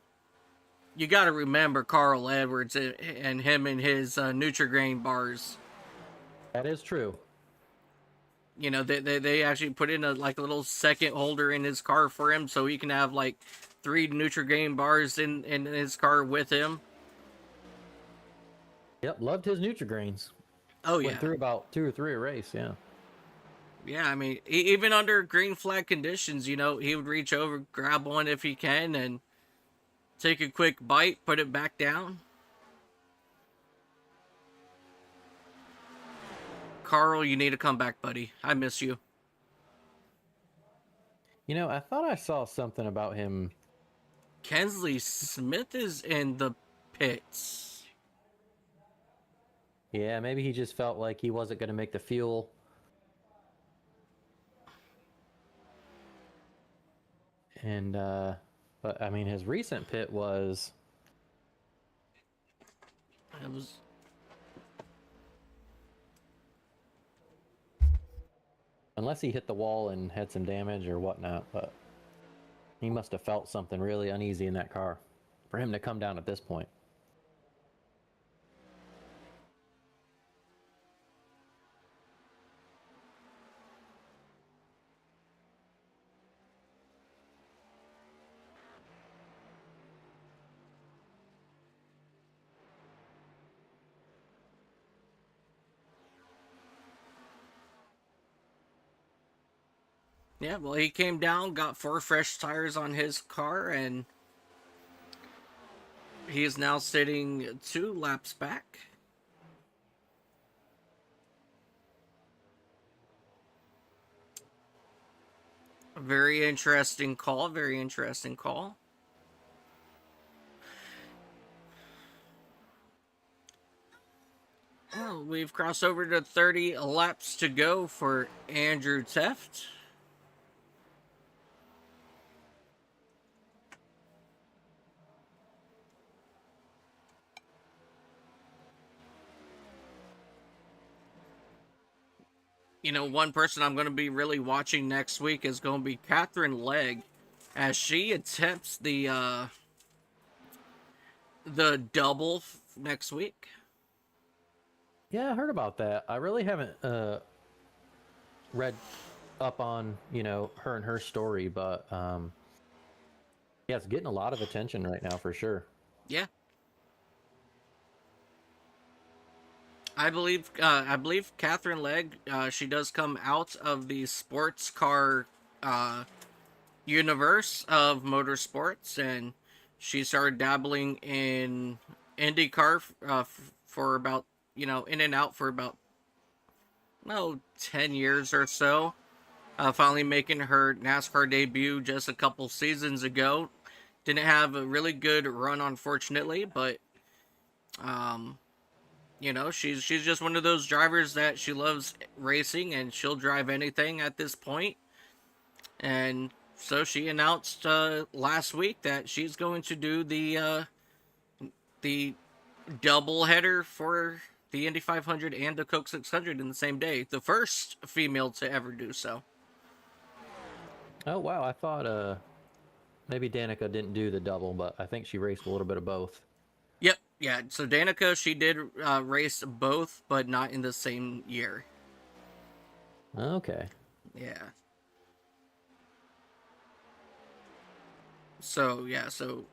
you got to remember Carl Edwards and him and his Nutri-Grain bars. That is true. You know, they actually put in a little second holder in his car for him, so he can have like 3 Nutri-Grain bars in his car with him. Yep, loved his Nutri-Grains. Oh yeah, went through about 2 or 3 a race. Yeah. Yeah, I mean, even under green flag conditions, you know, he would reach over, grab one if he can, and take a quick bite, put it back down. Carl, you need to come back, buddy. I miss you. You know, I thought I saw something about him. Kensley Smith is in the pits. Yeah, maybe he just felt like he wasn't going to make the fuel. And, but I mean, his recent pit was. It was. unless he hit the wall and had some damage or whatnot, but he must have felt something really uneasy in that car for him to come down at this point. Yeah, well, he came down, got 4 fresh tires on his car, and he is now sitting 2 laps back. Very interesting call, very interesting call. Well, we've crossed over to 30 laps to go for Andrew Teft. You know, one person I'm going to be really watching next week is going to be Catherine Legg, as she attempts the double next week. Yeah, I heard about that. I really haven't read up on, her and her story, but yeah, it's getting a lot of attention right now for sure. Yeah. I believe Catherine Legg, she does come out of the sports car universe of motorsports, and she started dabbling in IndyCar for about, in and out for about 10 years or so. Finally making her NASCAR debut just a couple seasons ago. Didn't have a really good run, unfortunately, but she's just one of those drivers that she loves racing, and she'll drive anything at this point. And so she announced last week that she's going to do the double header for the Indy 500 and the Coke 600 in the same day. The first female to ever do so. Oh, wow. I thought maybe Danica didn't do the double, but I think she raced a little bit of both. Yep, yeah. So Danica, she did race both, but not in the same year. Okay. Yeah. So yeah, so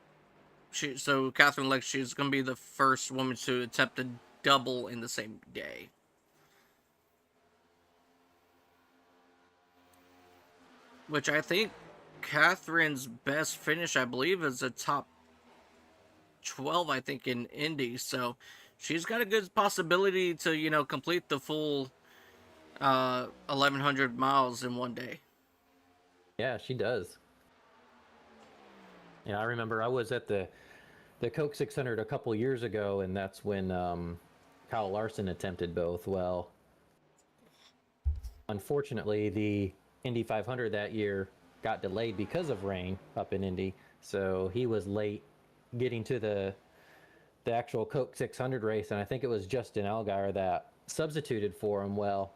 Catherine Legg, she's gonna be the first woman to attempt a double in the same day. Which I think Catherine's best finish, I believe, is a top 12, I think, in Indy. So she's got a good possibility to, complete the full 1,100 miles in one day. Yeah, she does. Yeah, I remember I was at the Coke 600 a couple years ago, and that's when Kyle Larson attempted both. Well, unfortunately, the Indy 500 that year got delayed because of rain up in Indy, so he was late getting to the actual Coke 600 race, and I think it was Justin Allgaier that substituted for him. Well,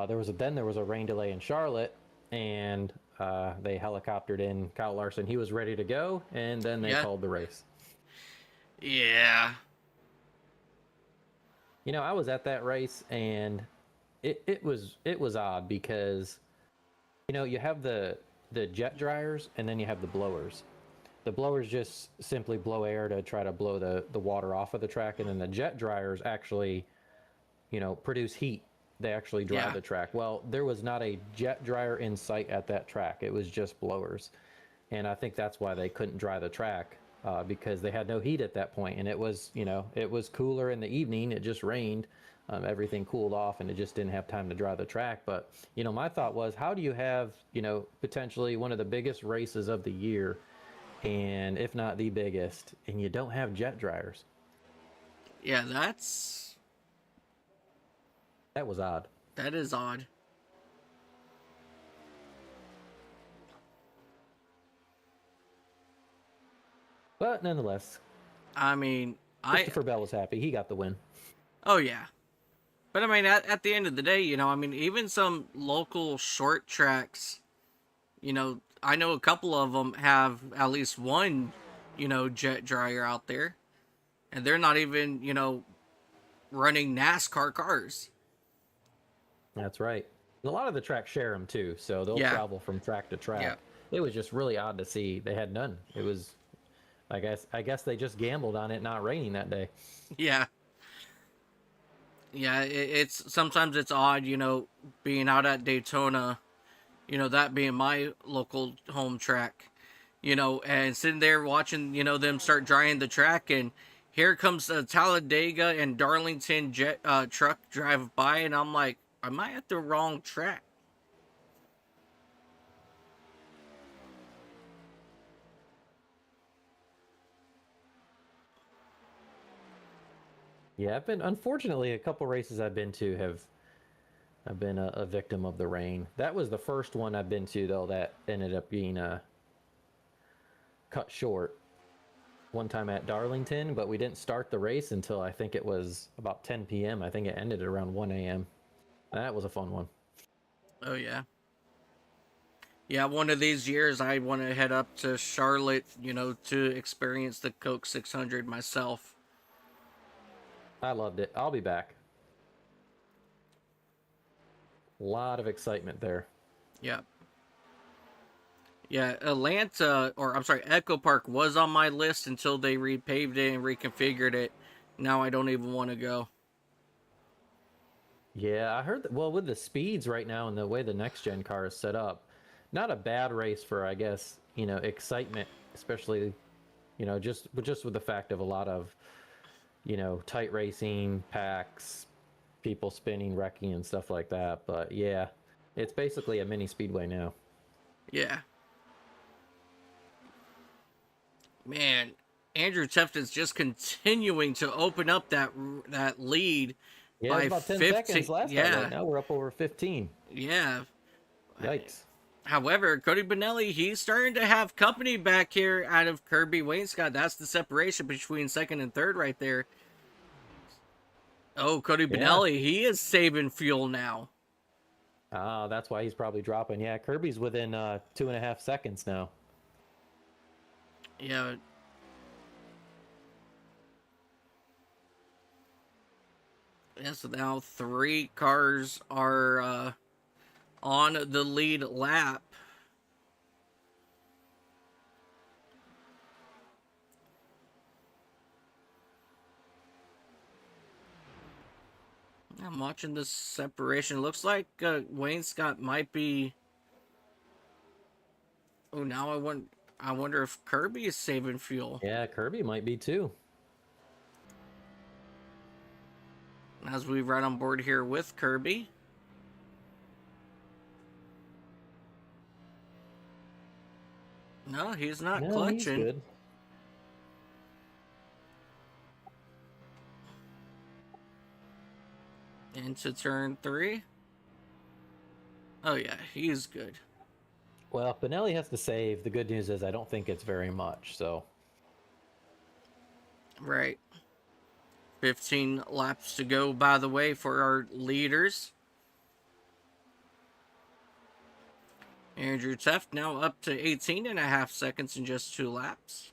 there was a rain delay in Charlotte, and they helicoptered in Kyle Larson. He was ready to go, and then they called the race. Yeah. I was at that race, and it was odd because you have the jet dryers, and then you have the blowers. The blowers just simply blow air to try to blow the water off of the track, and then the jet dryers actually produce heat. They actually dry the track. Well, there was not a jet dryer in sight at that track. It was just blowers, and I think that's why they couldn't dry the track, because they had no heat at that point. And it was it was cooler in the evening. It just rained. Everything cooled off, and it just didn't have time to dry the track. But my thought was, how do you have potentially one of the biggest races of the year, and if not the biggest, and you don't have jet dryers? Yeah, that was odd. That is odd. But nonetheless, I mean, Christopher Bell was happy. He got the win. Oh, yeah. But I mean, at the end of the day, you know, I mean, even some local short tracks, you know, I know a couple of them have at least one, you know, jet dryer out there, and they're not even, you know, running NASCAR cars. That's right. And a lot of the tracks share them too, so they'll Yeah. travel from track to track. Yeah. It was just really odd to see they had none. It was, I guess they just gambled on it not raining that day. Yeah. Yeah, it's sometimes it's odd, you know, being out at Daytona, you know, that being my local home track, you know, and sitting there watching, you know, them start drying the track, and here comes the Talladega and Darlington jet truck drive by, and I'm like, am I at the wrong track? Yeah, unfortunately, a couple races I've been to have been a victim of the rain. That was the first one I've been to though that ended up being cut short. One time at Darlington, but we didn't start the race until I think it was about 10 p.m. I think it ended at around 1 a.m. That was a fun one. Oh yeah. Yeah, one of these years I want to head up to Charlotte, you know, to experience the Coke 600 myself. I loved it. I'll be back. A lot of excitement there. Yeah. Yeah, Atlanta, or I'm sorry, Echo Park was on my list until they repaved it and reconfigured it. Now I don't even want to go. Yeah, I heard that, well, with the speeds right now and the way the next gen car is set up, not a bad race for, I guess, you know, excitement, especially, you know, just with the fact of a lot of, you know, tight racing, packs, people spinning, wrecking, and stuff like that. But yeah, it's basically a mini speedway now. Yeah. Man, Andrew Teft is just continuing to open up that lead Yeah, by it was about 10 15. seconds last Yeah. time. Right now we're up over 15. Yeah. Yikes. However, Cody Benelli, he's starting to have company back here out of Kirby Wainscott. That's the separation between second and third right there. Oh, Cody Benelli, he is saving fuel now. Ah, that's why he's probably dropping. Yeah, Kirby's within 2.5 seconds now. Yeah. Yeah, so now 3 cars are on the lead lap. I'm watching this separation. Looks like Wayne Scott might be. Oh, now I wonder if Kirby is saving fuel. Yeah, Kirby might be too. As we ride on board here with Kirby. No, he's not clutching. He's good. Into turn 3. Oh yeah, he's good. Well, Benelli has to save. The good news is I don't think it's very much, so. Right. 15 laps to go, by the way, for our leaders. Andrew Teft now up to 18.5 seconds in just 2 laps.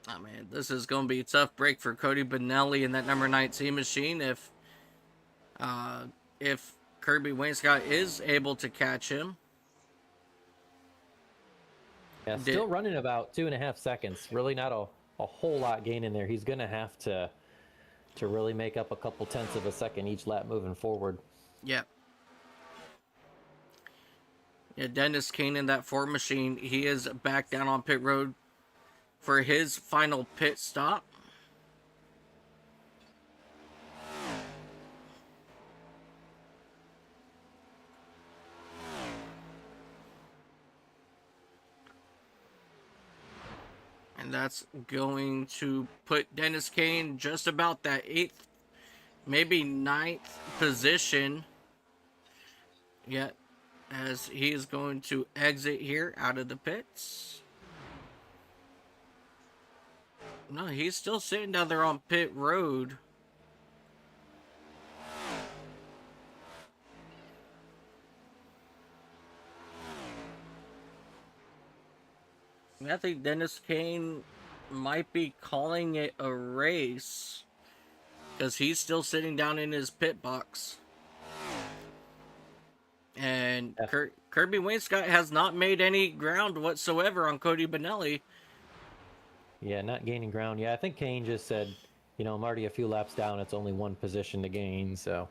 Oh man, this is going to be a tough break for Cody Benelli in that number 19 machine if Kirby Wainscott is able to catch him. Yeah, still running about 2.5 seconds. Really not a whole lot gaining there. He's going to have to really make up a couple tenths of a second each lap moving forward. Yeah. Yeah, Dennis Kane in that Ford machine, he is back down on pit road for his final pit stop. And that's going to put Dennis Kane just about that 8th, maybe 9th position. Yeah. as he is going to exit here out of the pits. No, he's still sitting down there on pit road. I think Dennis Kane might be calling it a race because he's still sitting down in his pit box. And Kirby Wainscott has not made any ground whatsoever on Cody Benelli. Yeah, not gaining ground. Yeah, I think Kane just said, you know, I'm already a few laps down. It's only one position to gain. So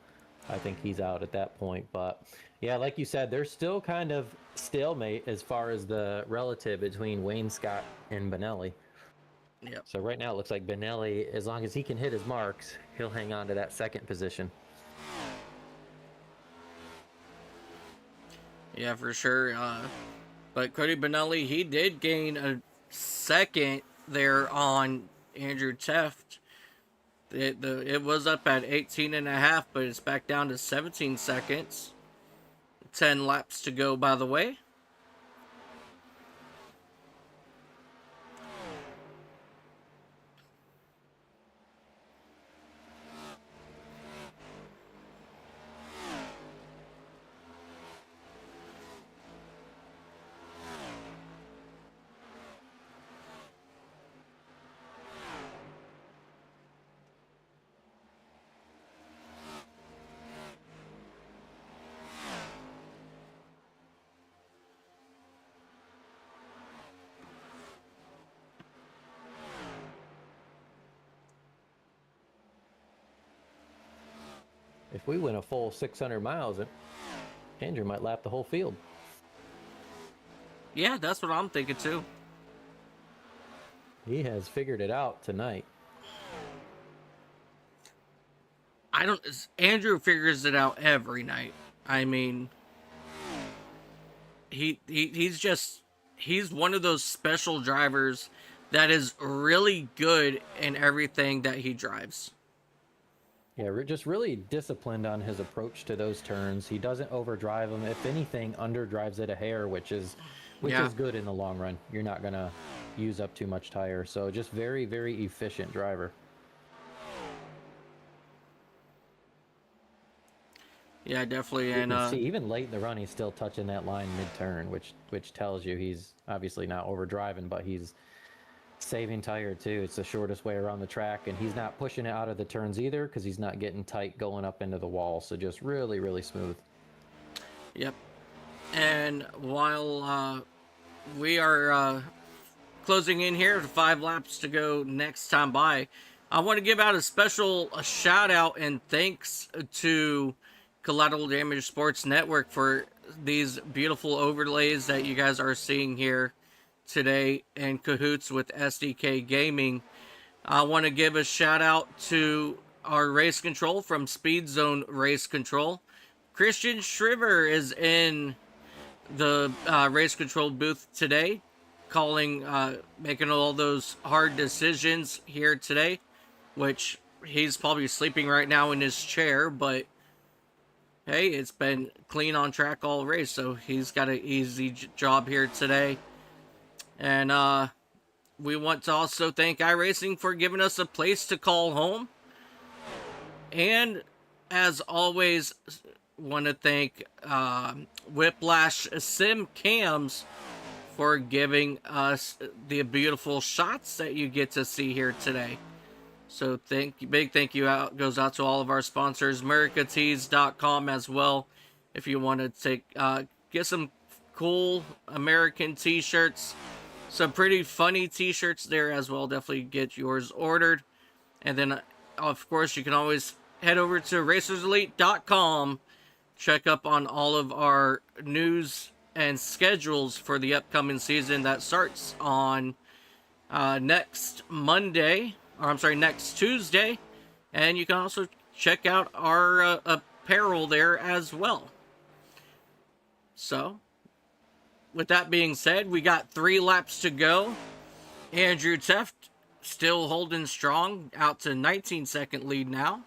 I think he's out at that point. But yeah, like you said, there's still kind of stalemate as far as the relative between Wainscott and Benelli. Yep. So right now it looks like Benelli, as long as he can hit his marks, he'll hang on to that second position. Yeah, for sure. But Cody Benelli, he did gain a second there on Andrew Teft. It was up at 18.5, but it's back down to 17 seconds. 10 laps to go, by the way. If we win a full 600 miles, Andrew might lap the whole field. Yeah, that's what I'm thinking too. He has figured it out tonight. Andrew figures it out every night. I mean, he's one of those special drivers that is really good in everything that he drives. Yeah, just really disciplined on his approach to those turns. He doesn't overdrive them. If anything, underdrives it a hair, which is good in the long run. You're not gonna use up too much tire. So just very, very efficient driver. Yeah, definitely. You And can see even late in the run, he's still touching that line mid-turn, which tells you he's obviously not overdriving, but he's saving tire too. It's the shortest way around the track, and he's not pushing it out of the turns either because he's not getting tight going up into the wall. So just really, really smooth. Yep. And while we are closing in here, 5 laps to go next time by, I want to give out a shout out and thanks to Collateral Damage Sports Network for these beautiful overlays that you guys are seeing here today in cahoots with SDK Gaming. I want to give a shout out to our race control from Speed Zone Race Control. Christian Shriver is in the race control booth today, making all those hard decisions here today, which he's probably sleeping right now in his chair, but hey, it's been clean on track all race, so he's got an easy job here today. And we want to also thank iRacing for giving us a place to call home. And as always, want to thank Whiplash Sim Cams for giving us the beautiful shots that you get to see here today. So big thank you goes out to all of our sponsors, americatees.com as well. If you want to get some cool American t-shirts, some pretty funny t-shirts there as well, definitely get yours ordered. And then of course you can always head over to racerselite.com, check up on all of our news and schedules for the upcoming season that starts on next Tuesday. And you can also check out our apparel there as well. So, with that being said, we got 3 laps to go. Andrew Teft still holding strong, out to 19-second lead now.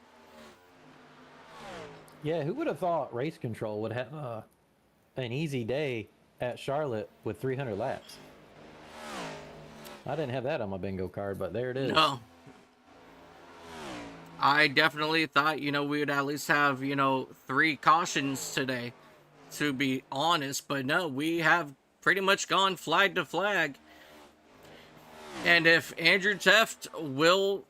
Yeah, who would have thought race control would have a an easy day at Charlotte with 300 laps. I didn't have that on my bingo card, but there it is. No. I definitely thought, we would at least have, 3 cautions today, to be honest. But no, we have pretty much gone flag to flag. And if Andrew Teft will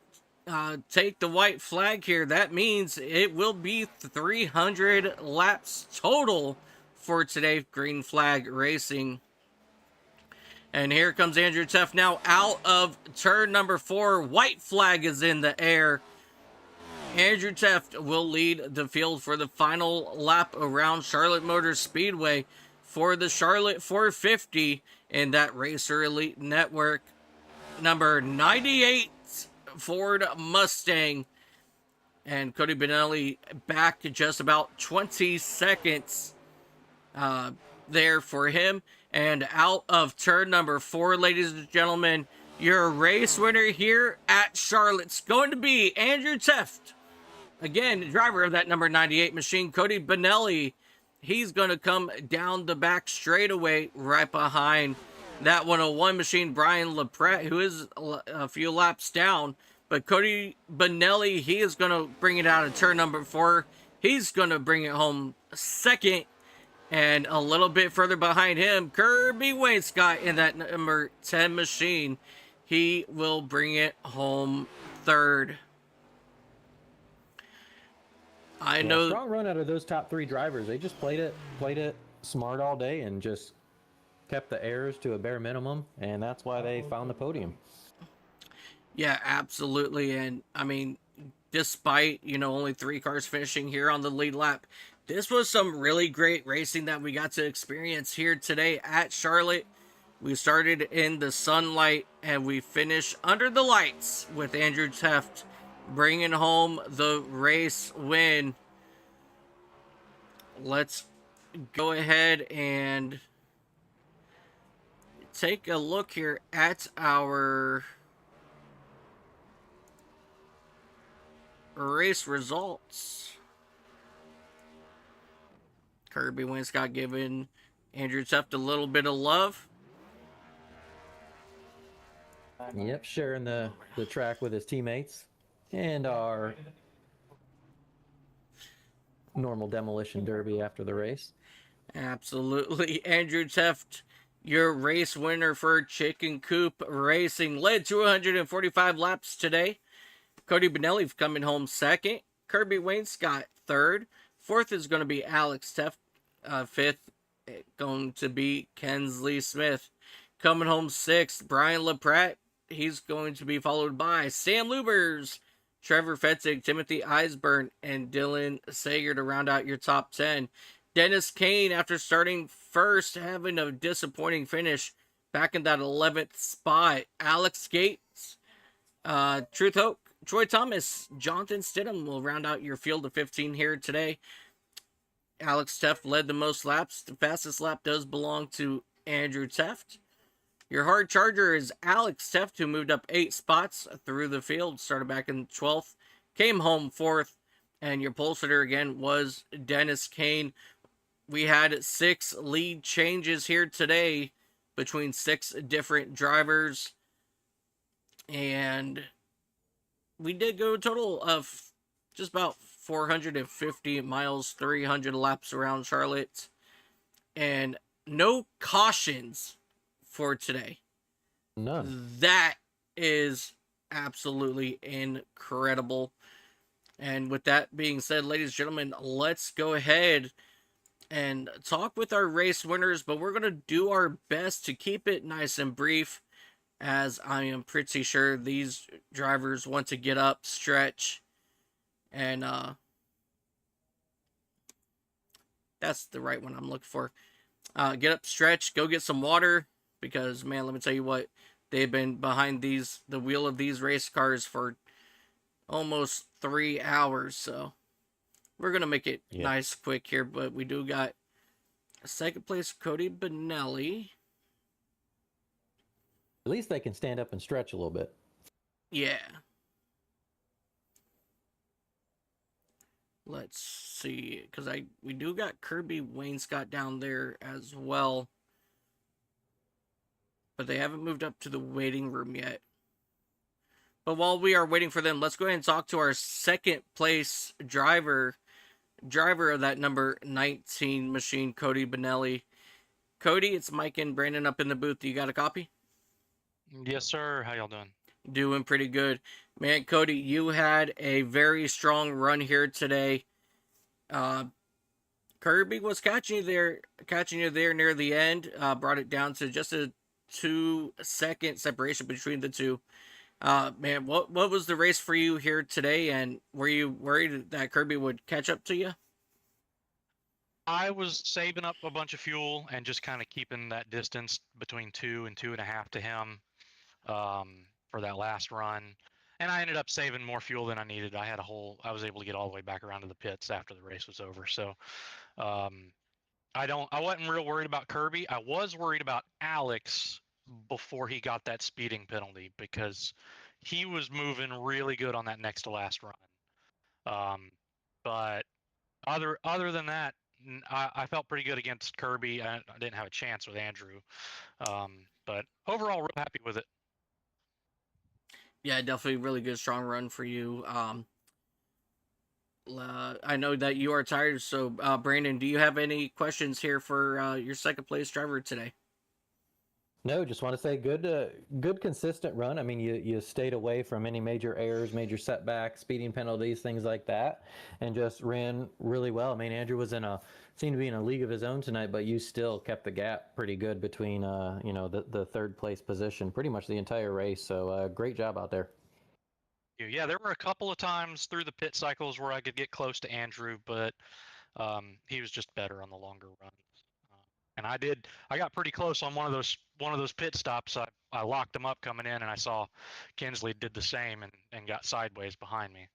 take the white flag here, that means it will be 300 laps total for today, green flag racing. And here comes Andrew Teft now out of turn number 4. White flag is in the air. Andrew Teft will lead the field for the final lap around Charlotte Motor Speedway for the Charlotte 450 in that Racer Elite Network. Number 98 Ford Mustang. And Cody Benelli back to just about 20 seconds there for him. And out of turn number 4, ladies and gentlemen, your race winner here at Charlotte's going to be Andrew Teft. Again, driver of that number 98 machine, Cody Benelli. He's going to come down the back straightaway right behind that 101 machine, Brian LaPrette, who is a few laps down. But Cody Benelli, he is going to bring it out of turn number 4. He's going to bring it home second. And a little bit further behind him, Kirby Wainscott in that number 10 machine. He will bring it home third. I know. Strong run out of those top 3 drivers. They just played it smart all day and just kept the errors to a bare minimum, and that's why they found the podium. Yeah, absolutely. And I mean, despite, only 3 cars finishing here on the lead lap, this was some really great racing that we got to experience here today at Charlotte. We started in the sunlight and we finished under the lights with Andrew Teft bringing home the race win. Let's go ahead and take a look here at our race results. Kirby Wainscott giving Andrew Teft a little bit of love. Yep, sharing the track with his teammates and our normal demolition derby after the race. Absolutely. Andrew Teft, your race winner for Chicken Coop Racing, led 245 laps today. Cody Benelli coming home second. Kirby Wainscott third. Fourth is going to be Alex Teft. Fifth going to be Kensley Smith. Coming home sixth, Brian LaPrette. He's going to be followed by Sam Lubers, Trevor Fetzig, Timothy Eisburn, and Dylan Sager to round out your top 10. Dennis Kane, after starting first, having a disappointing finish back in that 11th spot. Alex Gates, Truth Hope, Troy Thomas, Jonathan Stidham will round out your field of 15 here today. Alex Teft led the most laps. The fastest lap does belong to Andrew Teft. Your hard charger is Alex Teft, who moved up 8 spots through the field, started back in 12th, came home 4th, and your pole sitter again was Dennis Kane. We had 6 lead changes here today between 6 different drivers, and we did go a total of just about 450 miles, 300 laps around Charlotte, and no cautions for today. None. That is absolutely incredible. And with that being said, ladies and gentlemen, let's go ahead and talk with our race winners, but we're going to do our best to keep it nice and brief, as I am pretty sure these drivers want to get up, stretch, and that's the right one I'm looking for. Get up, stretch, go get some water, because man, let me tell you what, they've been behind the wheel of these race cars for almost 3 hours, so we're gonna make it nice, quick here. But we do got second place Cody Benelli. At least they can stand up and stretch a little bit. Yeah. Let's see, because we do got Kirby Wainscott down there as well, but they haven't moved up to the waiting room yet. But while we are waiting for them, let's go ahead and talk to our second place driver of that number 19 machine, Cody Benelli. Cody, it's Mike and Brandon up in the booth. You got a copy? Yes, sir. How y'all doing? Doing pretty good. Man, Cody, you had a very strong run here today. Kirby was catching you there near the end. Brought it down to just a 2-second separation between the two. Man, what was the race for you here today, and were you worried that Kirby would catch up to you? I was saving up a bunch of fuel and just kind of keeping that distance between 2 and 2.5 to him for that last run. And I ended up saving more fuel than I needed. I was able to get all the way back around to the pits after the race was over. So I wasn't real worried about Kirby. I was worried about Alex before he got that speeding penalty because he was moving really good on that next to last run. But other than that, I felt pretty good against Kirby. I didn't have a chance with Andrew, but overall, real happy with it. Yeah, definitely really good, strong run for you. I know that you are tired, so Brandon, do you have any questions here for your second place driver today? No, just want to say good consistent run. I mean, you stayed away from any major errors, major setbacks, speeding penalties, things like that, and just ran really well. I mean, Andrew seemed to be in a league of his own tonight, but you still kept the gap pretty good between the third place position pretty much the entire race. So great job out there. Yeah, there were a couple of times through the pit cycles where I could get close to Andrew, but he was just better on the longer runs. And I got pretty close on one of those pit stops. I locked him up coming in, and I saw Kinsley did the same and got sideways behind me.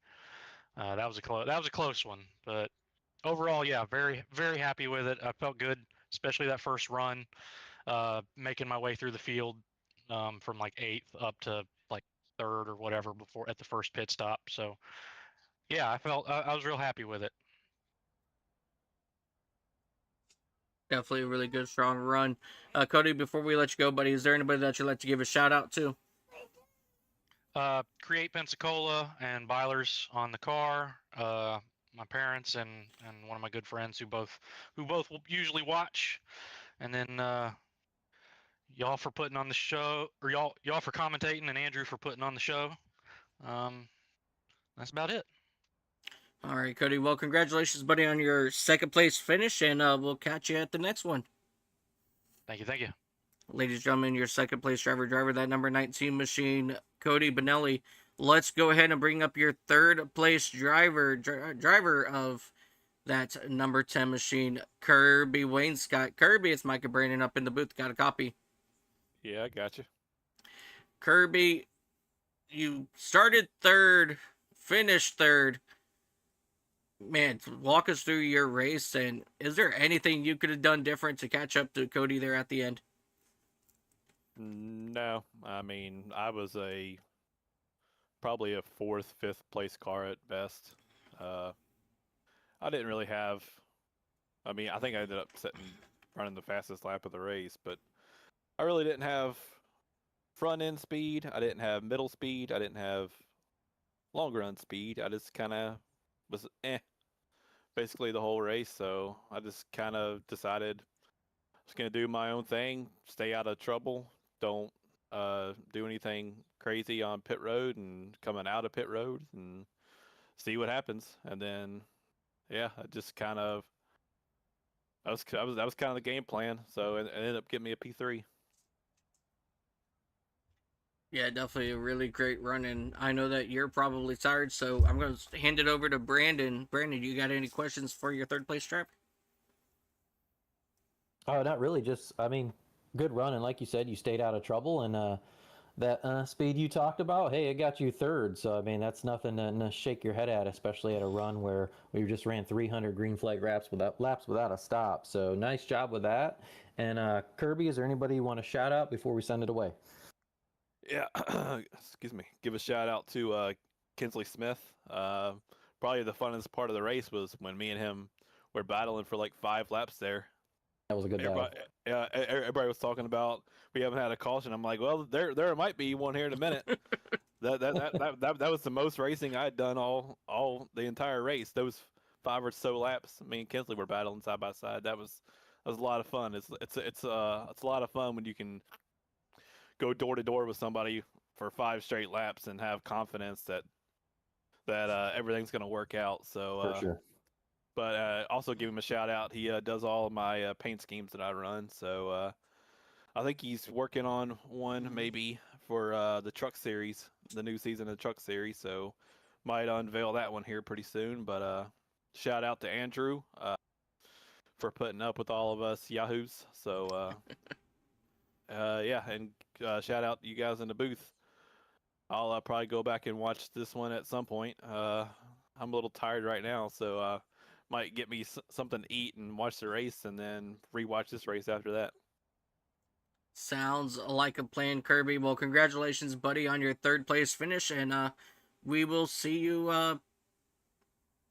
That was a close one, but overall, yeah, very very happy with it. I felt good, especially that first run, making my way through the field from like 8th up to like 3rd or whatever before at the first pit stop. So yeah, I was real happy with it. Definitely a really good, strong run. Cody, before we let you go, buddy, is there anybody that you'd like to give a shout out to? Create Pensacola and Byler's on the car. My parents and one of my good friends who both usually watch, and then y'all for putting on the show, or y'all for commentating, and Andrew for putting on the show. That's about it. All right, Cody. Well, congratulations, buddy, on your second place finish, and we'll catch you at the next one. Thank you. Ladies and gentlemen, your second place driver, that number 19 machine, Cody Benelli. Let's go ahead and bring up your third place driver of that number 10 machine, Kirby Wainscott. Kirby, it's Mike and Brandon up in the booth. Got a copy? Yeah, I got you. Kirby, you started third, finished third. Man, walk us through your race, and is there anything you could have done different to catch up to Cody there at the end? No, I mean, I was probably a 4th, 5th place car at best. I didn't really have, I mean, I think I ended up running the fastest lap of the race, but I really didn't have front end speed. I didn't have middle speed. I didn't have long run speed. I just kind of was basically the whole race. So I just kind of decided I was going to do my own thing, stay out of trouble, don't do anything crazy on pit road and coming out of pit road, and see what happens. And then, yeah, I just kind of that was kind of the game plan. So it ended up getting me a P3. Yeah, definitely a really great run, and I know that you're probably tired, so I'm going to hand it over to Brandon. Brandon, you got any questions for your third place driver? Oh, not really. Just, I mean, good run, and like you said, you stayed out of trouble, and that speed you talked about, hey, it got you third. So I mean, that's nothing to shake your head at, especially at a run where we just ran 300 green flag laps without a stop. So nice job with that. And Kirby, is there anybody you want to shout out before we send it away? Yeah, excuse me. Give a shout out to Kinsley Smith, part probably the funnest part of the race was when me and him were battling for like 5 laps there. That was a good dive. Everybody, everybody was talking about we haven't had a caution. I'm like, well, there might be one here in a minute. that was the most racing I had done all the entire race. Those 5 or so laps, me and Kinsley were battling side by side. That was a lot of fun. It's a lot of fun when you can go door to door with somebody for 5 straight laps and have confidence that everything's going to work out. So For sure. But also give him a shout out. He does all of my paint schemes that I run. So I think he's working on one maybe for the truck series, the new season of the truck series. So might unveil that one here pretty soon. But shout out to Andrew for putting up with all of us yahoos. So yeah, and shout out to you guys in the booth. I'll probably go back and watch this one at some point. I'm a little tired right now, so might get me something to eat and watch the race, and then rewatch this race after that. Sounds like a plan, Kirby. Well, congratulations, buddy, on your 3rd place finish, and we will see you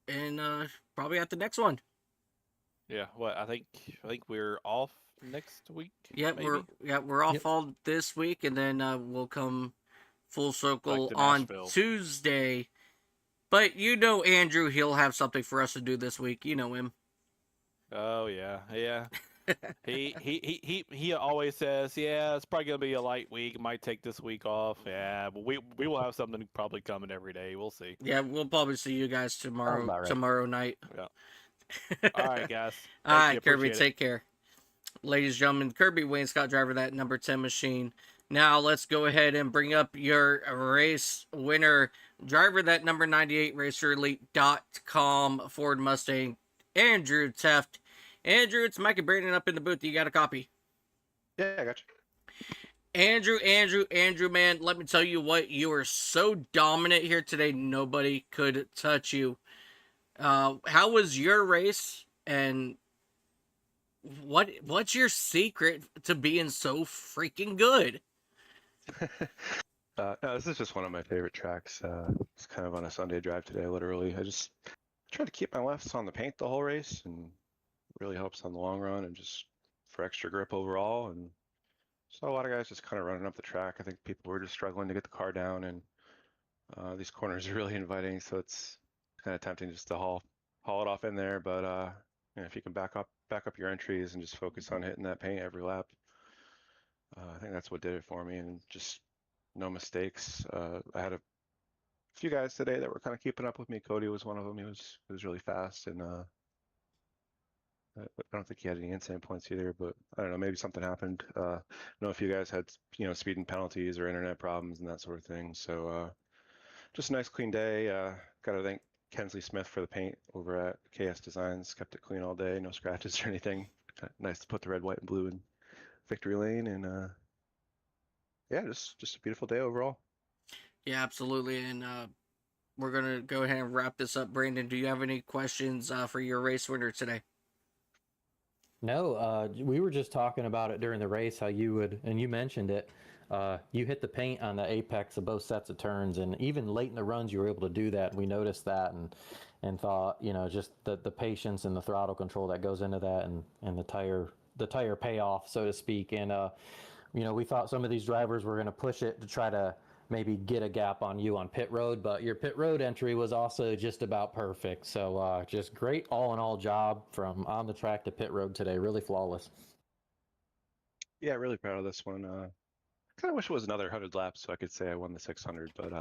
in probably at the next one. Yeah, I think we're off next week. Yeah, maybe? we're off all this week, and then we'll come full circle on Nashville. Tuesday. But you know Andrew, he'll have something for us to do this week. You know him. Oh yeah. He always says, yeah, it's probably gonna be a light week. Might take this week off. Yeah, but we will have something probably coming every day. We'll see. Yeah, we'll probably see you guys tomorrow. Right. Tomorrow night. Yeah. All right, guys. All right, Kirby, Appreciate it. take care. Ladies and gentlemen, Kirby Wayne Scott, driver of that number 10 machine. Now let's go ahead and bring up your race winner, driver of that number 98 RacerElite.com Ford Mustang, Andrew Teft. Andrew, it's Mike and Brandon up in the booth. You got a copy? Yeah, I got you. Andrew, man, let me tell you what, you are so dominant here today. Nobody could touch you. How was your race, and what's your secret to being so freaking good? No, this is just one of my favorite tracks. It's kind of on a Sunday drive today, literally. I just tried to keep my lefts on the paint the whole race, and it really helps on the long run and just for extra grip overall. And so a lot of guys just kind of running up the track. I think people were just struggling to get the car down, and these corners are really inviting, so it's kind of tempting just to haul it off in there. But you know, if you can back up your entries and just focus on hitting that paint every lap, I think that's what did it for me, and just no mistakes. I had a few guys today that were kind of keeping up with me. Cody was one of them. He was really fast, and I don't think he had any insane points either. But I don't know, maybe something happened. I don't know if you guys had speeding penalties or internet problems and that sort of thing. So just a nice clean day. Got to thank Kensley Smith for the paint over at KS Designs. Kept it clean all day, no scratches or anything. Nice to put the red, white, and blue in victory lane, and yeah, just a beautiful day overall. Yeah, absolutely. And we're gonna go ahead and wrap this up. Brandon, do you have any questions for your race winner today? No, we were just talking about it during the race, how you would, and you mentioned it, you hit the paint on the apex of both sets of turns, and even late in the runs you were able to do that. We noticed that and thought, just the patience and the throttle control that goes into that, and the tire payoff, so to speak. And we thought some of these drivers were going to push it to try to maybe get a gap on you on pit road, but your pit road entry was also just about perfect. So just great all-in-all job from on the track to pit road today. Really flawless. Yeah, really proud of this one. Kind of wish it was another 100 laps so I could say I won the 600, but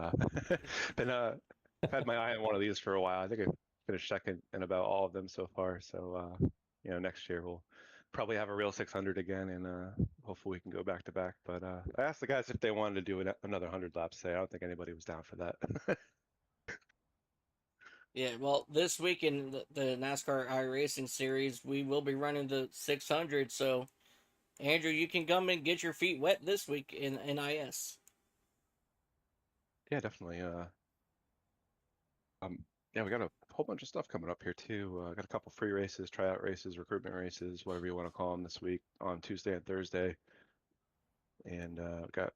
had my eye on one of these for a while. I think I finished second in about all of them so far. So next year we'll probably have a real 600 again, and hopefully we can go back to back. But I asked the guys if they wanted to do another 100 laps today. I don't think anybody was down for that. Yeah, well, this week in the NASCAR iRacing Series, we will be running the 600. So, Andrew, you can come and get your feet wet this week in NIS. Yeah, definitely. Yeah, we got a whole bunch of stuff coming up here too. Got a couple free races, tryout races, recruitment races, whatever you want to call them this week on Tuesday and Thursday. And got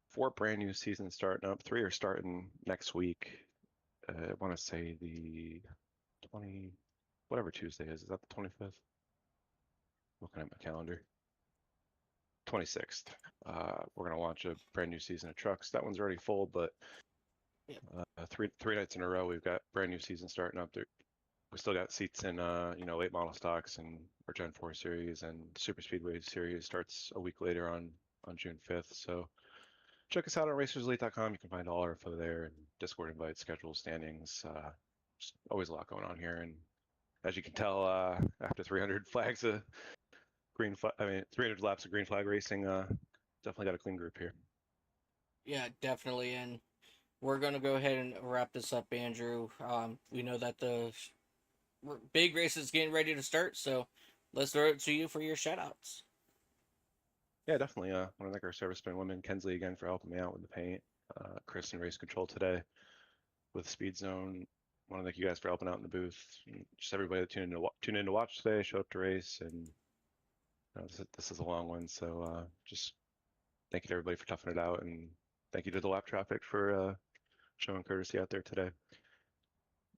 4 brand new seasons starting up. 3 are starting next week. I want to say the 20, whatever Tuesday is that the 25th? Looking at my calendar. 26th. We're going to launch a brand new season of trucks. That one's already full, but three nights in a row, we've got brand new season starting up there. We still got seats in, late model stocks and our Gen 4 series, and Super Speedway series starts a week later on June 5th. So check us out on racerselite.com. You can find all our info there, and Discord invites, schedules, standings. Just always a lot going on here. And as you can tell, after 300 flags of 300 laps of green flag racing, definitely got a clean group here. Yeah, definitely. And we're going to go ahead and wrap this up, Andrew. We know that the big race is getting ready to start, so let's throw it to you for your shout-outs. Yeah, definitely. I want to thank our servicemen women, Kensley, again, for helping me out with the paint. Chris and Race Control today with Speed Zone. I want to thank you guys for helping out in the booth. Just everybody that tuned in to watch today, show up to race, and this is a long one, so just thank you to everybody for toughing it out, and thank you to the lap traffic for showing courtesy out there today.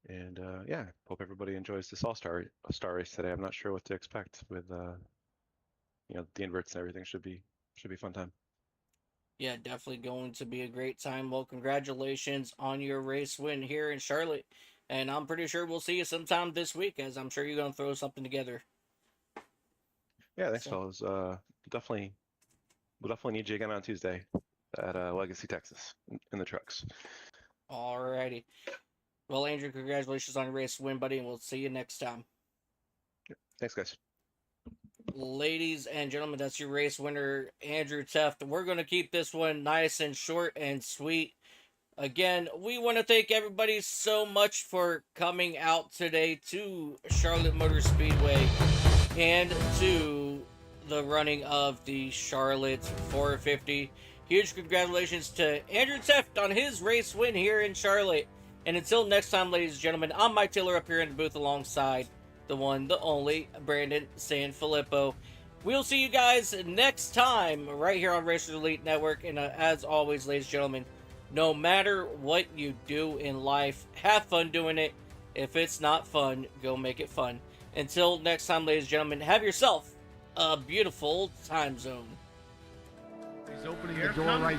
And yeah, hope everybody enjoys this star race today. I'm not sure what to expect with the inverts and everything. Should be a fun time. Yeah, definitely going to be a great time. Well, congratulations on your race win here in Charlotte, and I'm pretty sure we'll see you sometime this week, as I'm sure you're going to throw something together. Yeah, thanks, fellas. We'll definitely need you again on Tuesday at Legacy, Texas, in the trucks. Alrighty. Well, Andrew, congratulations on your race win, buddy, and we'll see you next time. Thanks, guys. Ladies and gentlemen, that's your race winner, Andrew Teft. We're going to keep this one nice and short and sweet. Again, we want to thank everybody so much for coming out today to Charlotte Motor Speedway and to the running of the Charlotte 450. Huge congratulations to Andrew Teft on his race win here in Charlotte. And until next time, ladies and gentlemen, I'm Mike Taylor up here in the booth alongside the one, the only, Brandon Sanfilippo. We'll see you guys next time right here on Racers Elite Network. And as always, ladies and gentlemen, no matter what you do in life, have fun doing it. If it's not fun, go make it fun. Until next time, ladies and gentlemen, have yourself a beautiful time zone. He's opening the door right